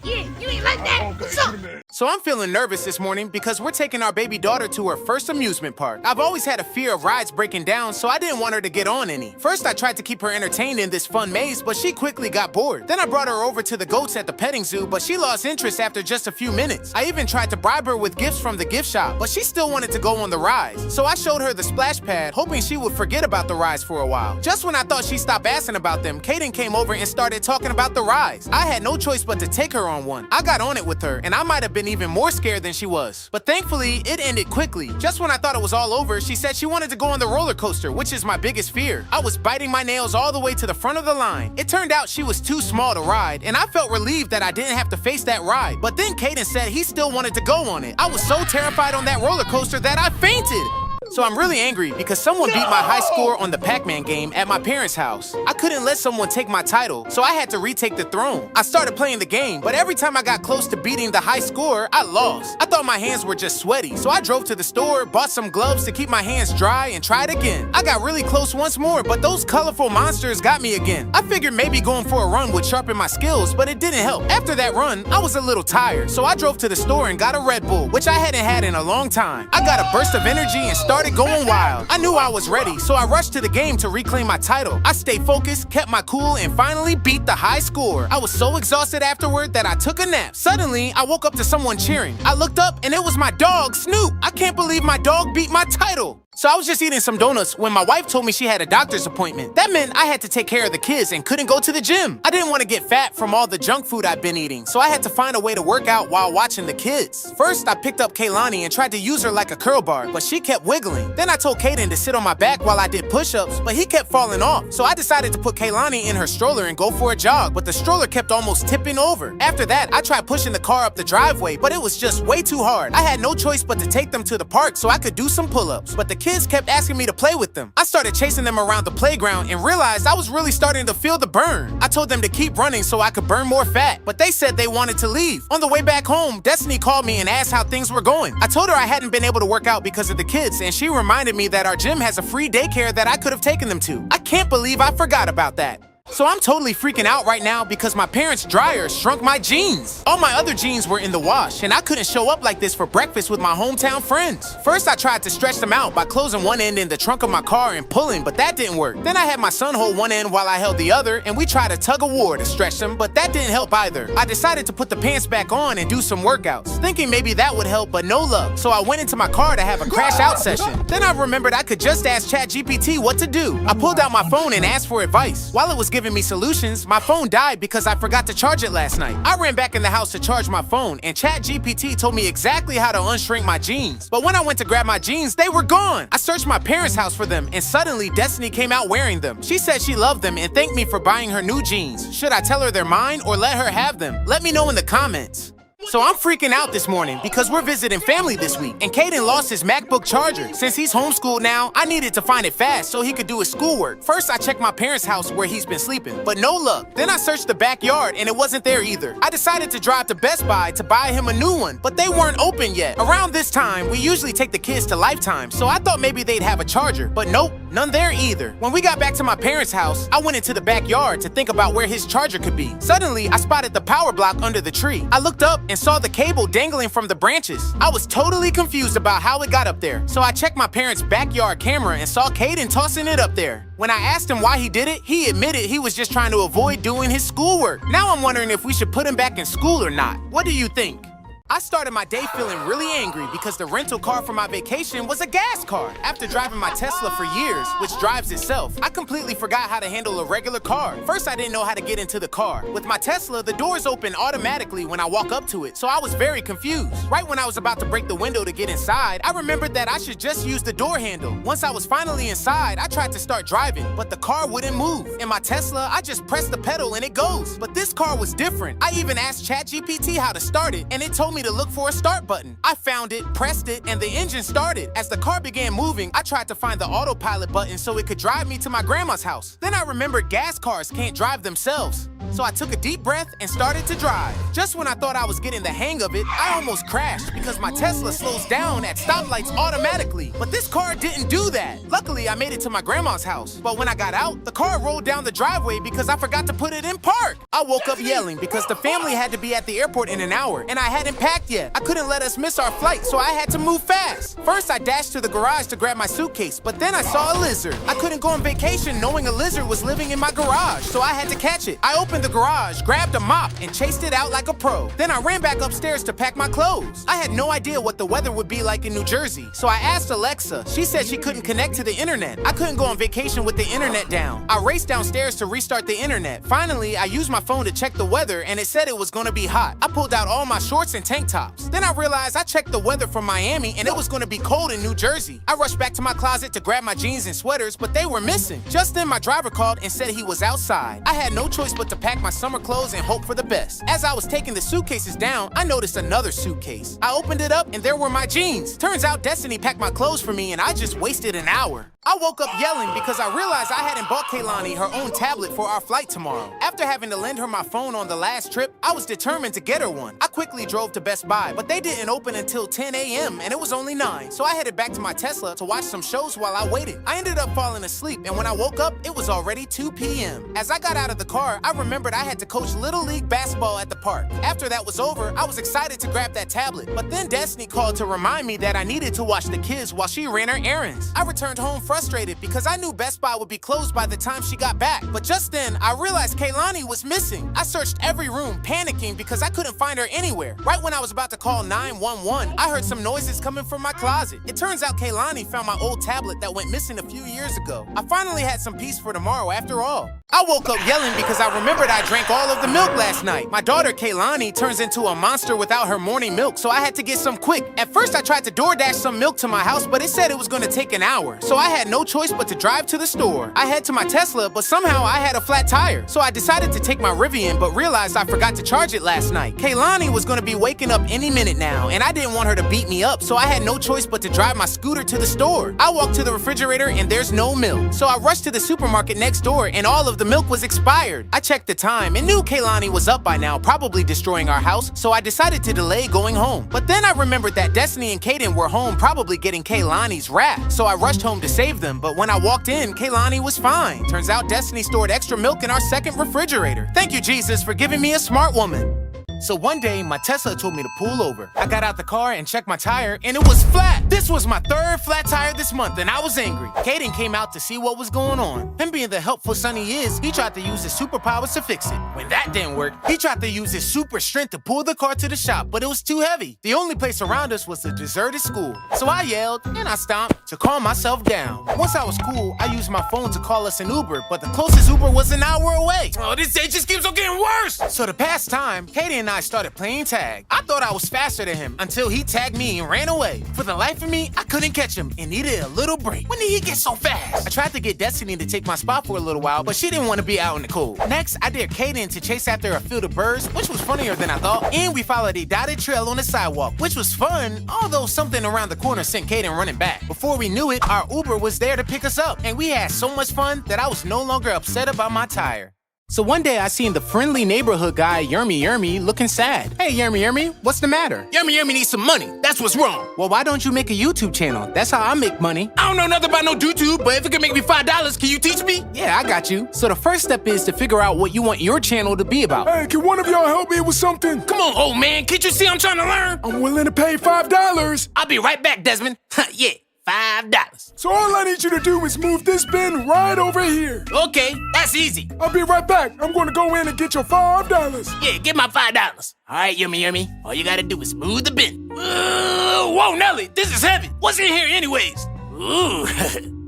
Yeah, you ain't like that. What's up? So I'm feeling nervous this morning because we're taking our baby daughter to her first amusement park. I've always had a fear of rides breaking down, so I didn't want her to get on any. First, I tried to keep her entertained in this fun maze, but she quickly got bored. Then I brought her over to the goats at the petting zoo, but she lost interest after just a few minutes. I even tried to bribe her with gifts from the gift shop, but she still wanted to go on the rides. So I showed her the splash pad, hoping she would forget about the rides for a while. Just when I thought she stopped asking about them, Kaden came over and started talking about the rides. I had no choice but to take her on one. I got on it with her, and I might have been even more scared than she was. But thankfully, it ended quickly. Just when I thought it was all over, she said she wanted to go on the roller coaster, which is my biggest fear. I was biting my nails all the way to the front of the line. It turned out she was too small to ride, and I felt relieved that I didn't have to face that ride. But then Kaden said he still wanted to go on it. I was so terrified on that roller coaster that I fainted. So I'm really angry because someone beat my high score on the Pac-Man game at my parents' house. I couldn't let someone take my title, so I had to retake the throne. I started playing the game, but every time I got close to beating the high score, I lost. I thought my hands were just sweaty, so I drove to the store, bought some gloves to keep my hands dry, and tried again. I got really close once more, but those colorful monsters got me again. I figured maybe going for a run would sharpen my skills, but it didn't help. After that run, I was a little tired, so I drove to the store and got a Red Bull, which I hadn't had in a long time. I got a burst of energy and started going wild. I knew I was ready, so I rushed to the game to reclaim my title. I stayed focused, kept my cool, and finally beat the high score. I was so exhausted afterward that I took a nap. Suddenly, I woke up to someone cheering. I looked up and it was my dog, Snoop. I can't believe my dog beat my title. So I was just eating some donuts when my wife told me she had a doctor's appointment. That meant I had to take care of the kids and couldn't go to the gym. I didn't want to get fat from all the junk food I've been eating, so I had to find a way to work out while watching the kids. First, I picked up Kaylani and tried to use her like a curl bar, but she kept wiggling. Then I told Kaden to sit on my back while I did push-ups, but he kept falling off. So I decided to put Kaylani in her stroller and go for a jog, but the stroller kept almost tipping over. After that, I tried pushing the car up the driveway, but it was just way too hard. I had no choice but to take them to the park so I could do some pull-ups, but the kids kept asking me to play with them. I started chasing them around the playground and realized I was really starting to feel the burn. I told them to keep running so I could burn more fat, but they said they wanted to leave. On the way back home, Destiny called me and asked how things were going. I told her I hadn't been able to work out because of the kids, and she reminded me that our gym has a free daycare that I could have taken them to. I can't believe I forgot about that. So I'm totally freaking out right now because my parents' dryer shrunk my jeans. All my other jeans were in the wash, and I couldn't show up like this for breakfast with my hometown friends. First, I tried to stretch them out by closing one end in the trunk of my car and pulling, but that didn't work. Then I had my son hold one end while I held the other, and we tried a tug-of-war to stretch them, but that didn't help either. I decided to put the pants back on and do some workouts, thinking maybe that would help, but no luck. So I went into my car to have a crash out session. Then I remembered I could just ask ChatGPT what to do. I pulled out my phone and asked for advice. While it was giving me solutions, my phone died because I forgot to charge it last night. I ran back in the house to charge my phone, and ChatGPT told me exactly how to unshrink my jeans. But when I went to grab my jeans, they were gone. I searched my parents' house for them, and suddenly Destiny came out wearing them. She said she loved them and thanked me for buying her new jeans. Should I tell her they're mine or let her have them? Let me know in the comments. So I'm freaking out this morning because we're visiting family this week, and Kaden lost his MacBook charger. Since he's homeschooled now, I needed to find it fast so he could do his schoolwork. First, I checked my parents' house where he's been sleeping, but no luck. Then I searched the backyard, and it wasn't there either. I decided to drive to Best Buy to buy him a new one, but they weren't open yet. Around this time, we usually take the kids to Lifetime, so I thought maybe they'd have a charger, but nope, none there either. When we got back to my parents' house, I went into the backyard to think about where his charger could be. Suddenly, I spotted the power block under the tree. I looked up and saw the cable dangling from the branches. I was totally confused about how it got up there, so I checked my parents' backyard camera and saw Kaden tossing it up there. When I asked him why he did it, he admitted he was just trying to avoid doing his schoolwork. Now I'm wondering if we should put him back in school or not. What do you think? I started my day feeling really angry because the rental car for my vacation was a gas car. After driving my Tesla for years, which drives itself, I completely forgot how to handle a regular car. First, I didn't know how to get into the car. With my Tesla, the doors open automatically when I walk up to it, so I was very confused. Right when I was about to break the window to get inside, I remembered that I should just use the door handle. Once I was finally inside, I tried to start driving, but the car wouldn't move. In my Tesla, I just pressed the pedal and it goes. But this car was different. I even asked ChatGPT how to start it, and it told me to look for a start button. I found it, pressed it, and the engine started. As the car began moving, I tried to find the autopilot button so it could drive me to my grandma's house. Then I remembered gas cars can't drive themselves. So I took a deep breath and started to drive. Just when I thought I was getting the hang of it, I almost crashed because my Tesla slows down at stoplights automatically. But this car didn't do that. Luckily, I made it to my grandma's house. But when I got out, the car rolled down the driveway because I forgot to put it in park. I woke up yelling because the family had to be at the airport in an hour and I hadn't packed yet. I couldn't let us miss our flight, so I had to move fast. First, I dashed to the garage to grab my suitcase, but then I saw a lizard. I couldn't go on vacation knowing a lizard was living in my garage, so I had to catch it. I opened the garage, grabbed a mop, and chased it out like a pro. Then I ran back upstairs to pack my clothes. I had no idea what the weather would be like in New Jersey, so I asked Alexa. She said she couldn't connect to the internet. I couldn't go on vacation with the internet down. I raced downstairs to restart the internet. Finally, I used my phone to check the weather, and it said it was gonna be hot. I pulled out all my shorts and tank tops. Then I realized I checked the weather from Miami, and it was gonna be cold in New Jersey. I rushed back to my closet to grab my jeans and sweaters, but they were missing. Just then, my driver called and said he was outside. I had no choice but to pack my summer clothes and hope for the best. As I was taking the suitcases down, I noticed another suitcase. I opened it up, and there were my jeans. Turns out Destiny packed my clothes for me, and I just wasted an hour. I woke up yelling because I realized I hadn't bought Kaylani her own tablet for our flight tomorrow. After having to lend her my phone on the last trip, I was determined to get her one. I quickly drove to Best Buy, but they didn't open until 10 a.m. and it was only 9, so I headed back to my Tesla to watch some shows while I waited. I ended up falling asleep, and when I woke up, it was already 2 p.m. As I got out of the car, I remembered I had to coach Little League basketball at the park. After that was over, I was excited to grab that tablet, but then Destiny called to remind me that I needed to watch the kids while she ran her errands. I returned home frustrated because I knew Best Buy would be closed by the time she got back. But just then, I realized Kaylani was missing. I searched every room, panicking because I couldn't find her anywhere. Right when I was about to call 911, I heard some noises coming from my closet. It turns out Kaylani found my old tablet that went missing a few years ago. I finally had some peace for tomorrow after all. I woke up yelling because I remembered I drank all of the milk last night. My daughter Kaylani turns into a monster without her morning milk, so I had to get some quick. At first, I tried to DoorDash some milk to my house, but it said it was going to take an hour, so I had no choice but to drive to the store. I head to my Tesla, but somehow I had a flat tire, so I decided to take my Rivian, but realized I forgot to charge it last night. Kaylani was going to be waking up any minute now, and I didn't want her to beat me up, so I had no choice but to drive my scooter to the store. I walked to the refrigerator, and there's no milk, so I rushed to the supermarket next door, and all of the milk was expired. I checked the time and knew Kaylani was up by now, probably destroying our house, so I decided to delay going home. But then I remembered that Destiny and Kaden were home, probably getting Kaylani's wrap, so I rushed home to save them, but when I walked in, Kaylani was fine. Turns out Destiny stored extra milk in our second refrigerator. Thank you, Jesus, for giving me a smart woman. So one day, my Tesla told me to pull over. I got out the car and checked my tire, and it was flat. This was my third flat tire this month, and I was angry. Kaden came out to see what was going on. Him being the helpful son he is, he tried to use his superpowers to fix it. When that didn't work, he tried to use his super strength to pull the car to the shop, but it was too heavy. The only place around us was a deserted school. So I yelled, and I stomped to calm myself down. Once I was cool, I used my phone to call us an Uber, but the closest Uber was an hour away. Oh, this day just keeps on getting worse. So to pass time, Kaden and I started playing tag. I thought I was faster than him until he tagged me and ran away. For the life of me, I couldn't catch him and needed a little break. When did he get so fast? I tried to get Destiny to take my spot for a little while, but she didn't want to be out in the cold. Next, I dared Kaden to chase after a field of birds, which was funnier than I thought, and we followed a dotted trail on the sidewalk, which was fun, although something around the corner sent Kaden running back. Before we knew it, our Uber was there to pick us up, and we had so much fun that I was no longer upset about my tire. So one day I seen the friendly neighborhood guy Yermy looking sad. Hey Yermy, what's the matter? Yermy needs some money. That's what's wrong. Well, why don't you make a YouTube channel? That's how I make money. I don't know nothing about no YouTube, but if it can make me $5, can you teach me? Yeah, I got you. So the first step is to figure out what you want your channel to be about. Hey, can one of y'all help me with something? Come on, old man. Can't you see I'm trying to learn? I'm willing to pay $5. I'll be right back, Desmond. Yeah. $5. So all I need you to do is move this bin right over here. Okay, that's easy. I'll be right back. I'm going to go in and get your $5. Yeah, get my $5. All right, Yummy. All you gotta do is move the bin. Whoa, Nelly, this is heavy. What's in here anyways? Ooh.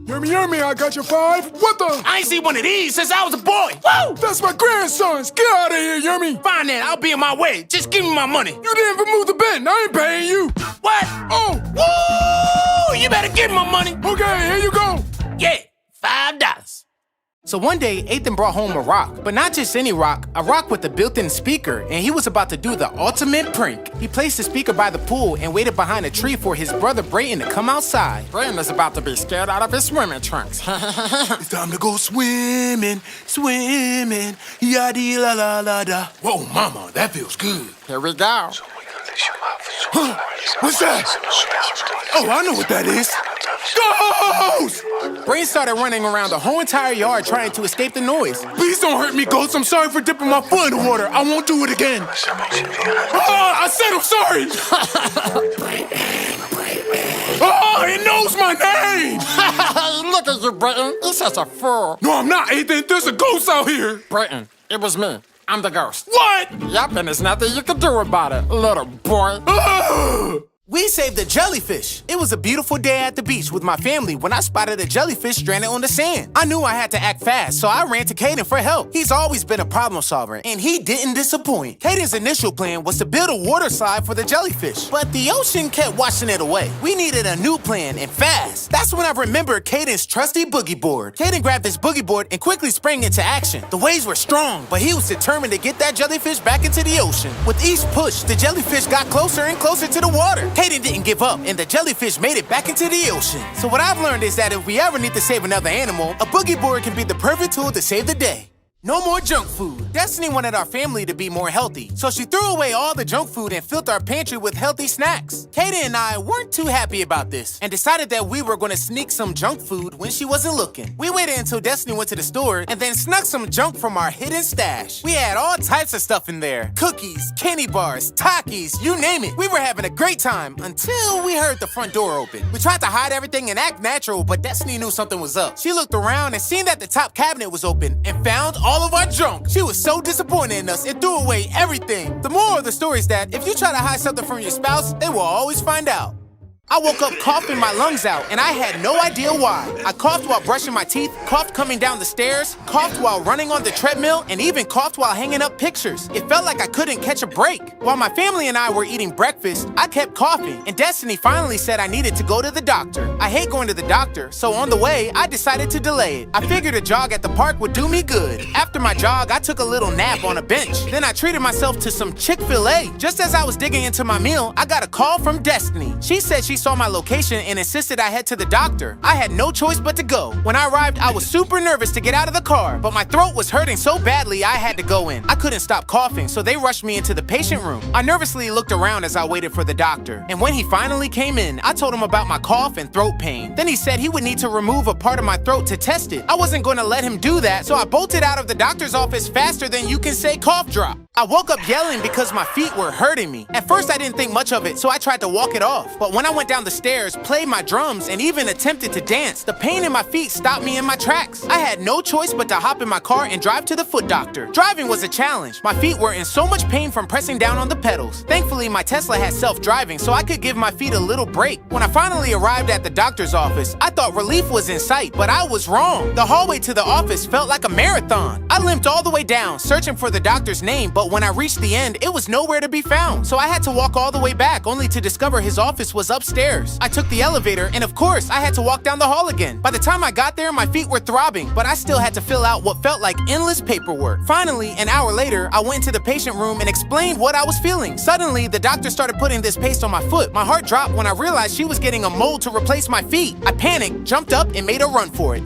Yummy, I got your 5. What the? I ain't seen one of these since I was a boy. Woo! That's my grandson's. Get out of here, Yummy. Fine then, I'll be on my way. Just give me my money. You didn't even move the bin. I ain't paying you. What? Oh. Woo! You better give me my money. Okay, here you go. Yeah, $5. So one day, Ethan brought home a rock, but not just any rock, a rock with a built-in speaker, and he was about to do the ultimate prank. He placed the speaker by the pool and waited behind a tree for his brother Brayton to come outside. Brayton is about to be scared out of his swimming trunks. It's time to go swimming, yaddy la la la da. Whoa, mama, that feels good. Here we go. Huh? What's that? Oh, I know what that is. Ghost! Brayton started running around the whole entire yard trying to escape the noise. Please don't hurt me, Ghost. I'm sorry for dipping my foot in the water. I won't do it again. I said I'm sorry. Oh, it knows my name. Look at you, Brayton. You're such a fool. No, I'm not, Ethan. There's a ghost out here. Brayton, it was me. I'm the ghost. What? Yup, and there's nothing you can do about it, little boy. We saved a jellyfish. It was a beautiful day at the beach with my family when I spotted a jellyfish stranded on the sand. I knew I had to act fast, so I ran to Caden for help. He's always been a problem solver, and he didn't disappoint. Caden's initial plan was to build a water slide for the jellyfish, but the ocean kept washing it away. We needed a new plan, and fast. That's when I remembered Caden's trusty boogie board. Caden grabbed his boogie board and quickly sprang into action. The waves were strong, but he was determined to get that jellyfish back into the ocean. With each push, the jellyfish got closer and closer to the water. Caden didn't give up, and the jellyfish made it back into the ocean. So what I've learned is that if we ever need to save another animal, a boogie board can be the perfect tool to save the day. No more junk food. Destiny wanted our family to be more healthy, so she threw away all the junk food and filled our pantry with healthy snacks. Katie and I weren't too happy about this and decided that we were going to sneak some junk food when she wasn't looking. We waited until Destiny went to the store and then snuck some junk from our hidden stash. We had all types of stuff in there. Cookies, candy bars, Takis, you name it. We were having a great time until we heard the front door open. We tried to hide everything and act natural, but Destiny knew something was up. She looked around and seen that the top cabinet was open and found all of our junk. She was so disappointed in us and threw away everything. The moral of the story is that if you try to hide something from your spouse, they will always find out. I woke up coughing my lungs out, and I had no idea why. I coughed while brushing my teeth, coughed coming down the stairs, coughed while running on the treadmill, and even coughed while hanging up pictures. It felt like I couldn't catch a break. While my family and I were eating breakfast, I kept coughing, and Destiny finally said I needed to go to the doctor. I hate going to the doctor, so on the way, I decided to delay it. I figured a jog at the park would do me good. After my jog, I took a little nap on a bench. Then I treated myself to some Chick-fil-A. Just as I was digging into my meal, I got a call from Destiny. She said she saw my location and insisted I head to the doctor. I had no choice but to go. When I arrived, I was super nervous to get out of the car, but my throat was hurting so badly I had to go in. I couldn't stop coughing, so they rushed me into the patient room. I nervously looked around as I waited for the doctor, and when he finally came in, I told him about my cough and throat pain. Then he said he would need to remove a part of my throat to test it. I wasn't going to let him do that, so I bolted out of the doctor's office faster than you can say cough drop. I woke up yelling because my feet were hurting me. At first, I didn't think much of it, so I tried to walk it off. But when I went down the stairs, played my drums, and even attempted to dance, the pain in my feet stopped me in my tracks. I had no choice but to hop in my car and drive to the foot doctor. Driving was a challenge. My feet were in so much pain from pressing down on the pedals. Thankfully, my Tesla had self-driving, so I could give my feet a little break. When I finally arrived at the doctor's office, I thought relief was in sight, but I was wrong. The hallway to the office felt like a marathon. I limped all the way down, searching for the doctor's name, but when I reached the end, it was nowhere to be found. So I had to walk all the way back, only to discover his office was upstairs. I took the elevator, and of course, I had to walk down the hall again. By the time I got there, my feet were throbbing, but I still had to fill out what felt like endless paperwork. Finally, an hour later, I went into the patient room and explained what I was feeling. Suddenly, the doctor started putting this paste on my foot. My heart dropped when I realized she was getting a mold to replace my feet. I panicked, jumped up, and made a run for it.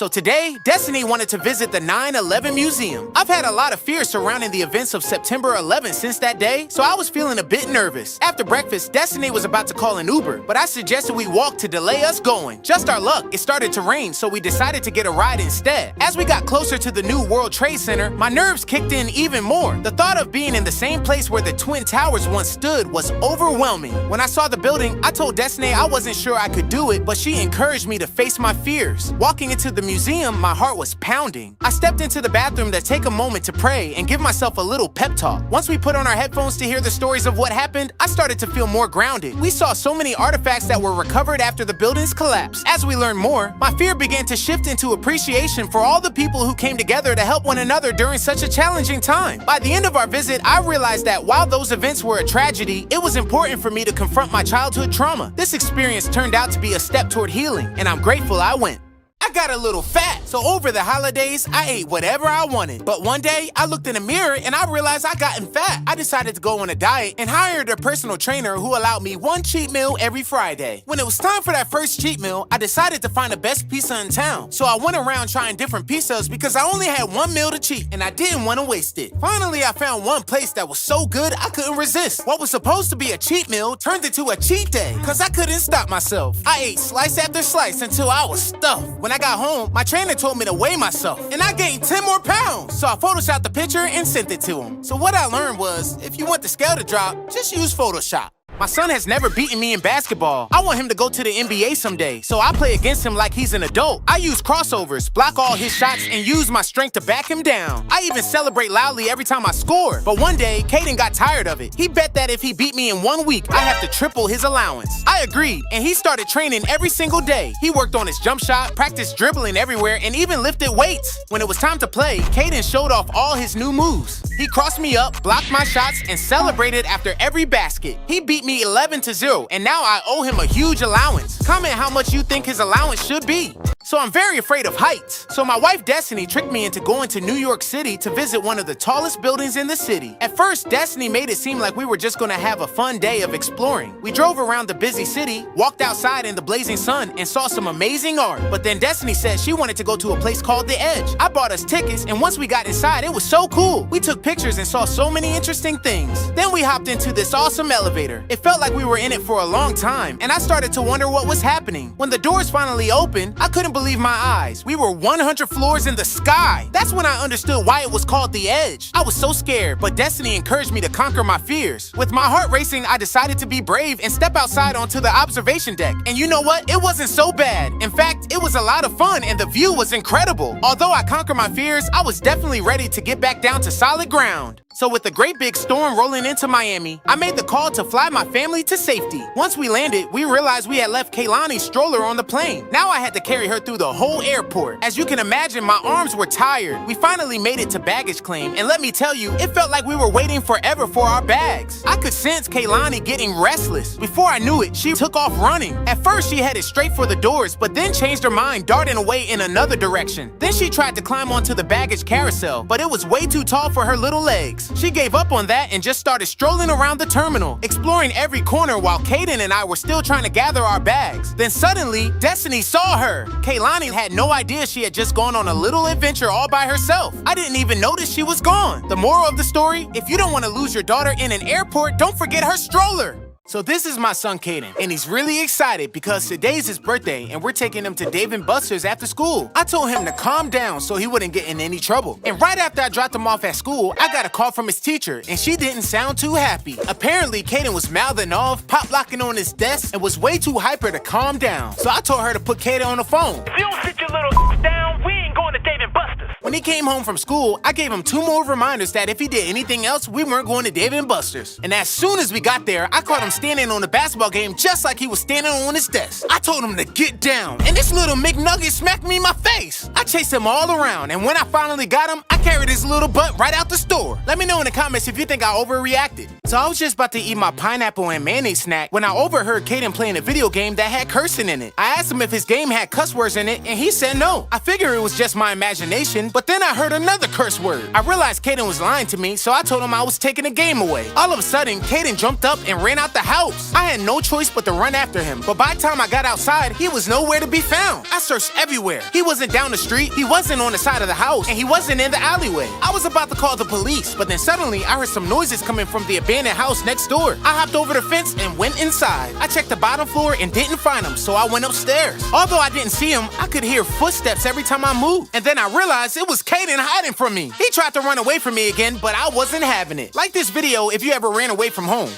So today, Destiny wanted to visit the 9/11 Museum. I've had a lot of fear surrounding the events of September 11th since that day, so I was feeling a bit nervous. After breakfast, Destiny was about to call an Uber, but I suggested we walk to delay us going. Just our luck, it started to rain, so we decided to get a ride instead. As we got closer to the new World Trade Center, my nerves kicked in even more. The thought of being in the same place where the Twin Towers once stood was overwhelming. When I saw the building, I told Destiny I wasn't sure I could do it, but she encouraged me to face my fears. Walking into the museum, my heart was pounding. I stepped into the bathroom to take a moment to pray and give myself a little pep talk. Once we put on our headphones to hear the stories of what happened, I started to feel more grounded. We saw so many artifacts that were recovered after the building's collapse. As we learned more, my fear began to shift into appreciation for all the people who came together to help one another during such a challenging time. By the end of our visit, I realized that while those events were a tragedy, it was important for me to confront my childhood trauma. This experience turned out to be a step toward healing, and I'm grateful I went. I got a little fat, so over the holidays, I ate whatever I wanted. But one day, I looked in the mirror and I realized I gotten fat. I decided to go on a diet and hired a personal trainer who allowed me one cheat meal every Friday. When it was time for that first cheat meal, I decided to find the best pizza in town. So I went around trying different pizzas because I only had one meal to cheat and I didn't want to waste it. Finally, I found one place that was so good I couldn't resist. What was supposed to be a cheat meal turned into a cheat day because I couldn't stop myself. I ate slice after slice until I was stuffed. When I got home, my trainer told me to weigh myself, and I gained 10 more pounds. So I photoshopped the picture and sent it to him. So what I learned was, if you want the scale to drop, just use Photoshop. My son has never beaten me in basketball. I want him to go to the NBA someday, so I play against him like he's an adult. I use crossovers, block all his shots, and use my strength to back him down. I even celebrate loudly every time I score. But one day, Caden got tired of it. He bet that if he beat me in 1 week, I have to triple his allowance. I agreed, and he started training every single day. He worked on his jump shot, practiced dribbling everywhere, and even lifted weights. When it was time to play, Caden showed off all his new moves. He crossed me up, blocked my shots, and celebrated after every basket. He beat me 11-0, and now I owe him a huge allowance. Comment how much you think his allowance should be. So I'm very afraid of heights. So my wife Destiny tricked me into going to New York City to visit one of the tallest buildings in the city. At first, Destiny made it seem like we were just gonna have a fun day of exploring. We drove around the busy city, walked outside in the blazing sun, and saw some amazing art. But then Destiny said she wanted to go to a place called The Edge. I bought us tickets, and once we got inside, it was so cool. We took pictures and saw so many interesting things. Then we hopped into this awesome elevator. It felt like we were in it for a long time, and I started to wonder what was happening. When the doors finally opened, I couldn't believe my eyes. We were 100 floors in the sky. That's when I understood why it was called The Edge. I was so scared, but Destiny encouraged me to conquer my fears. With my heart racing, I decided to be brave and step outside onto the observation deck. And you know what? It wasn't so bad. In fact, it was a lot of fun and the view was incredible. Although I conquered my fears, I was definitely ready to get back down to solid ground. So with a great big storm rolling into Miami, I made the call to fly my family to safety. Once we landed, we realized we had left Kaylani's stroller on the plane. Now I had to carry her through the whole airport. As you can imagine, my arms were tired. We finally made it to baggage claim, and let me tell you, it felt like we were waiting forever for our bags. I could sense Kaylani getting restless. Before I knew it, she took off running. At first, she headed straight for the doors, but then changed her mind, darting away in another direction. Then she tried to climb onto the baggage carousel, but it was way too tall for her little legs. She gave up on that and just started strolling around the terminal, exploring every corner while Caden and I were still trying to gather our bags. Then suddenly, Destiny saw her. Kaylani had no idea she had just gone on a little adventure all by herself. I didn't even notice she was gone. The moral of the story, if you don't want to lose your daughter in an airport, don't forget her stroller. So this is my son Caden, and he's really excited because today's his birthday and we're taking him to Dave & Buster's after school. I told him to calm down so he wouldn't get in any trouble. And right after I dropped him off at school, I got a call from his teacher and she didn't sound too happy. Apparently, Caden was mouthing off, pop-locking on his desk, and was way too hyper to calm down. So I told her to put Caden on the phone. If you don't sit your little down, we ain't going to Dave & Buster's. When he came home from school, I gave him 2 more reminders that if he did anything else, we weren't going to Dave & Buster's. And as soon as we got there, I caught him standing on the basketball game just like he was standing on his desk. I told him to get down, and this little McNugget smacked me in my face. I chased him all around, and when I finally got him, I carried his little butt right out the store. Let me know in the comments if you think I overreacted. So I was just about to eat my pineapple and mayonnaise snack when I overheard Caden playing a video game that had cursing in it. I asked him if his game had cuss words in it, and he said no. I figured it was just my imagination, but But then I heard another curse word. I realized Caden was lying to me, so I told him I was taking the game away. All of a sudden, Caden jumped up and ran out the house. I had no choice but to run after him, but by the time I got outside, he was nowhere to be found. I searched everywhere. He wasn't down the street, he wasn't on the side of the house, and he wasn't in the alleyway. I was about to call the police, but then suddenly I heard some noises coming from the abandoned house next door. I hopped over the fence and went inside. I checked the bottom floor and didn't find him, so I went upstairs. Although I didn't see him, I could hear footsteps every time I moved. And then I realized it was Caden hiding from me. He tried to run away from me again, but I wasn't having it. Like this video if you ever ran away from home.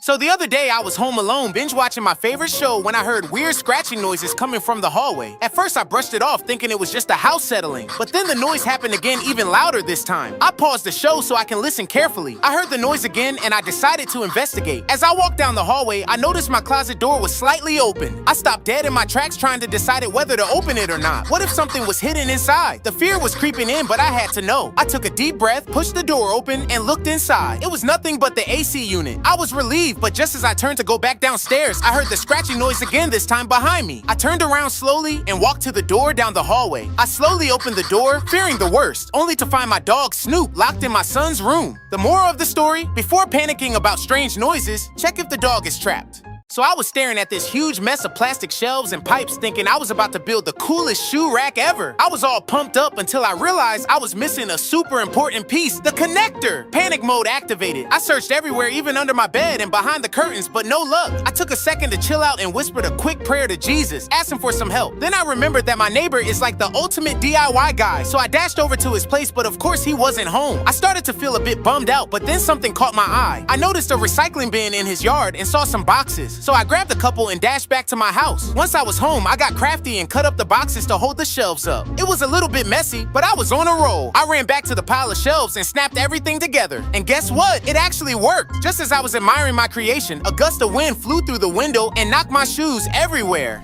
So the other day, I was home alone, binge-watching my favorite show when I heard weird scratching noises coming from the hallway. At first, I brushed it off, thinking it was just a house settling. But then the noise happened again, even louder this time. I paused the show so I can listen carefully. I heard the noise again, and I decided to investigate. As I walked down the hallway, I noticed my closet door was slightly open. I stopped dead in my tracks trying to decide whether to open it or not. What if something was hidden inside? The fear was creeping in, but I had to know. I took a deep breath, pushed the door open, and looked inside. It was nothing but the AC unit. I was relieved, but just as I turned to go back downstairs, I heard the scratching noise again, this time behind me. I turned around slowly and walked to the door down the hallway. I slowly opened the door, fearing the worst, only to find my dog Snoop locked in my son's room. The moral of the story, before panicking about strange noises, check if the dog is trapped. So I was staring at this huge mess of plastic shelves and pipes thinking I was about to build the coolest shoe rack ever. I was all pumped up until I realized I was missing a super important piece, the connector. Panic mode activated. I searched everywhere, even under my bed and behind the curtains, but no luck. I took a second to chill out and whispered a quick prayer to Jesus, asking for some help. Then I remembered that my neighbor is like the ultimate DIY guy, so I dashed over to his place, but of course he wasn't home. I started to feel a bit bummed out, but then something caught my eye. I noticed a recycling bin in his yard and saw some boxes. So I grabbed a couple and dashed back to my house. Once I was home, I got crafty and cut up the boxes to hold the shelves up. It was a little bit messy, but I was on a roll. I ran back to the pile of shelves and snapped everything together. And guess what? It actually worked. Just as I was admiring my creation, a gust of wind flew through the window and knocked my shoes everywhere.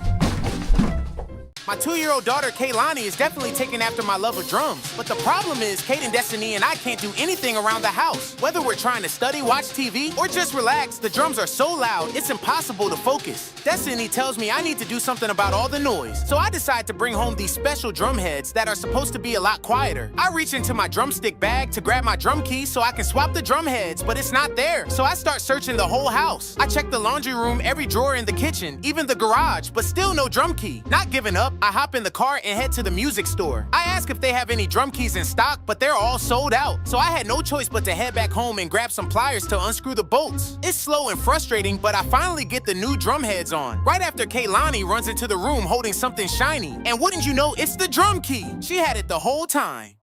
My 2-year-old daughter, Kaylani, is definitely taking after my love of drums. But the problem is, Caden, Destiny, and I can't do anything around the house. Whether we're trying to study, watch TV, or just relax, the drums are so loud, it's impossible to focus. Destiny tells me I need to do something about all the noise. So I decide to bring home these special drum heads that are supposed to be a lot quieter. I reach into my drumstick bag to grab my drum keys so I can swap the drum heads, but it's not there. So I start searching the whole house. I check the laundry room, every drawer in the kitchen, even the garage, but still no drum key. Not giving up, I hop in the car and head to the music store. I ask if they have any drum keys in stock, but they're all sold out. So I had no choice but to head back home and grab some pliers to unscrew the bolts. It's slow and frustrating, but I finally get the new drum heads on. Right after Kaylani runs into the room holding something shiny. And wouldn't you know, it's the drum key. She had it the whole time.